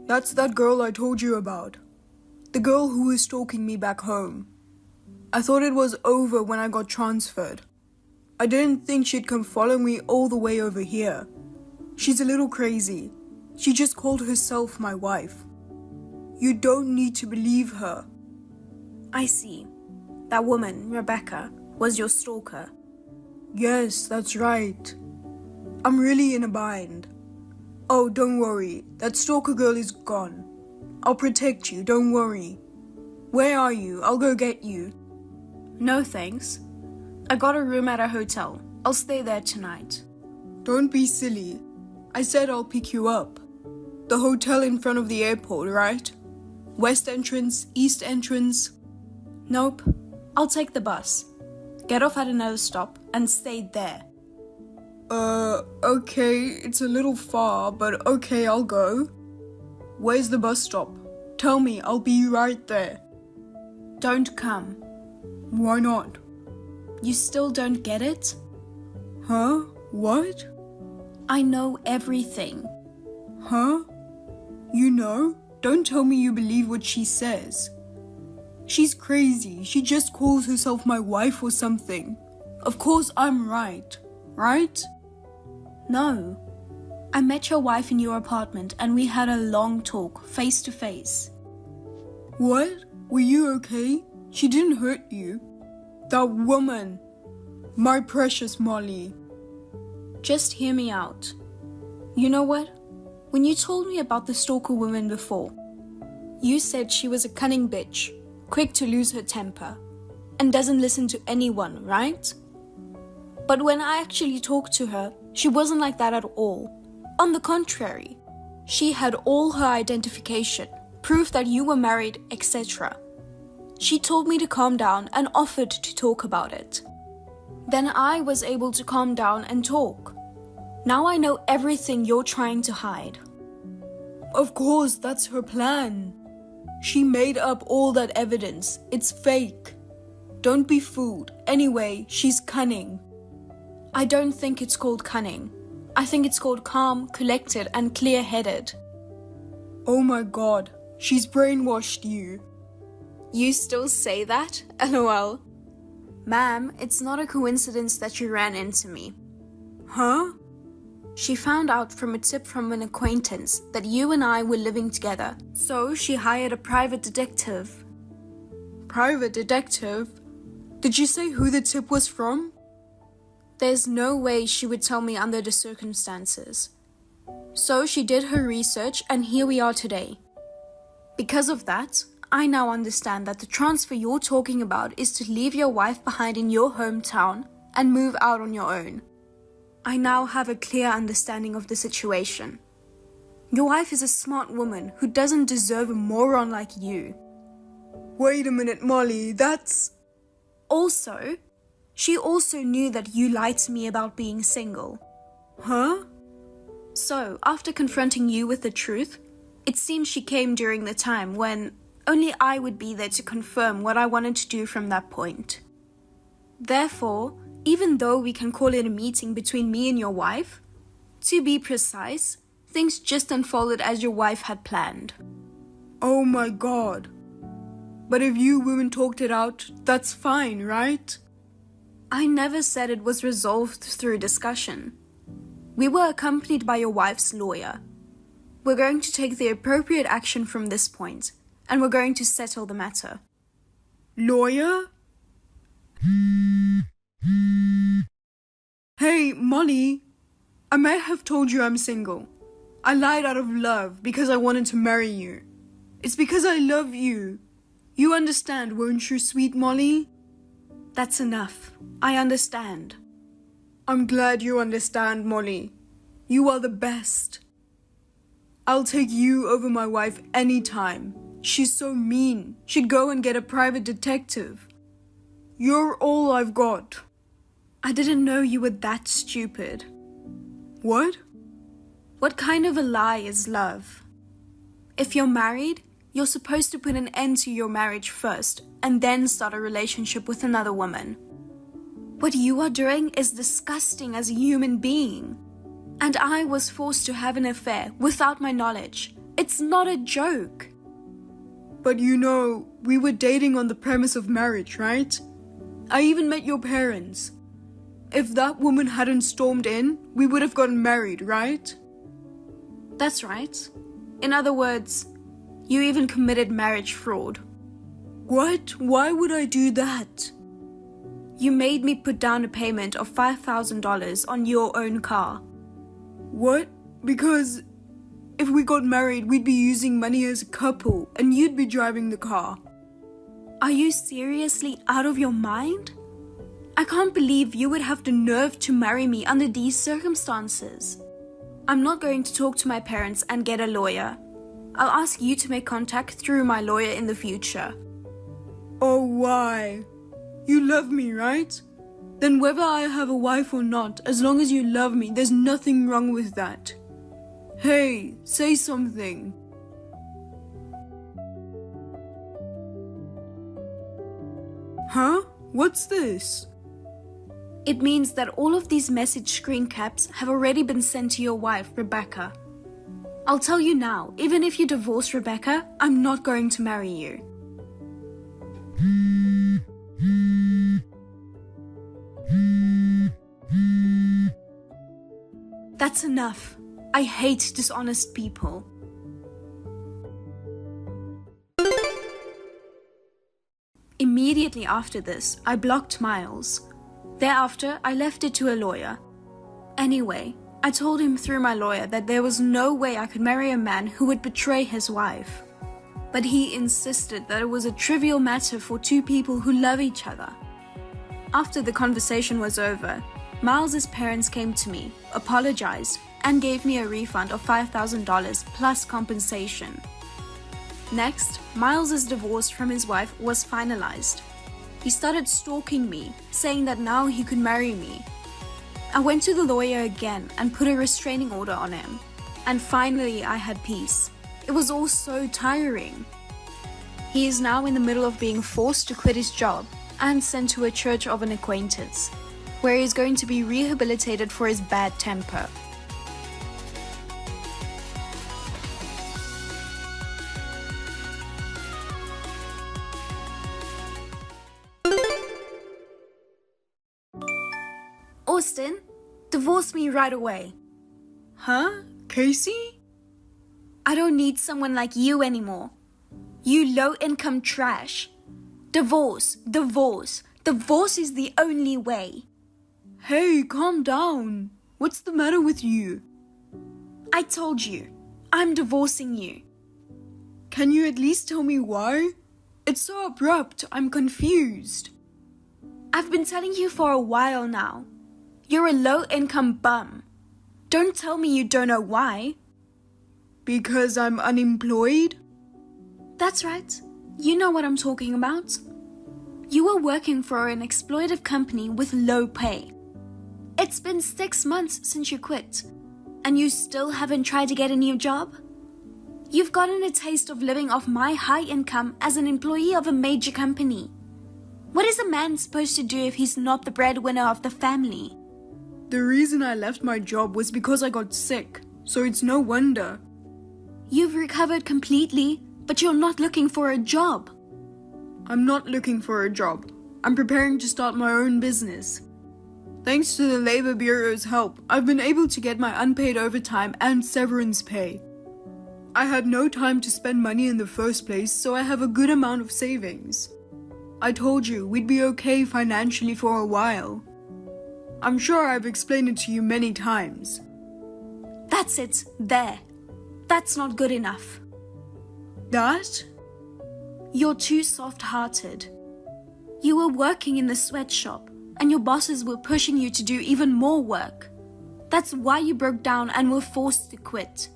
That's that girl I told you about. The girl who was stalking me back home. I thought it was over when I got transferred. I didn't think she'd come follow me all the way over here. She's a little crazy. She just called herself my wife. You don't need to believe her. I see. That woman, Rebecca, was your stalker. Yes, that's right. I'm really in a bind. Oh, don't worry. That stalker girl is gone. I'll protect you, don't worry. Where are you? I'll go get you. No thanks. I got a room at a hotel. I'll stay there tonight. Don't be silly. I said I'll pick you up. The hotel in front of the airport, right? West entrance, east entrance. Nope. I'll take the bus. Get off at another stop and stay there. Okay, it's a little far, but okay, I'll go. Where's the bus stop? Tell me, I'll be right there. Don't come. Why not? You still don't get it? Huh? What? I know everything. Huh? You know? Don't tell me you believe what she says. She's crazy. She just calls herself my wife or something. Of course I'm right. Right? No. I met your wife in your apartment and we had a long talk, face to face. What? Were you okay? She didn't hurt you. That woman. My precious Molly. Just hear me out. You know what? When you told me about the stalker woman before, you said she was a cunning bitch, quick to lose her temper, and doesn't listen to anyone, right? But when I actually talked to her, she wasn't like that at all. On the contrary, she had all her identification, proof that you were married, etc. She told me to calm down and offered to talk about it. Then I was able to calm down and talk. Now I know everything you're trying to hide. Of course, that's her plan. She made up all that evidence. It's fake. Don't be fooled. Anyway, she's cunning. I don't think it's called cunning. I think it's called calm, collected, and clear-headed. Oh my god, she's brainwashed you. You still say that? LOL. Ma'am, it's not a coincidence that you ran into me. Huh? She found out from a tip from an acquaintance that you and I were living together, so she hired a private detective. Private detective? Did you say who the tip was from? There's no way she would tell me under the circumstances. So she did her research and here we are today. Because of that, I now understand that the transfer you're talking about is to leave your wife behind in your hometown and move out on your own. I now have a clear understanding of the situation. Your wife is a smart woman who doesn't deserve a moron like you. Wait a minute, Molly, that's... Also, she also knew that you lied to me about being single. Huh? So, after confronting you with the truth, it seems she came during the time when only I would be there to confirm what I wanted to do from that point. Therefore, even though we can call it a meeting between me and your wife, to be precise, things just unfolded as your wife had planned. Oh my god. But if you women talked it out, that's fine, right? I never said it was resolved through discussion. We were accompanied by your wife's lawyer. We're going to take the appropriate action from this point, and we're going to settle the matter. Lawyer? Hey, Molly. I may have told you I'm single. I lied out of love because I wanted to marry you. It's because I love you. You understand, won't you, sweet Molly? That's enough. I understand. I'm glad you understand, Molly. You are the best. I'll take you over my wife anytime. She's so mean. She'd go and get a private detective. You're all I've got. I didn't know you were that stupid. What? What kind of a lie is love? If you're married, you're supposed to put an end to your marriage first and then start a relationship with another woman. What you are doing is disgusting as a human being. And I was forced to have an affair without my knowledge. It's not a joke. But you know, we were dating on the premise of marriage, right? I even met your parents. If that woman hadn't stormed in, we would have gotten married, right? That's right. In other words, you even committed marriage fraud. What? Why would I do that? You made me put down a payment of $5,000 on your own car. What? Because if we got married, we'd be using money as a couple and you'd be driving the car. Are you seriously out of your mind? I can't believe you would have the nerve to marry me under these circumstances. I'm not going to talk to my parents and get a lawyer. I'll ask you to make contact through my lawyer in the future. Oh, why? You love me, right? Then whether I have a wife or not, as long as you love me, there's nothing wrong with that. Hey, say something. Huh? What's this? It means that all of these message screen caps have already been sent to your wife, Rebecca. I'll tell you now, even if you divorce Rebecca, I'm not going to marry you. That's enough. I hate dishonest people. Immediately after this, I blocked Miles. Thereafter, I left it to a lawyer. Anyway, I told him through my lawyer that there was no way I could marry a man who would betray his wife. But he insisted that it was a trivial matter for two people who love each other. After the conversation was over, Miles's parents came to me, apologized, and gave me a refund of $5,000 plus compensation. Next, Miles's divorce from his wife was finalized. He started stalking me, saying that now he could marry me. I went to the lawyer again and put a restraining order on him. And finally I had peace. It was all so tiring. He is now in the middle of being forced to quit his job and sent to a church of an acquaintance, where he is going to be rehabilitated for his bad temper. Austin, divorce me right away. Huh? Casey? I don't need someone like you anymore. You low-income trash. Divorce, divorce. Divorce is the only way. Hey, calm down. What's the matter with you? I told you, I'm divorcing you. Can you at least tell me why? It's so abrupt, I'm confused. I've been telling you for a while now. You're a low-income bum. Don't tell me you don't know why. Because I'm unemployed? That's right. You know what I'm talking about. You were working for an exploitive company with low pay. It's been 6 months since you quit, and you still haven't tried to get a new job? You've gotten a taste of living off my high income as an employee of a major company. What is a man supposed to do if he's not the breadwinner of the family? The reason I left my job was because I got sick, so it's no wonder. You've recovered completely, but you're not looking for a job. I'm not looking for a job. I'm preparing to start my own business. Thanks to the Labor Bureau's help, I've been able to get my unpaid overtime and severance pay. I had no time to spend money in the first place, so I have a good amount of savings. I told you we'd be okay financially for a while. I'm sure I've explained it to you many times. That's it, there. That's not good enough. That? You're too soft-hearted. You were working in the sweatshop, and your bosses were pushing you to do even more work. That's why you broke down and were forced to quit.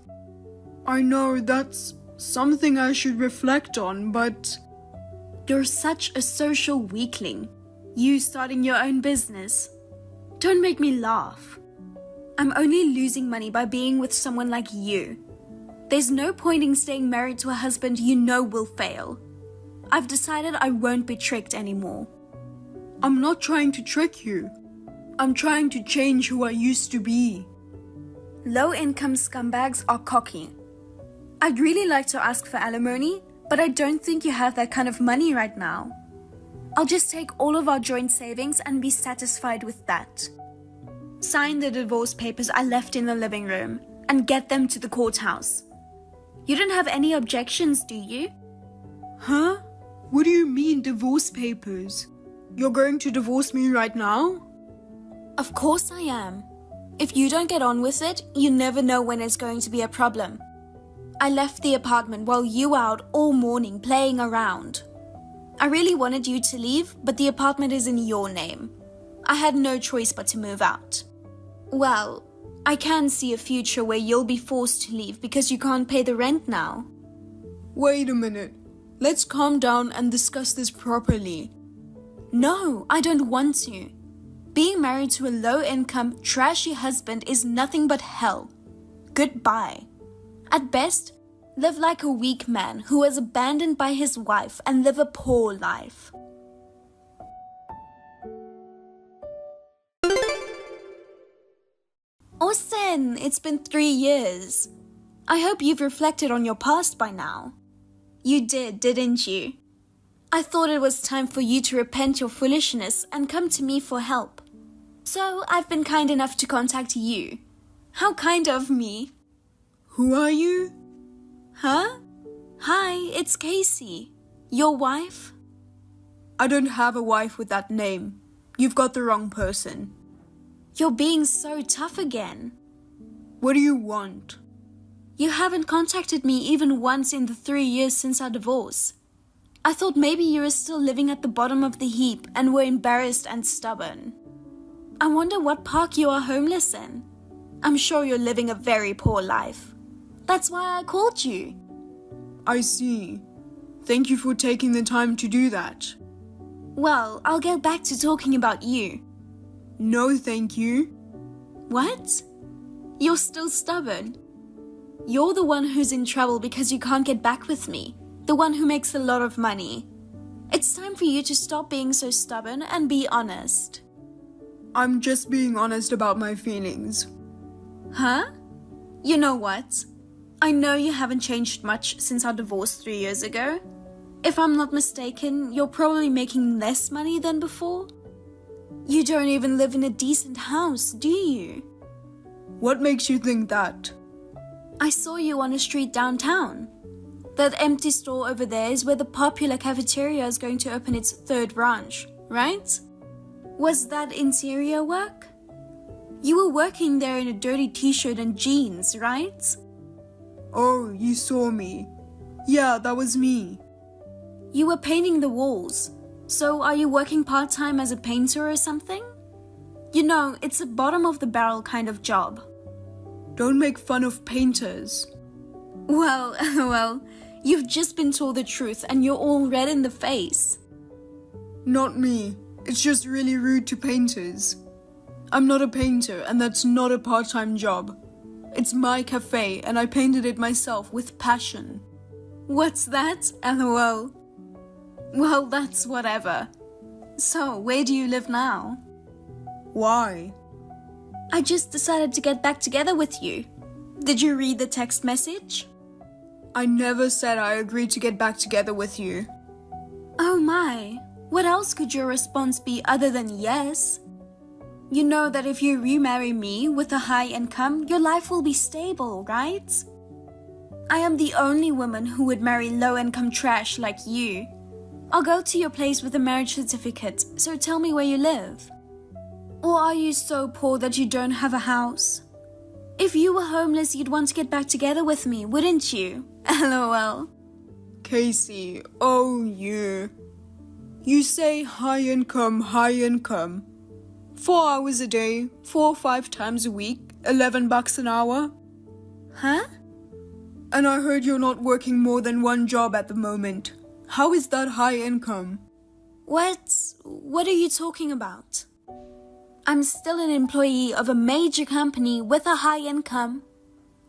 I know that's something I should reflect on, but... You're such a social weakling. You starting your own business. Don't make me laugh. I'm only losing money by being with someone like you. There's no point in staying married to a husband you know will fail. I've decided I won't be tricked anymore. I'm not trying to trick you. I'm trying to change who I used to be. Low-income scumbags are cocky. I'd really like to ask for alimony, but I don't think you have that kind of money right now. I'll just take all of our joint savings and be satisfied with that. Sign the divorce papers I left in the living room and get them to the courthouse. You don't have any objections, do you? Huh? What do you mean, divorce papers? You're going to divorce me right now? Of course I am. If you don't get on with it, you never know when it's going to be a problem. I left the apartment while you were out all morning playing around. I really wanted you to leave, but the apartment is in your name. I had no choice but to move out. Well, I can see a future where you'll be forced to leave because you can't pay the rent now. Wait a minute. Let's calm down and discuss this properly. No, I don't want to. Being married to a low-income, trashy husband is nothing but hell. Goodbye. At best, live like a weak man who was abandoned by his wife and live a poor life. Austin, it's been 3 years. I hope you've reflected on your past by now. You did, didn't you? I thought it was time for you to repent your foolishness and come to me for help. So I've been kind enough to contact you. How kind of me. Who are you? Huh? Hi, it's Casey. Your wife? I don't have a wife with that name. You've got the wrong person. You're being so tough again. What do you want? You haven't contacted me even once in the 3 years since our divorce. I thought maybe you were still living at the bottom of the heap and were embarrassed and stubborn. I wonder what park you are homeless in. I'm sure you're living a very poor life. That's why I called you. I see. Thank you for taking the time to do that. Well, I'll get back to talking about you. No, thank you. What? You're still stubborn? You're the one who's in trouble because you can't get back with me. The one who makes a lot of money. It's time for you to stop being so stubborn and be honest. I'm just being honest about my feelings. Huh? You know what? I know you haven't changed much since our divorce 3 years ago. If I'm not mistaken, you're probably making less money than before. You don't even live in a decent house, do you? What makes you think that? I saw you on a street downtown. That empty store over there is where the popular cafeteria is going to open its 3rd branch, right? Was that interior work? You were working there in a dirty t-shirt and jeans, right? Oh, you saw me. Yeah, that was me. You were painting the walls. So are you working part-time as a painter or something? You know, it's a bottom-of-the-barrel kind of job. Don't make fun of painters. Well, you've just been told the truth and you're all red in the face. Not me. It's just really rude to painters. I'm not a painter and that's not a part-time job. It's my cafe and I painted it myself with passion. What's that? LOL. Well, that's whatever. So, where do you live now? Why? I just decided to get back together with you. Did you read the text message? I never said I agreed to get back together with you. Oh my, what else could your response be other than yes? You know that if you remarry me with a high income, your life will be stable, right? I am the only woman who would marry low-income trash like you. I'll go to your place with a marriage certificate, so tell me where you live. Or are you so poor that you don't have a house? If you were homeless, you'd want to get back together with me, wouldn't you? LOL. Casey, oh you. You say high income, high income. 4 hours a day, 4 or 5 times a week, $11 an hour. Huh? And I heard you're not working more than 1 job at the moment. How is that high income? What are you talking about? I'm still an employee of a major company with a high income.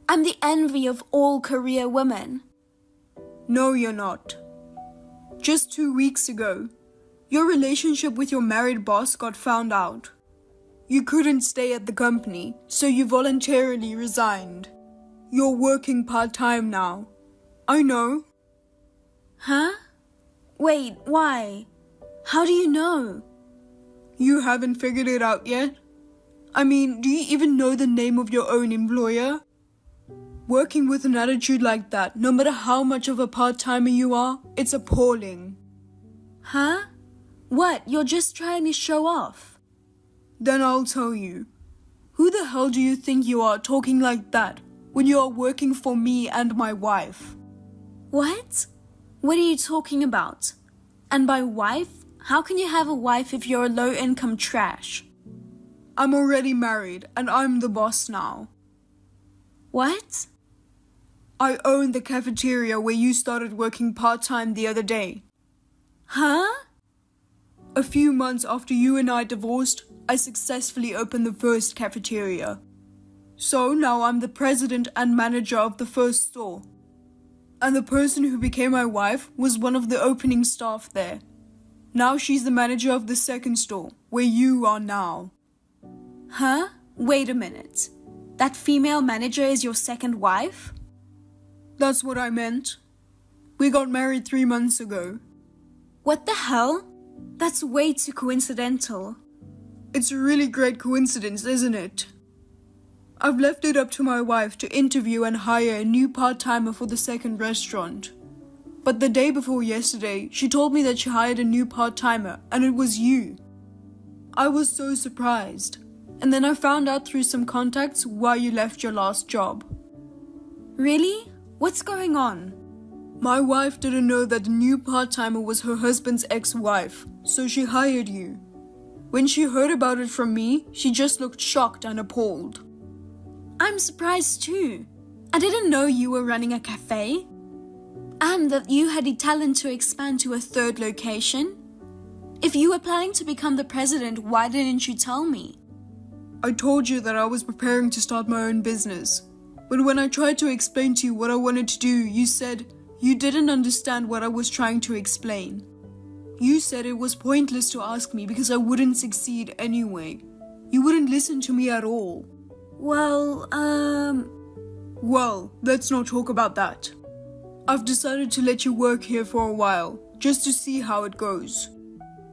I'm the envy of all career women. No, you're not. Just 2 weeks ago, your relationship with your married boss got found out. You couldn't stay at the company, so you voluntarily resigned. You're working part-time now. I know. Huh? Wait, why? How do you know? You haven't figured it out yet? I mean, do you even know the name of your own employer? Working with an attitude like that, no matter how much of a part-timer you are, it's appalling. Huh? What, you're just trying to show off? Then I'll tell you. Who the hell do you think you are talking like that when you are working for me and my wife? What? What are you talking about? And by wife, how can you have a wife if you're a low-income trash? I'm already married and I'm the boss now. What? I own the cafeteria where you started working part-time the other day. Huh? A few months after you and I divorced, I successfully opened the first cafeteria. So now I'm the president and manager of the first store. And the person who became my wife was one of the opening staff there. Now she's the manager of the second store, where you are now. Huh? Wait a minute. That female manager is your second wife? That's what I meant. We got married 3 months ago. What the hell? That's way too coincidental. It's a really great coincidence, isn't it? I've left it up to my wife to interview and hire a new part-timer for the second restaurant. But the day before yesterday, she told me that she hired a new part-timer, and it was you. I was so surprised. And then I found out through some contacts why you left your last job. Really? What's going on? My wife didn't know that the new part-timer was her husband's ex-wife, so she hired you. When she heard about it from me, she just looked shocked and appalled. I'm surprised too. I didn't know you were running a cafe. And that you had the talent to expand to a third location. If you were planning to become the president, why didn't you tell me? I told you that I was preparing to start my own business. But when I tried to explain to you what I wanted to do, you said you didn't understand what I was trying to explain. You said it was pointless to ask me because I wouldn't succeed anyway. You wouldn't listen to me at all. Well, let's not talk about that. I've decided to let you work here for a while, just to see how it goes.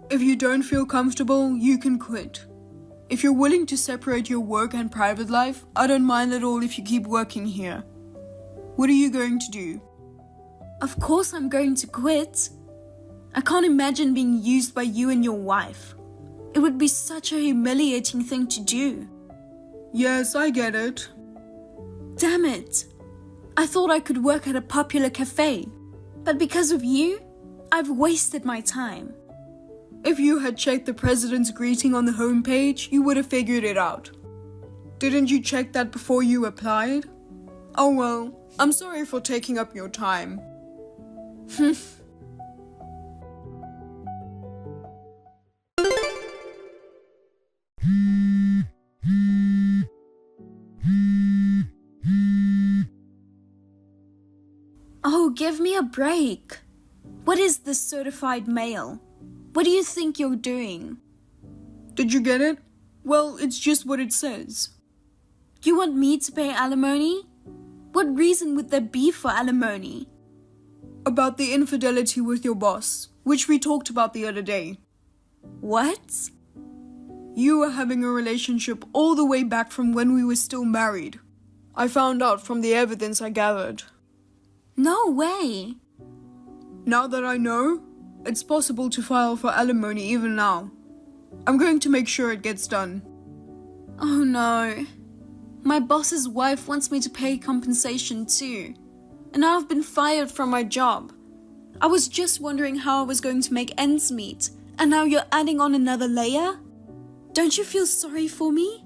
If you don't feel comfortable, you can quit. If you're willing to separate your work and private life, I don't mind at all if you keep working here. What are you going to do? Of course I'm going to quit. I can't imagine being used by you and your wife. It would be such a humiliating thing to do. Yes, I get it. Damn it. I thought I could work at a popular cafe. But because of you, I've wasted my time. If you had checked the president's greeting on the homepage, you would have figured it out. Didn't you check that before you applied? Oh well, I'm sorry for taking up your time. Oh, give me a break. What is this certified mail? What do you think you're doing? Did you get it? Well, it's just what it says. You want me to pay alimony? What reason would there be for alimony? About the infidelity with your boss, which we talked about the other day. What? You were having a relationship all the way back from when we were still married. I found out from the evidence I gathered. No way. Now that I know, it's possible to file for alimony even now. I'm going to make sure it gets done. Oh no. My boss's wife wants me to pay compensation too. And now I've been fired from my job. I was just wondering how I was going to make ends meet. And now you're adding on another layer? Don't you feel sorry for me?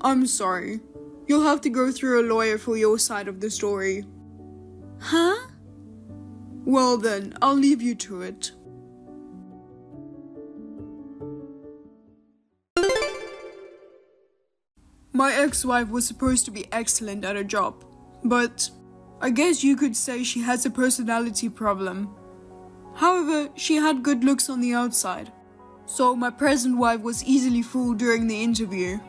I'm sorry. You'll have to go through a lawyer for your side of the story. Huh? Well then, I'll leave you to it. My ex-wife was supposed to be excellent at her job, but I guess you could say she has a personality problem. However, she had good looks on the outside, so my present wife was easily fooled during the interview.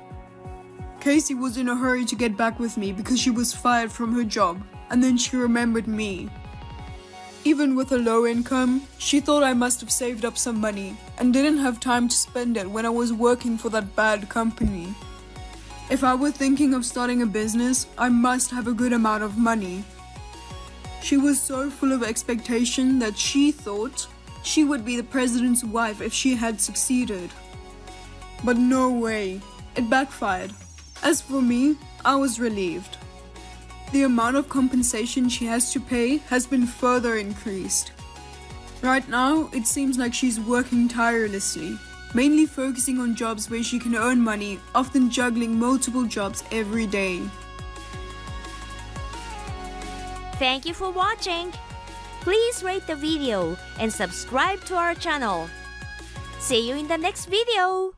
Casey was in a hurry to get back with me because she was fired from her job, and then she remembered me. Even with a low income, she thought I must have saved up some money and didn't have time to spend it when I was working for that bad company. If I were thinking of starting a business, I must have a good amount of money. She was so full of expectation that she thought she would be the president's wife if she had succeeded. But no way, it backfired. As for me, I was relieved. The amount of compensation she has to pay has been further increased. Right now, it seems like she's working tirelessly, mainly focusing on jobs where she can earn money, often juggling multiple jobs every day. Thank you for watching. Please rate the video and subscribe to our channel. See you in the next video.